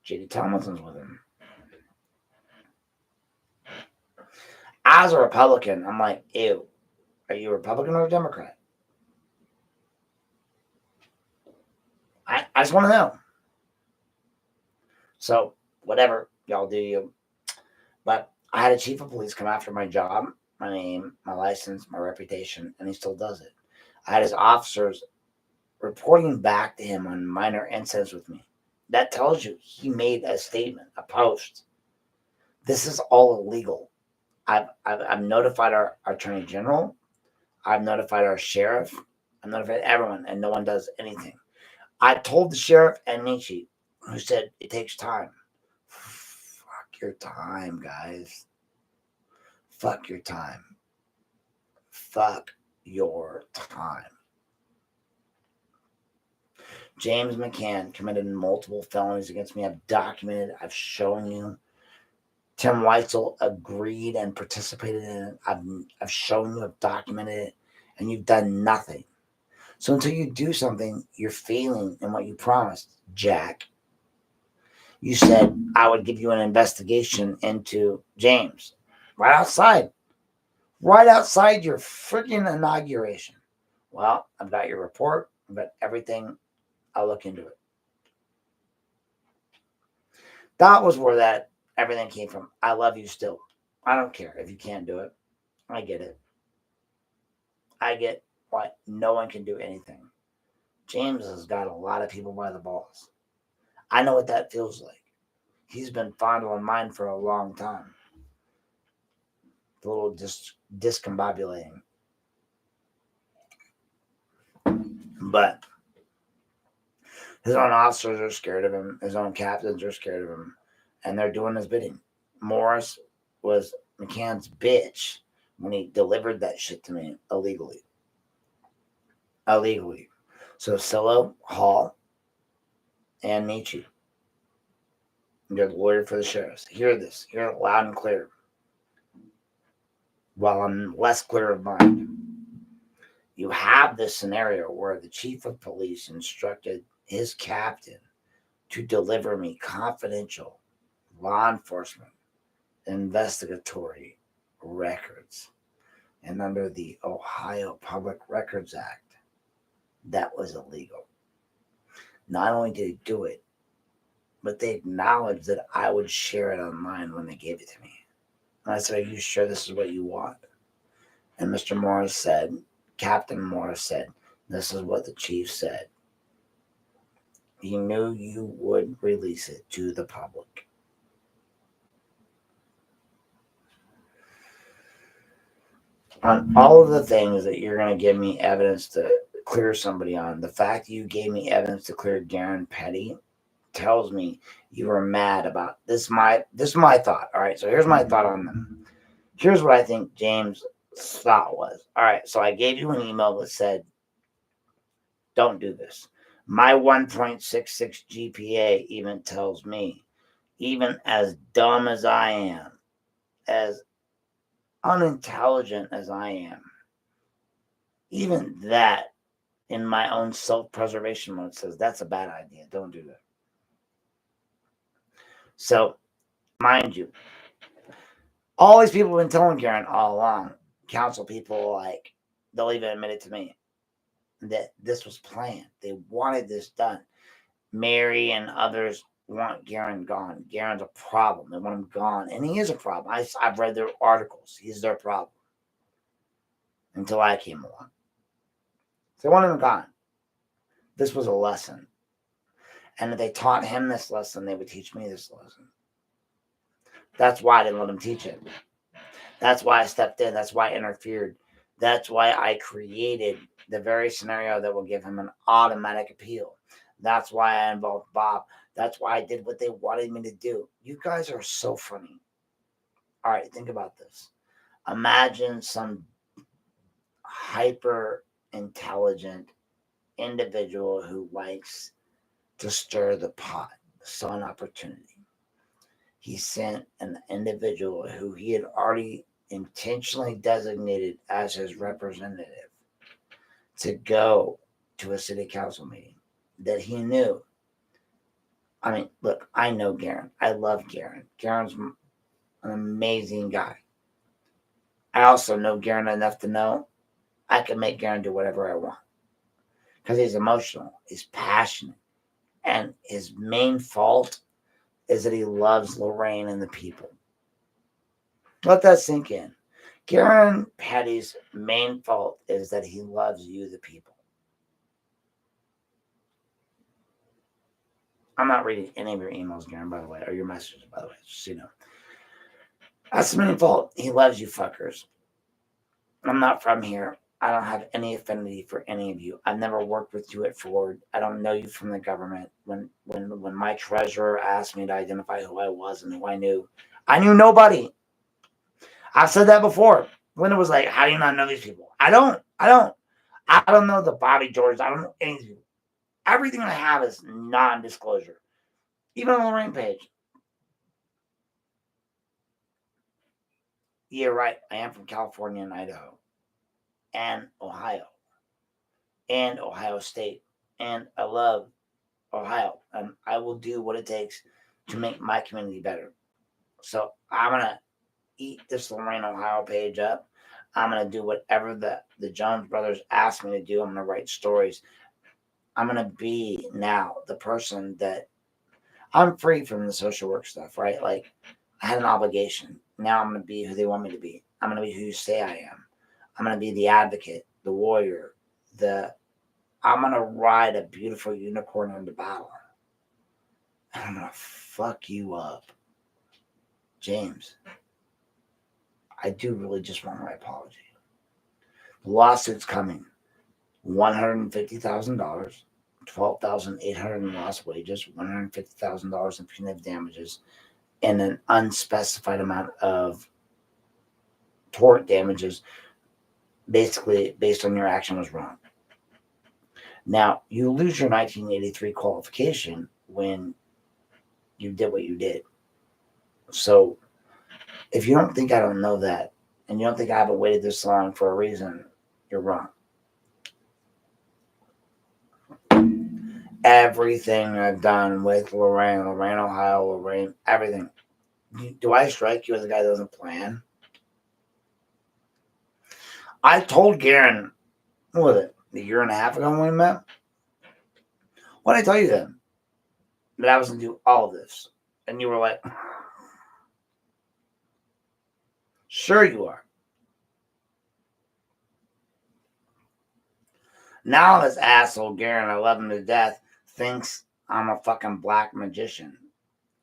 J.D. Tomlinson's with him. As a Republican, I'm like, ew, are you a Republican or a Democrat? I just want to know. So, whatever, y'all do you. But I had a chief of police come after my job, my name, my license, my reputation, and he still does it. I had his officers reporting back to him on minor incidents with me. That tells you he made a statement, a post. This is all illegal. I've notified our attorney general. I've notified our sheriff. I've notified everyone, and no one does anything. I told the sheriff and Nietzsche, who said it takes time. Fuck your time, guys. Fuck your time. Fuck your time. James McCann committed multiple felonies against me. I've documented, I've shown you. Tim Weitzel agreed and participated in it. I've shown you, I've documented it, and you've done nothing. So until you do something, you're failing in what you promised, Jack. You said I would give you an investigation into James right outside your freaking inauguration. Well, I've got your report, I've got everything. I'll look into it. That was where that everything came from. I love you still. I don't care if you can't do it. I get it. I get why no one can do anything. James has got a lot of people by the balls. I know what that feels like. He's been fondling mine for a long time. A little discombobulating. But his own officers are scared of him. His own captains are scared of him. And they're doing his bidding. Morris was McCann's bitch when he delivered that shit to me illegally. So Silo, Hall, and Nietzsche, you're the lawyer for the sheriffs. Hear this. Hear it loud and clear. While I'm less clear of mind. You have this scenario where the chief of police instructed his captain to deliver me confidential law enforcement investigatory records. And under the Ohio Public Records Act, that was illegal. Not only did he do it, but they acknowledged that I would share it online when they gave it to me. And I said, are you sure this is what you want? And Mr. Morris said, Captain Morris said, this is what the chief said. He knew you would release it to the public. On all of the things that you're going to give me evidence to clear somebody on, the fact that you gave me evidence to clear Darren Petty tells me you were mad about this. This is my thought. All right, so here's my thought on them. Here's what I think James' thought was. All right, so I gave you an email that said, don't do this. My 1.66 GPA even tells me, even as dumb as I am, as unintelligent as I am, even that in my own self-preservation mode says that's a bad idea. Don't do that. So, mind you, all these people have been telling Karen all along, council people, like, they'll even admit it to me, that this was planned. They wanted this done. Mary and others want Garen gone. Garen's a problem. They want him gone. And he is a problem. I've read their articles. He's their problem. Until I came along. So they want him gone. This was a lesson. And if they taught him this lesson, they would teach me this lesson. That's why I didn't let him teach it. That's why I stepped in. That's why I interfered. That's why I created the very scenario that will give him an automatic appeal. That's why I involved Bob. That's why I did what they wanted me to do. You guys are so funny. All right, think about this. Imagine some hyper intelligent individual who likes to stir the pot, saw an opportunity. He sent an individual who he had already intentionally designated as his representative to go to a city council meeting that he knew. I mean, look, I know Garen. I love Garen. Garen's an amazing guy. I also know Garen enough to know I can make Garen do whatever I want. Because he's emotional. He's passionate. And his main fault is that he loves Lorain and the people. Let that sink in. Garen Petty's main fault is that he loves you, the people. I'm not reading any of your emails, Garen, by the way, or your messages, by the way, just so you know. That's the main fault. He loves you fuckers. I'm not from here. I don't have any affinity for any of you. I've never worked with you at Ford. I don't know you from the government. When my treasurer asked me to identify who I was and who I knew nobody. I've said that before. Linda was like, how do you not know these people? I don't know the Bobby George. I don't know any of you. Everything I have is non-disclosure. Even on the Lorain page. You're right. I am from California and Idaho. And Ohio. And Ohio State. And I love Ohio. And I will do what it takes to make my community better. So I'm going to eat this Lorain, Ohio page up. I'm going to do whatever the Jones brothers asked me to do. I'm going to write stories. I'm going to be now the person that I'm free from the social work stuff, right? Like I had an obligation. Now I'm going to be who they want me to be. I'm going to be who you say I am. I'm going to be the advocate, the warrior, I'm going to ride a beautiful unicorn into battle. And I'm going to fuck you up. James, I do really just want my apology. The lawsuit's coming. $150,000, $12,800 in lost wages, $150,000 in punitive damages, and an unspecified amount of tort damages, basically based on your action was wrong. Now, you lose your 1983 qualification when you did what you did. So, if you don't think I don't know that, and you don't think I haven't waited this long for a reason, you're wrong. Everything I've done with Lorain, Ohio, Lorain, everything. Do I strike you as a guy that doesn't plan? I told Garen, what was it, a year and a half ago when we met? What did I tell you then? That I was going to do all of this. And you were like, sure you are. Now this asshole Garen, I love him to death, thinks I'm a fucking black magician.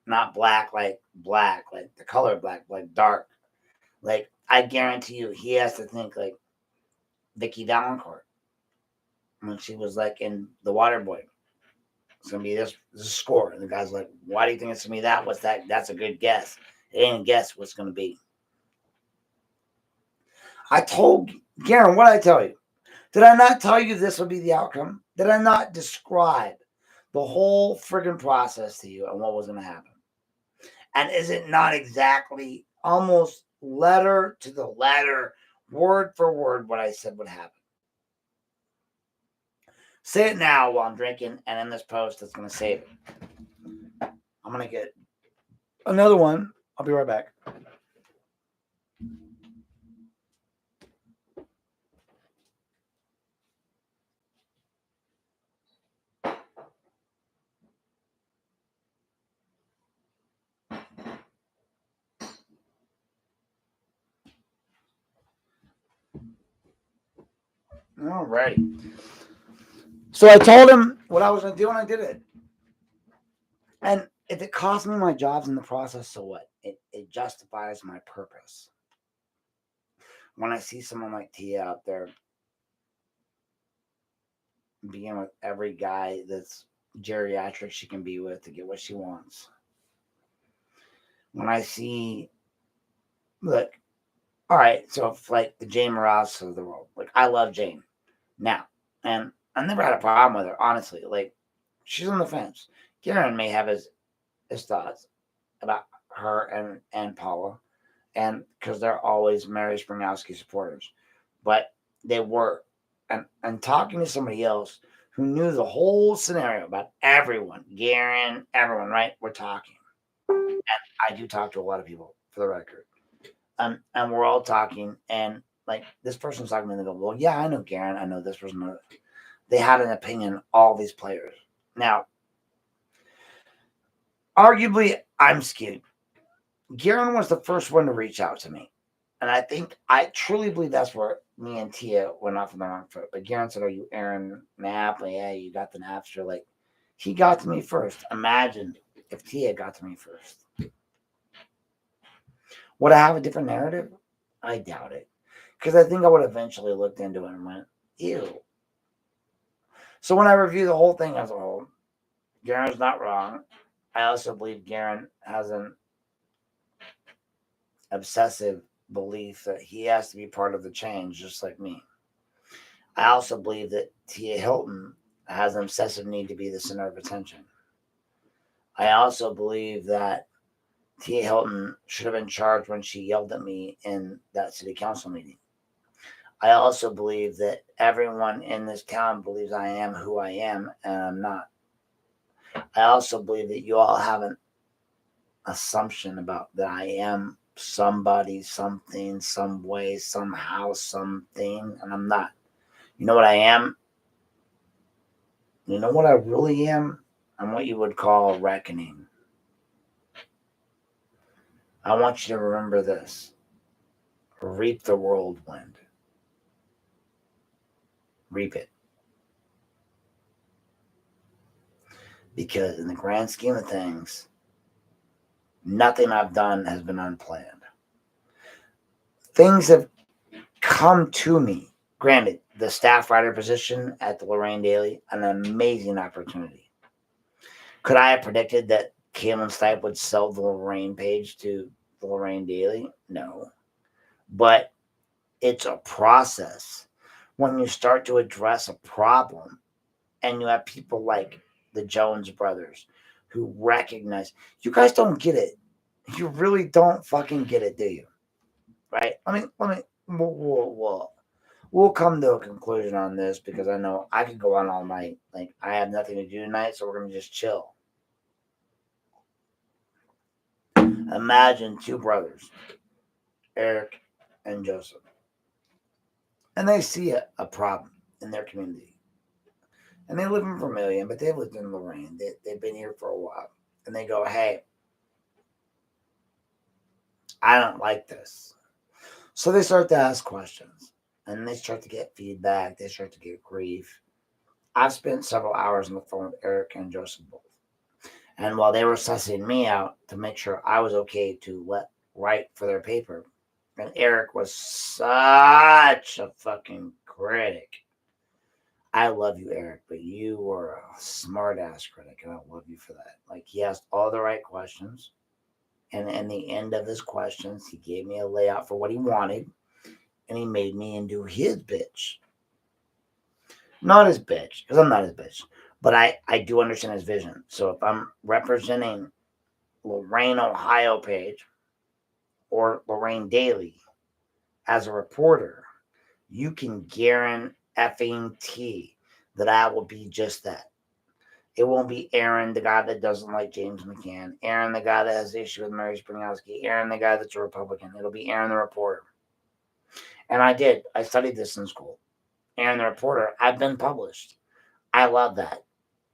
Not black like the color black, like dark. Like, I guarantee you, he has to think like Vicky Valancourt when she was like in The Waterboy. It's gonna be this score. And the guy's like, why do you think it's gonna be that? What's that? That's a good guess. It ain't a guess what's gonna be. I told Garen, what did I tell you? Did I not tell you this would be the outcome? Did I not describe the whole friggin' process to you and what was gonna happen? And is it not exactly almost letter to the letter, word for word, what I said would happen? Say it now while I'm drinking, and in this post, it's going to save it. I'm going to get another one. I'll be right back. All right. So I told him what I was going to do, and I did it. And if it cost me my jobs in the process, so what? It justifies my purpose. When I see someone like Tia out there being with every guy that's geriatric she can be with to get what she wants. When I see, look, all right, so if like the Jane Morales of the world, like I love Jane now, and I never had a problem with her, honestly. Like she's on the fence. Garen may have his thoughts about her and Paula, and because they're always Mary Springowski supporters, but they were, and talking to somebody else who knew the whole scenario about everyone, Garen, everyone, right? We're talking, and I do talk to a lot of people for the record. And we're all talking, and like this person's talking to me, and they go, well, yeah, I know Garen, I know this person. They had an opinion, all these players. Now, arguably, I'm skewed. Garen was the first one to reach out to me. And I truly believe that's where me and Tia went off on the wrong foot. But Garen said, are you Aaron Knapp? Like, yeah, you got the Napster. Like, he got to me first. Imagine if Tia got to me first. Would I have a different narrative? I doubt it. Because I think I would eventually looked into it and went, ew. So when I review the whole thing as a whole, Garen's not wrong. I also believe Garen has an obsessive belief that he has to be part of the change, just like me. I also believe that Tia Hilton has an obsessive need to be the center of attention. I also believe that Tia Hilton should have been charged when she yelled at me in that city council meeting. I also believe that everyone in this town believes I am who I am, and I'm not. I also believe that you all have an assumption about that I am somebody, something, some way, somehow, something, and I'm not. You know what I am? You know what I really am? I'm what you would call reckoning. I want you to remember this. Reap the whirlwind. Reap it. Because in the grand scheme of things, nothing I've done has been unplanned. Things have come to me. Granted, the staff writer position at the Lorain Daily, an amazing opportunity. Could I have predicted that Caitlin Stipe would sell the Lorain page to the Lorain Daily? No. But it's a process. When you start to address a problem and you have people like the Jones brothers who recognize, you guys don't get it. You really don't fucking get it, do you? Right? We'll come to a conclusion on this because I know I could go on all night. Like, I have nothing to do tonight, so we're going to just chill. Imagine two brothers, Eric and Joseph, and they see a problem in their community. And they live in Vermilion, but they lived in Lorain. They've been here for a while. And they go, hey, I don't like this. So they start to ask questions. And they start to get feedback. They start to get grief. I've spent several hours on the phone with Eric and Joseph both. And while they were sussing me out to make sure I was okay to write for their paper, and Eric was such a fucking critic. I love you, Eric, but you were a smart-ass critic, and I love you for that. Like, he asked all the right questions, and in the end of his questions, he gave me a layout for what he wanted, and he made me into his bitch. Not his bitch, because I'm not his bitch, but I do understand his vision. So if I'm representing Lorain, Ohio page, or Lorain Daily as a reporter, you can guarantee that I will be just that. It won't be Aaron, the guy that doesn't like James McCann. Aaron, the guy that has the issue with Mary Springowski. Aaron, the guy that's a Republican. It'll be Aaron, the reporter. And I did. I studied this in school. Aaron, the reporter. I've been published. I love that.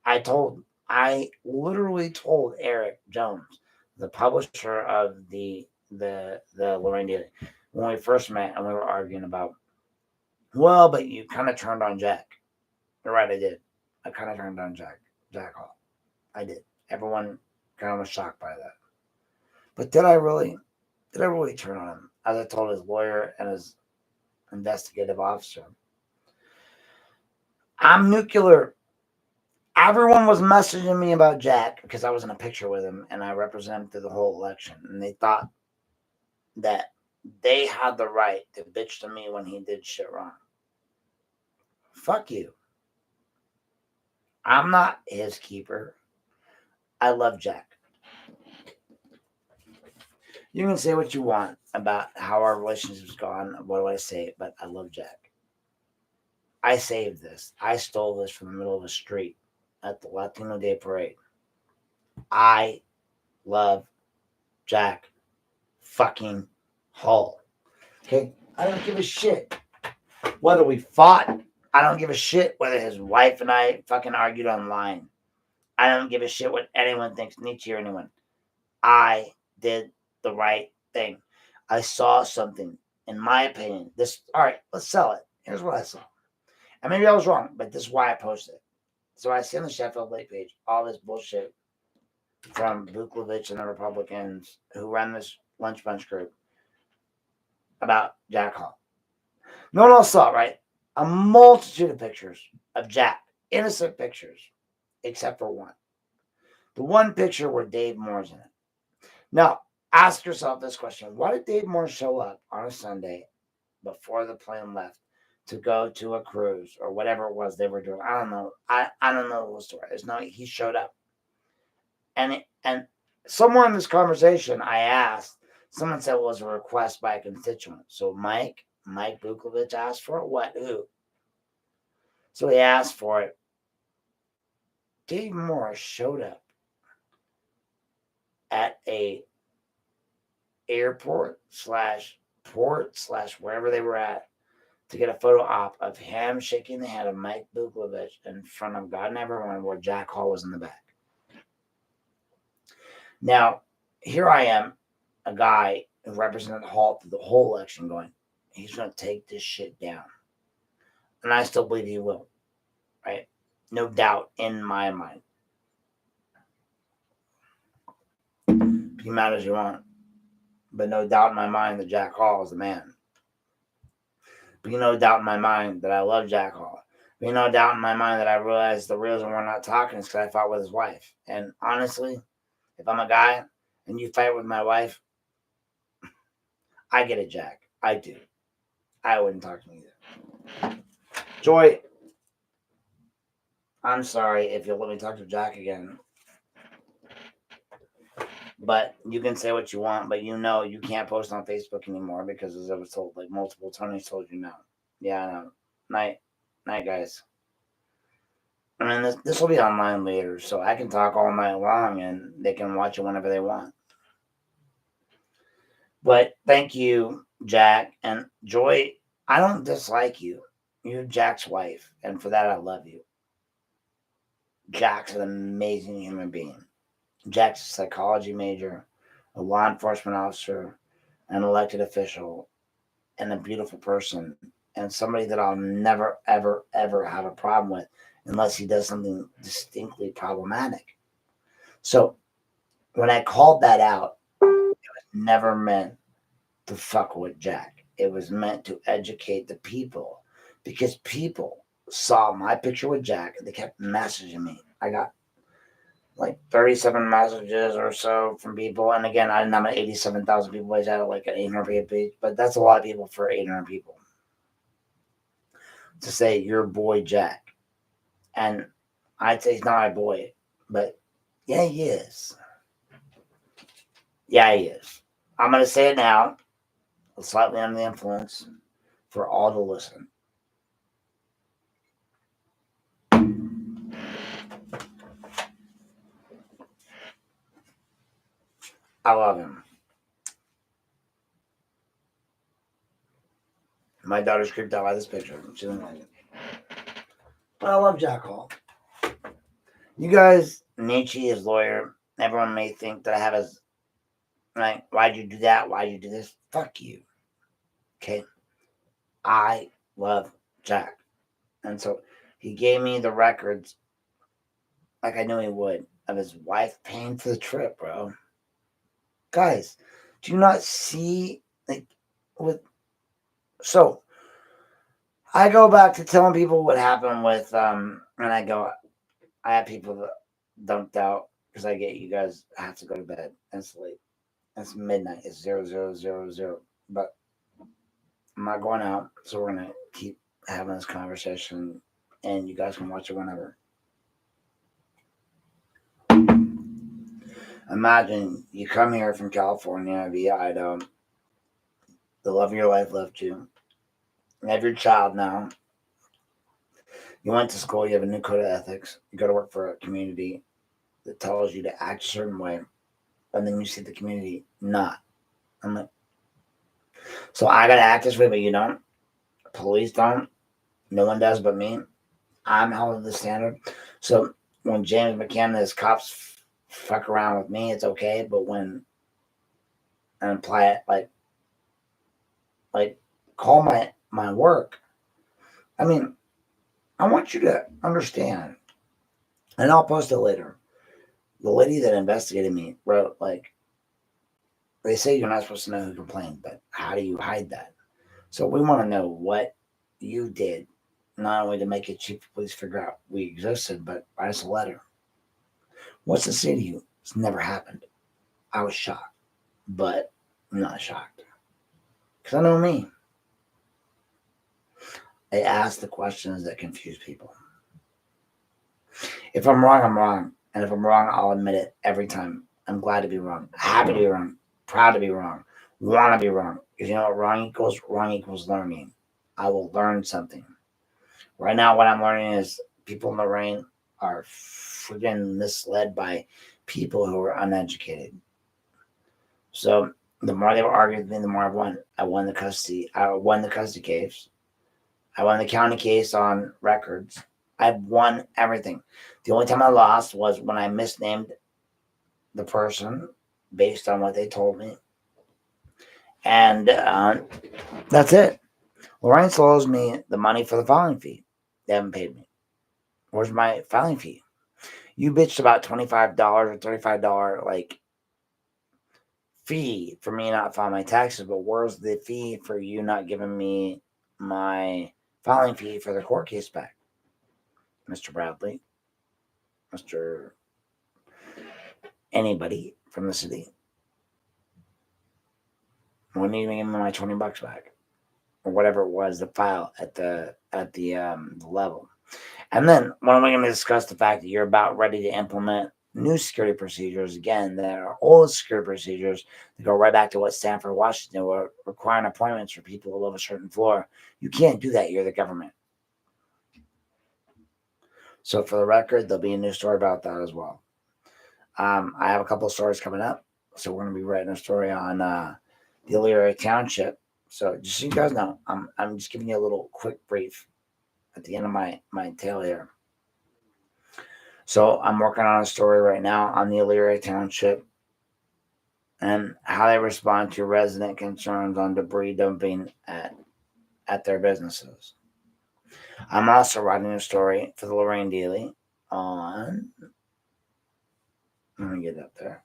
I literally told Eric Jones, the publisher of the Lorain Daily, when we first met and we were arguing about, well, but you kind of turned on Jack. You're right, I did. I kind of turned on Jack Hall. I did. Everyone kind of was shocked by that. But did I really turn on him? As I told his lawyer and his investigative officer, I'm nuclear. Everyone was messaging me about Jack because I was in a picture with him and I represented him through the whole election. And they thought that they had the right to bitch to me when he did shit wrong. Fuck you. I'm not his keeper. I love Jack. You can say what you want about how our relationship's gone. What do I say? But I love Jack. I saved this. I stole this from the middle of the street at the Latino Day Parade. I love Jack fucking Hall. Okay? I don't give a shit whether we fought. I don't give a shit whether his wife and I fucking argued online. I don't give a shit what anyone thinks, Nietzsche or anyone. I did the right thing. I saw something, in my opinion. All right, let's sell it. Here's what I saw. And maybe I was wrong, but this is why I posted it. So I see on the Sheffield Lake page all this bullshit from Bukovich and the Republicans who run this lunch bunch group about Jack Hall. No one else saw it, right? A multitude of pictures of Jack. Innocent pictures, except for one. The one picture where Dave Moore's in it. Now, ask yourself this question. Why did Dave Moore show up on a Sunday before the plane left to go to a cruise or whatever it was they were doing. I don't know. I don't know the whole story. It's not, he showed up. And somewhere in this conversation, I asked, someone said it was a request by a constituent. So Mike Buklovich asked for it. What? Who? So he asked for it. Dave Morris showed up at a airport / port / wherever they were at to get a photo op of him shaking the hand of Mike Buklovich in front of God and everyone where Jack Hall was in the back. Now, here I am, a guy who represented Hall through the whole election going, he's going to take this shit down. And I still believe he will, right? No doubt in my mind. Be mad as you want. But no doubt in my mind that Jack Hall is the man. Be no doubt in my mind that I love Jack Hall. Be no doubt in my mind that I realize the reason we're not talking is because I fought with his wife. And honestly, if I'm a guy and you fight with my wife, I get it, Jack. I do. I wouldn't talk to you either. Joy, I'm sorry if you'll let me talk to Jack again. But you can say what you want, but you know you can't post on Facebook anymore because, as I was told, like multiple Tonys told you no. Yeah, I know. Night, guys. I mean, this will be online later, so I can talk all night long and they can watch it whenever they want. But thank you, Jack. And Joy, I don't dislike you. You're Jack's wife, and for that I love you. Jack's an amazing human being. Jack's a psychology major, a law enforcement officer, an elected official, and a beautiful person, and somebody that I'll never, ever, ever have a problem with unless he does something distinctly problematic. So when I called that out, it was never meant to fuck with Jack. It was meant to educate the people because people saw my picture with Jack and they kept messaging me. I got like 37 messages or so from people. And again, I didn't have an 87,000 people page. I had like an 800 people page, but that's a lot of people for 800 people to say, your boy Jack. And I'd say he's not my boy, but yeah, he is. Yeah, he is. I'm going to say it now, slightly under the influence, for all to listen. I love him. My daughter's creeped out by this picture. She doesn't like it. But I love Jack Hall. You guys, Nietzsche, his lawyer, everyone may think that I have his, like, why'd you do that? Why'd you do this? Fuck you. Okay? I love Jack. And so he gave me the records, like I knew he would, of his wife paying for the trip, bro. Guys, do you not see, like, so I go back to telling people what happened with, and I have people that dumped out because I get you guys have to go to bed. It's late. It's midnight. It's 00:00. But I'm not going out, so we're gonna keep having this conversation, and you guys can watch it whenever. Imagine you come here from California via Idaho. The love of your life left you. You have your child now. You went to school. You have a new code of ethics. You go to work for a community that tells you to act a certain way, and then you see the community not. I'm like, so I gotta act this way, but you don't. Police don't. No one does but me. I'm held to the standard. So when James McCann and his cops fuck around with me, it's okay. But when I apply it, like call my work. I mean, I want you to understand, and I'll post it later. The lady that investigated me wrote, like, they say you're not supposed to know who complained, but how do you hide that? So we want to know what you did, not only to make it cheap for police to figure out we existed, but write us a letter. What's to say to you? It's never happened. I was shocked, but I'm not shocked because I know me. I ask the questions that confuse people. If I'm wrong, I'm wrong. And if I'm wrong, I'll admit it every time. I'm glad to be wrong. Happy to be wrong. Proud to be wrong. Want to be wrong. Because you know what wrong equals? Wrong equals learning. I will learn something. Right now, what I'm learning is people in Lorain are freaking misled by people who are uneducated. So the more they were arguing with me, the more I won. I won the custody. I won the custody case. I won the county case on records. I've won everything. The only time I lost was when I misnamed the person based on what they told me. And that's it. Lorain still owes me the money for the filing fee. They haven't paid me. Where's my filing fee? You bitched about $25 or $35 like fee for me not filing my taxes, but where's the fee for you not giving me my filing fee for the court case back? Mr. Bradley, Mr. Anybody from the city. When are you gonna give me my $20 back? Or whatever it was, the file at the level. And then when are we gonna discuss the fact that you're about ready to implement new security procedures again that are old security procedures that go right back to what Stanford, Washington were requiring appointments for people who live a certain floor. You can't do that. You're the government. So for the record, there'll be a new story about that as well. I have a couple of stories coming up. So we're going to be writing a story on the Lorain Township. So just so you guys know, I'm just giving you a little quick brief at the end of my tale here. So I'm working on a story right now on the Lorain Township and how they respond to resident concerns on debris dumping at their businesses. I'm also writing a story for the Lorain Daily on. Let me get up there.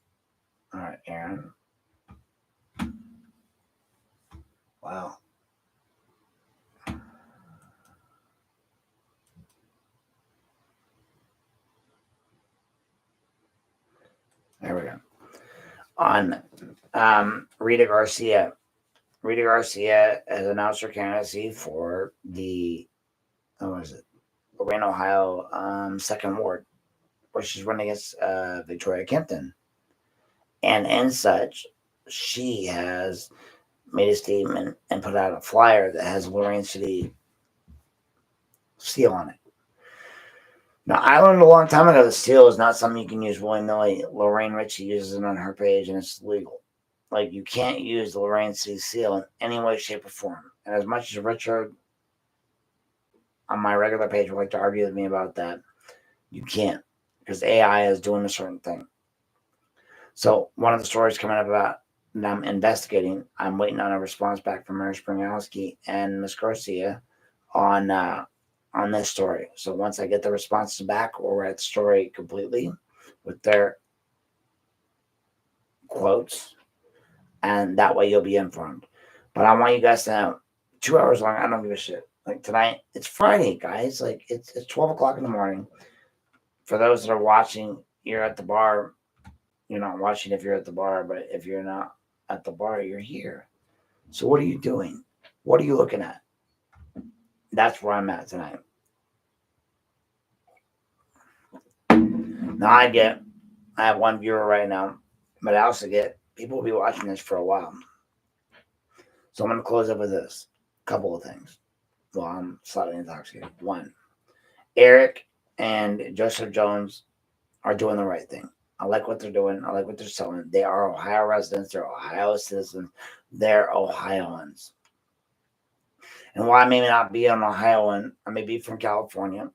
All right, Aaron. Wow. There we go. On Rita Garcia. Rita Garcia has announced her candidacy for the, Lorain, Ohio 2nd Ward, where she's running against Victoria Kempton. And in such, she has made a statement and put out a flyer that has Lorain City seal on it. Now, I learned a long time ago the seal is not something you can use willy-nilly. Lorain Ritchie uses it on her page, and it's legal. Like, you can't use the Lorain City seal in any way, shape, or form. And as much as Richard on my regular page would like to argue with me about that, you can't, because AI is doing a certain thing. So one of the stories coming up about that I'm investigating, I'm waiting on a response back from Mary Springalski and Miss Garcia on this story. So once I get the responses back, we'll write the story completely with their quotes, and that way you'll be informed. But I want you guys to know, 2 hours long, I don't give a shit. Like tonight, it's Friday, guys. Like it's 12 o'clock in the morning. For those that are watching, you're at the bar. You're not watching if you're at the bar, but if you're not at the bar, you're here. So what are you doing? What are you looking at? That's where I'm at tonight. Now I have one viewer right now, but I also get people will be watching this for a while. So I'm going to close up with this. A couple of things. Well, I'm slightly intoxicated. One, Eric and Joseph Jones are doing the right thing. I like what they're doing. I like what they're selling. They are Ohio residents. They're Ohio citizens. They're Ohioans. And while I may not be an Ohioan, I may be from California.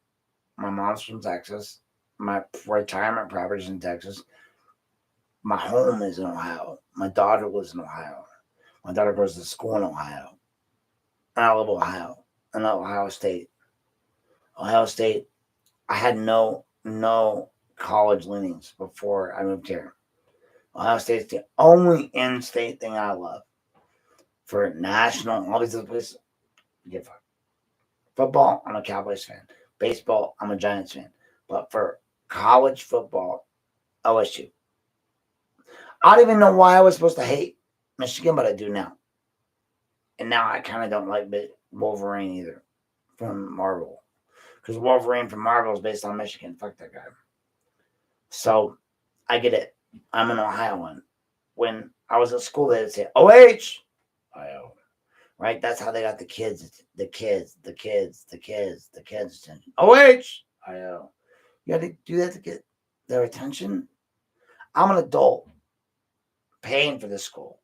My mom's from Texas. My retirement property is in Texas. My home is in Ohio. My daughter lives in Ohio. My daughter goes to school in Ohio. And I love Ohio. I love Ohio State. Ohio State, I had no college leanings before I moved here. Ohio State's the only in-state thing I love. For national, all these other places, give a fuck. Football, I'm a Cowboys fan. Baseball, I'm a Giants fan. But for college football, OSU. I don't even know why I was supposed to hate Michigan, but I do now. And now I kind of don't like Wolverine either. from Marvel. Because Wolverine from Marvel is based on Michigan. Fuck that guy. So I get it. I'm an Ohioan. When I was at school, they'd say OH, Ohio. Right? That's how they got the kids. Attention. OH, Ohio. You got to do that to get their attention. I'm an adult paying for this school,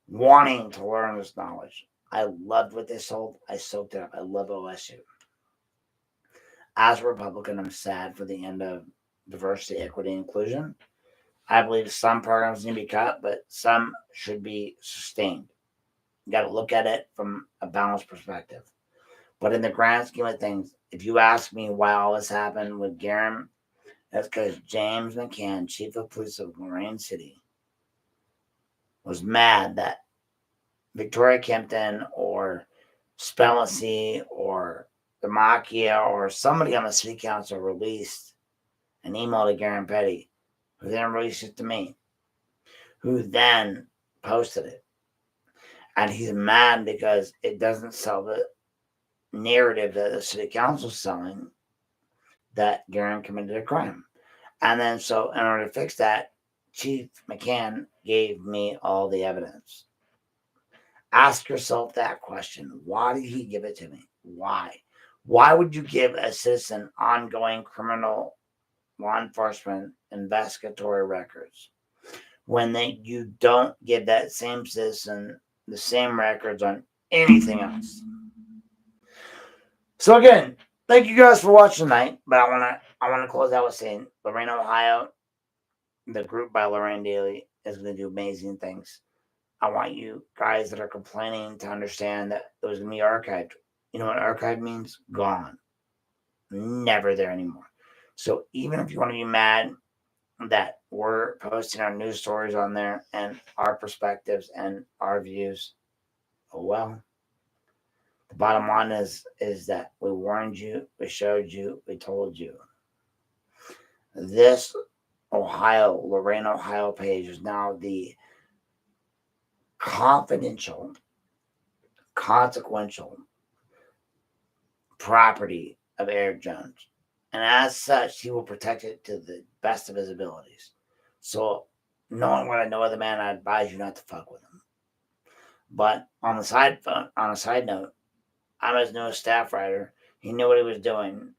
wanting to learn this knowledge. I loved what they sold. I soaked it up. I love OSU. As a Republican, I'm sad for the end of diversity, equity, inclusion. I believe some programs need to be cut, but some should be sustained. You got to look at it from a balanced perspective. But in the grand scheme of things, if you ask me why all this happened with Garen, that's because James McCann, chief of police of Lorain City, was mad that Victoria Kempton or Spellacy or Demakia or somebody on the city council released an email to Garen Petty, who then released it to me, who then posted it. And he's mad because it doesn't sell the narrative that the city council is selling that Garen committed a crime. And then so in order to fix that, Chief McCann gave me all the evidence. Ask yourself that question. Why did he give it to me? Why? Why would you give a citizen ongoing criminal law enforcement investigatory records when you don't give that same citizen the same records on anything else? So again, thank you guys for watching tonight. But I wanna close out with saying Lorain, Ohio, the group by Lorain Daily is going to do amazing things. I want you guys that are complaining to understand that it was going to be archived. You know what archived means? Gone. Never there anymore. So even if you want to be mad that we're posting our news stories on there and our perspectives and our views, oh well. The bottom line is that we warned you, we showed you, we told you. This Lorain, Ohio page is now the confidential, consequential property of Eric Jones. And as such, he will protect it to the best of his abilities. So, knowing what I know of the man, I advise you not to fuck with him. But on a side note, I'm his newest staff writer. He knew what he was doing.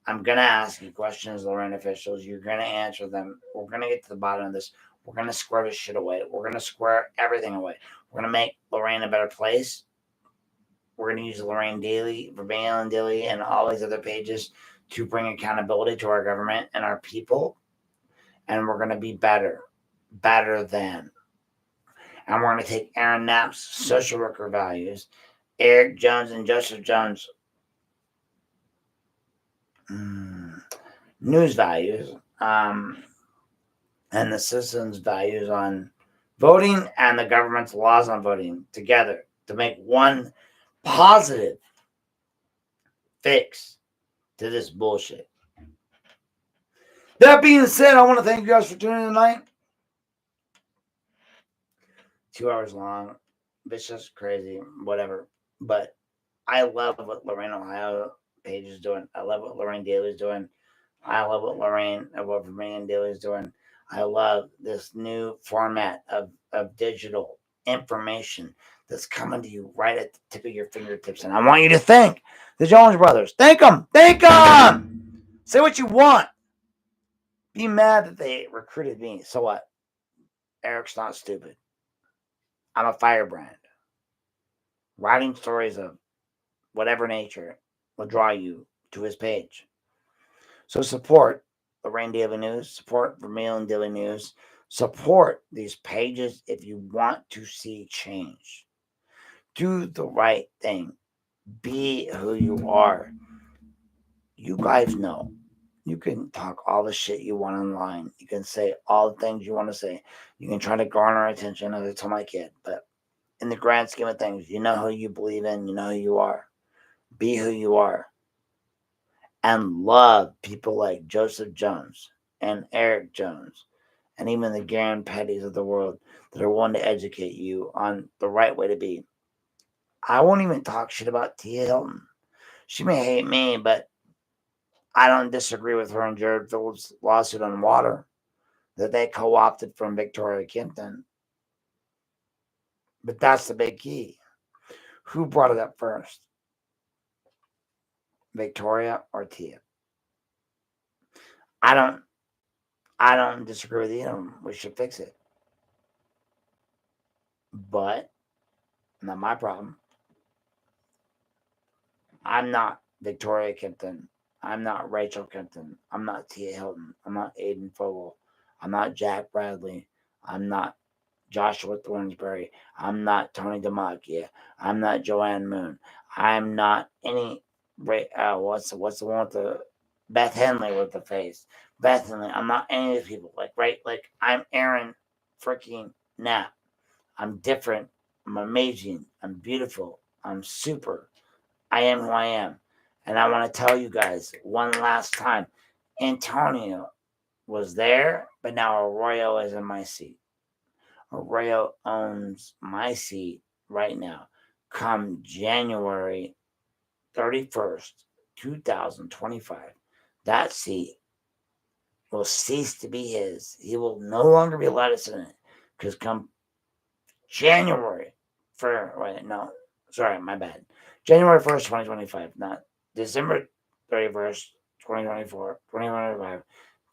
I'm going to ask you questions, Lorain officials. You're going to answer them. We're going to get to the bottom of this. We're going to square this shit away. We're going to square everything away. We're going to make Lorain a better place. We're going to use the Lorain Daily, Lorain Daily, and all these other pages to bring accountability to our government and our people. And we're going to be better than. And we're going to take Aaron Knapp's social worker values, Eric Jones and Joseph Jones' news values, and the citizens' values on voting and the government's laws on voting together to make one positive fix to this bullshit. That being said, I want to thank you guys for tuning in tonight. 2 hours long. Vicious, crazy, whatever. But I love what Lorain, Ohio page is doing. I love what Lorain Daily is doing. I love what Lorain Daily is doing. I love this new format of digital information that's coming to you right at the tip of your fingertips. And I want you to thank the Jones Brothers. Thank them. Thank them. Say what you want. Be mad that they recruited me. So what? Eric's not stupid. I'm a firebrand. Writing stories of whatever nature will draw you to his page. So support Lorain Daily News, support Vermilion Daily News, support these pages if you want to see change. Do the right thing. Be who you are. You guys know. You can talk all the shit you want online. You can say all the things you want to say. You can try to garner attention, as I told my kid. But in the grand scheme of things, you know who you believe in. You know who you are. Be who you are. And love people like Joseph Jones and Eric Jones and even the Garen Pettys of the world that are willing to educate you on the right way to be. I won't even talk shit about Tia Hilton. She may hate me, but I don't disagree with her and Jared Phillips' lawsuit on water that they co-opted from Victoria Kimpton. But that's the big key. Who brought it up first? Victoria or Tia? I don't disagree with you. We should fix it. But not my problem. I'm not Victoria Kimpton. I'm not Rachel Kimpton. I'm not Tia Hilton. I'm not Aiden Fogel. I'm not Jack Bradley. I'm not Joshua Thornsberry. I'm not Tony DeMacchia. I'm not Joanne Moon. I'm not any. What's the one with the Beth Henley with the face? Beth Henley. I'm not any of these people. Like I'm Aaron freaking Knapp. I'm different. I'm amazing. I'm beautiful. I'm super. I am who I am. And I want to tell you guys one last time. Antonio was there, but now Arroyo is in my seat. Arroyo owns my seat right now. Come January 31st, 2025, that seat will cease to be his. He will no longer be allowed to sit in it. Because come January 1st, my bad. January 1st, 2025, not December 31st, 2025,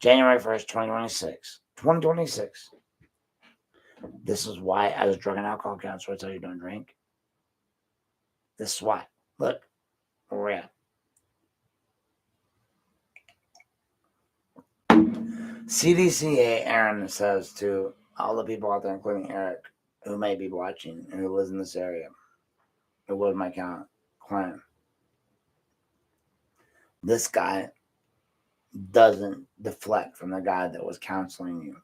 January 1st, 2026. This is why, as a drug and alcohol counselor, I tell you don't drink. This is why. Look, where we're at. CDCA Aaron says to all the people out there, including Eric, who may be watching and who lives in this area, who was my client. This guy doesn't deflect from the guy that was counseling you.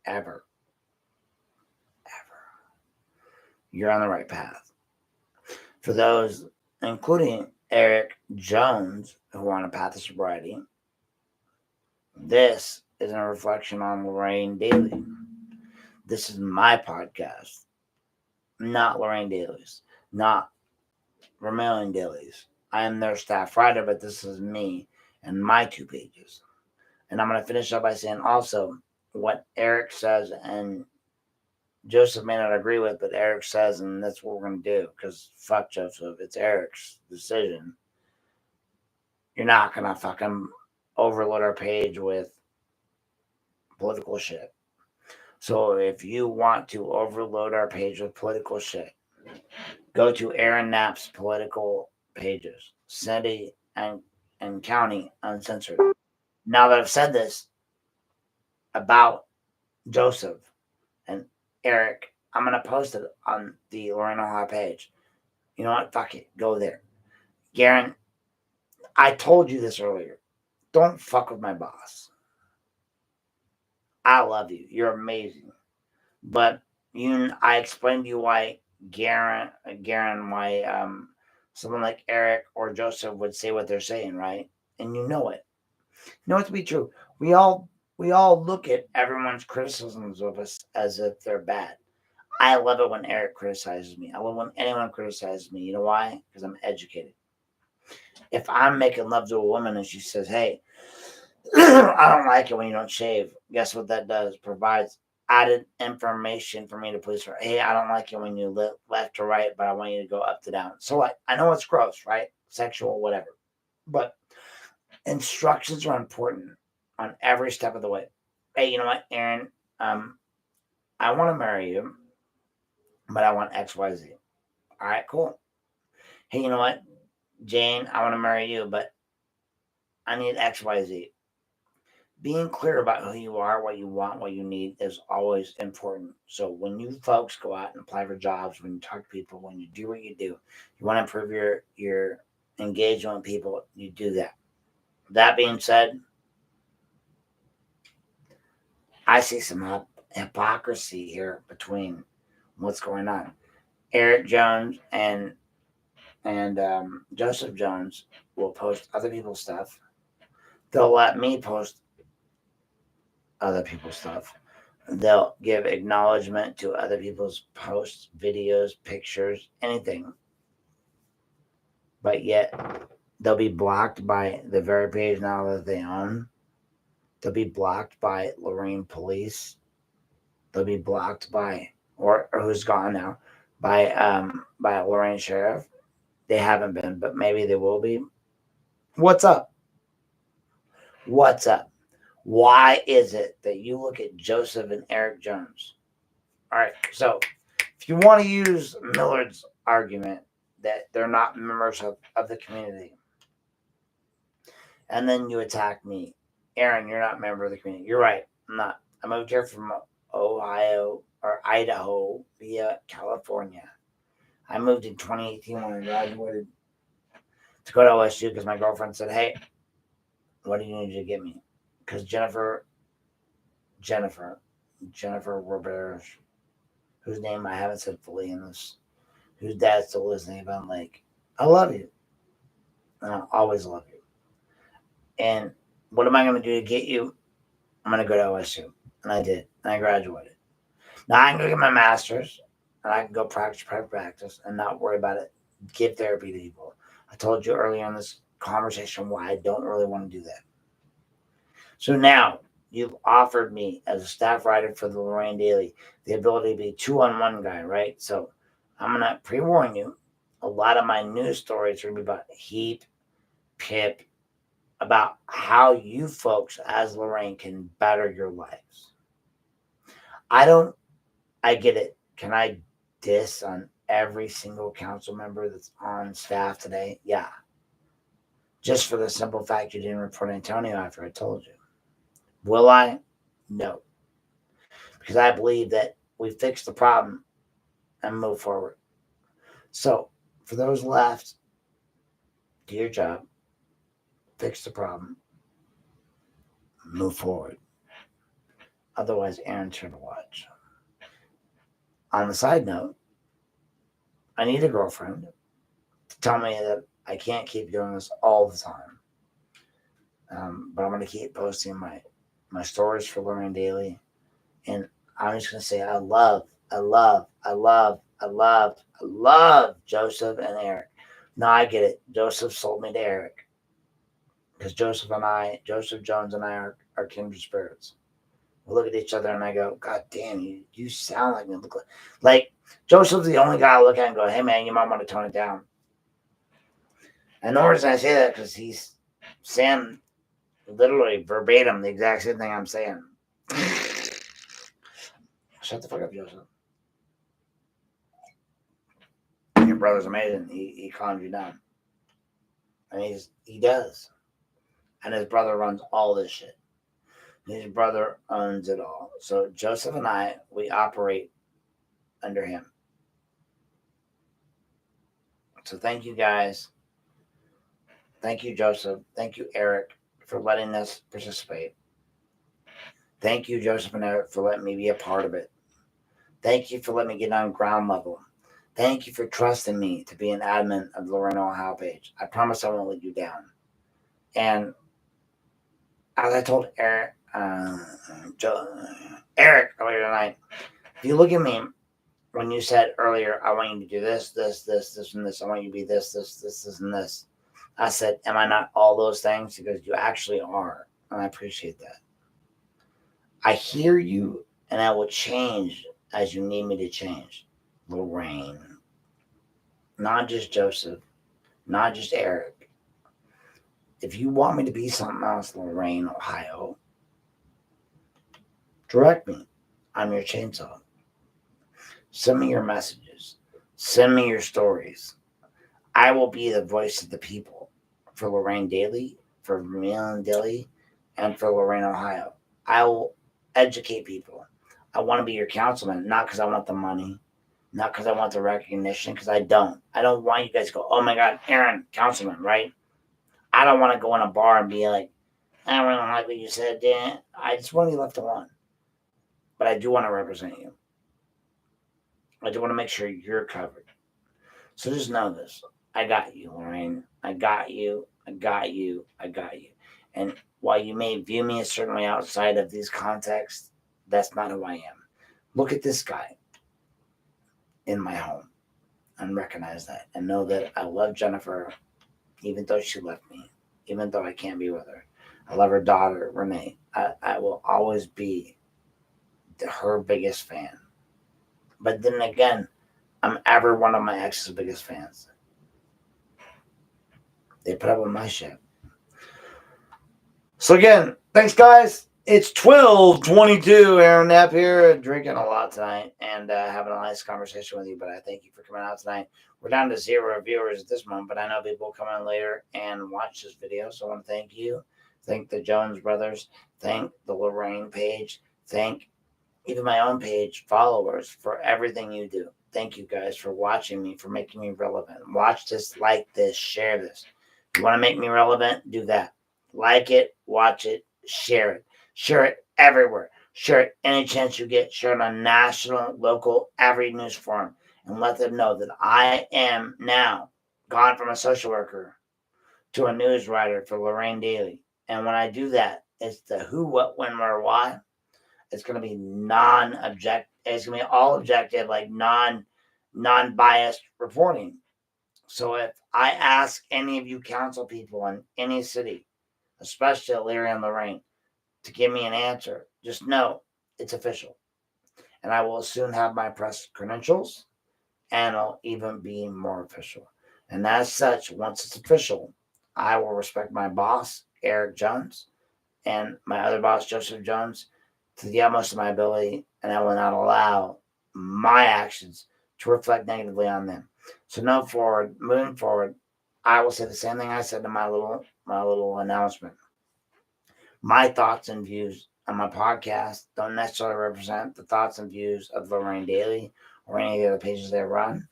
Ever. You're on the right path. For those, including Eric Jones, who are on a path of sobriety, this is a reflection on Lorain Daily. This is my podcast, not Lorain Daily's, not Vermilion Daily's. I am their staff writer, but this is me and my 2 pages. And I'm going to finish up by saying also what Eric says, and Joseph may not agree with, but Eric says, and that's what we're going to do, because fuck Joseph, it's Eric's decision. You're not going to fucking overload our page with political shit. So if you want to overload our page with political shit, go to Aaron Knapp's political pages, city and county uncensored. Now that I've said this about Joseph and Eric, I'm going to post it on the Lorain, Ohio page. You know what? Fuck it. Go there. Garen, I told you this earlier. Don't fuck with my boss. I love you. You're amazing. But I explained to you why Garen, why someone like Eric or Joseph would say what they're saying, right? And you know it. You know it to be true. We all look at everyone's criticisms of us as if they're bad. I love it when Eric criticizes me. I love when anyone criticizes me. You know why? Because I'm educated. If I'm making love to a woman and she says, hey, I don't like it when you don't shave, guess what that does? Provides added information for me to police her. Hey, I don't like it when you left to right, but I want you to go up to down. So I know it's gross, right? Sexual, whatever. But instructions are important on every step of the way. Hey, you know what, Aaron? I want to marry you, but I want XYZ. All right, cool. Hey, you know what, Jane? I want to marry you, but I need XYZ. Being clear about who you are, what you want, what you need is always important. So when you folks go out and apply for jobs, when you talk to people, when you do what you do, you want to improve your engagement with people, you do that. That being said, I see some hypocrisy here between what's going on. Eric Jones and Joseph Jones will post other people's stuff. They'll let me post other people's stuff. They'll give acknowledgement to other people's posts, videos, pictures, anything. But yet, they'll be blocked by the very page now that they own. They'll be blocked by Lorain police. They'll be blocked by, or who's gone now, by a Lorain sheriff. They haven't been, but maybe they will be. What's up? What's up? Why is it that you look at Joseph and Eric Jones? All right, so if you want to use Millard's argument that they're not members of the community, and then you attack me, Aaron, you're not a member of the community. You're right, I'm not. I moved here from Ohio or Idaho via California. I moved in 2018 when I graduated to go to OSU because my girlfriend said, "Hey, what do you need to get me?" Because Jennifer Roberge, whose name I haven't said fully in this, whose dad's still listening, but I'm like, I love you. And I'll always love you. And what am I going to do to get you? I'm going to go to OSU. And I did. And I graduated. Now I can go get my master's and I can go practice private practice and not worry about it. Give therapy to people. I told you earlier in this conversation why I don't really want to do that. So now you've offered me as a staff writer for the Lorain Daily the ability to be 2-on-1 guy, right? So I'm going to pre-warn you. A lot of my news stories are going to be about heat, pip, about how you folks as Lorain can better your lives. I get it. Can I diss on every single council member that's on staff today? Yeah. Just for the simple fact you didn't report Antonio after I told you. Will I? No. Because I believe that we fix the problem and move forward. So, for those left, do your job, fix the problem, move forward. Otherwise, Aaron's here to watch. On the side note, I need a girlfriend to tell me that I can't keep doing this all the time. But I'm going to keep posting my stories for Lorain Daily. And I'm just going to say I love Joseph and Eric. No, I get it. Joseph sold me to Eric. Because Joseph Jones and I are kindred spirits. We look at each other and I go, God damn, you sound like me. Like Joseph's the only guy I look at and go, hey man, you might want to tone it down. And the reason I say that because he's saying literally verbatim the exact same thing I'm saying. Shut the fuck up, Joseph. Your brother's amazing. He calms you down. And he does. And his brother runs all this shit. His brother owns it all. So Joseph and I, we operate under him. So thank you guys. Thank you, Joseph. Thank you, Eric, for letting us participate. Thank you, Joseph and Eric, for letting me be a part of it. Thank you for letting me get on ground level. Thank you for trusting me to be an admin of the Lorain, Ohio page. I promise I won't let you down. And as I told Eric earlier tonight, if you look at me, when you said earlier, I want you to do this, and this. I want you to be this, and this. I said, am I not all those things? Because you actually are. And I appreciate that. I hear you, and I will change as you need me to change. Lorain. Not just Joseph. Not just Eric. If you want me to be something else, Lorain, Ohio, direct me. I'm your chainsaw. Send me your messages. Send me your stories. I will be the voice of the people for Lorain Daily, for Lorain Daily, and for Lorain, Ohio. I will educate people. I want to be your councilman, not because I want the money, not because I want the recognition, because I don't. I don't want you guys to go, oh my God, Aaron, councilman, right? I don't want to go in a bar and be like, I don't really like what you said, Dan. I just want to be left alone. But I do want to represent you. I do want to make sure you're covered. So just know this. I got you, Lorain. I got you. And while you may view me a certain way outside of these contexts, That's not who I am. Look at this guy in my home and recognize that and know that I love Jennifer even though she left me, even though I can't be with her. I love her daughter, Renee. I will always be her biggest fan. But then again, I'm ever one of my ex's biggest fans. They put up with my shit. So again, thanks guys. It's 12:22. Aaron Knapp here, drinking a lot tonight and having a nice conversation with you. But I thank you for coming out tonight. We're down to 0 viewers at this moment, but I know people will come on later and watch this video. So I want to thank you. Thank the Jones brothers. Thank the Lorain page. Thank even my own page followers for everything you do. Thank you guys for watching me, for making me relevant. Watch this, like this, share this. If you want to make me relevant, do that. Like it, watch it, share it. Share it everywhere. Share it any chance you get. Share it on national, local, every news forum. And let them know that I am now gone from a social worker to a news writer for Lorain Daily. And when I do that, it's the who, what, when, where, why. It's going to be non-objective. It's going to be all objective, like non-biased reporting. So if I ask any of you council people in any city, especially Leary and Lorain, to give me an answer, just know it's official. And I will soon have my press credentials, and it'll even be more official. And as such, once it's official, I will respect my boss, Eric Jones, and my other boss, Joseph Jones, to the utmost of my ability, and I will not allow my actions to reflect negatively on them. So moving forward, I will say the same thing I said in my little announcement. My thoughts and views on my podcast don't necessarily represent the thoughts and views of Lorain Daily or any of the other pages they run.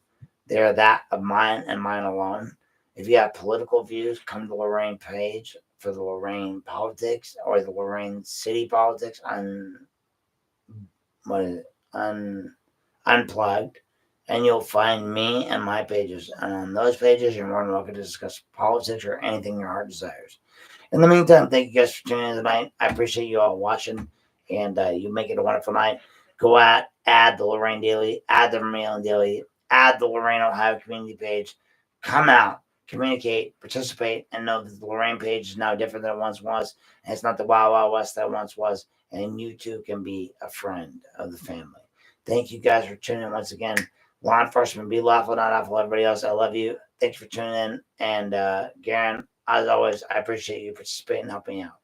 They're that of mine and mine alone. If you have political views, come to the Lorain page for the Lorain politics or the Lorain City politics Unplugged, and you'll find me and my pages. And on those pages, you're more than welcome to discuss politics or anything your heart desires. In the meantime, thank you guys for tuning in tonight. I appreciate you all watching, and you make it a wonderful night. Go add the Lorain Daily, add the Vermilion Daily, add the Lorain, Ohio community page. Come out, communicate, participate, and know that the Lorain page is now different than it once was. And it's not the Wild Wild West that it once was. And you too can be a friend of the family. Thank you guys for tuning in once again. Law enforcement, be lawful, not awful. Everybody else, I love you. Thanks for tuning in. And Garen, as always, I appreciate you participating and helping out.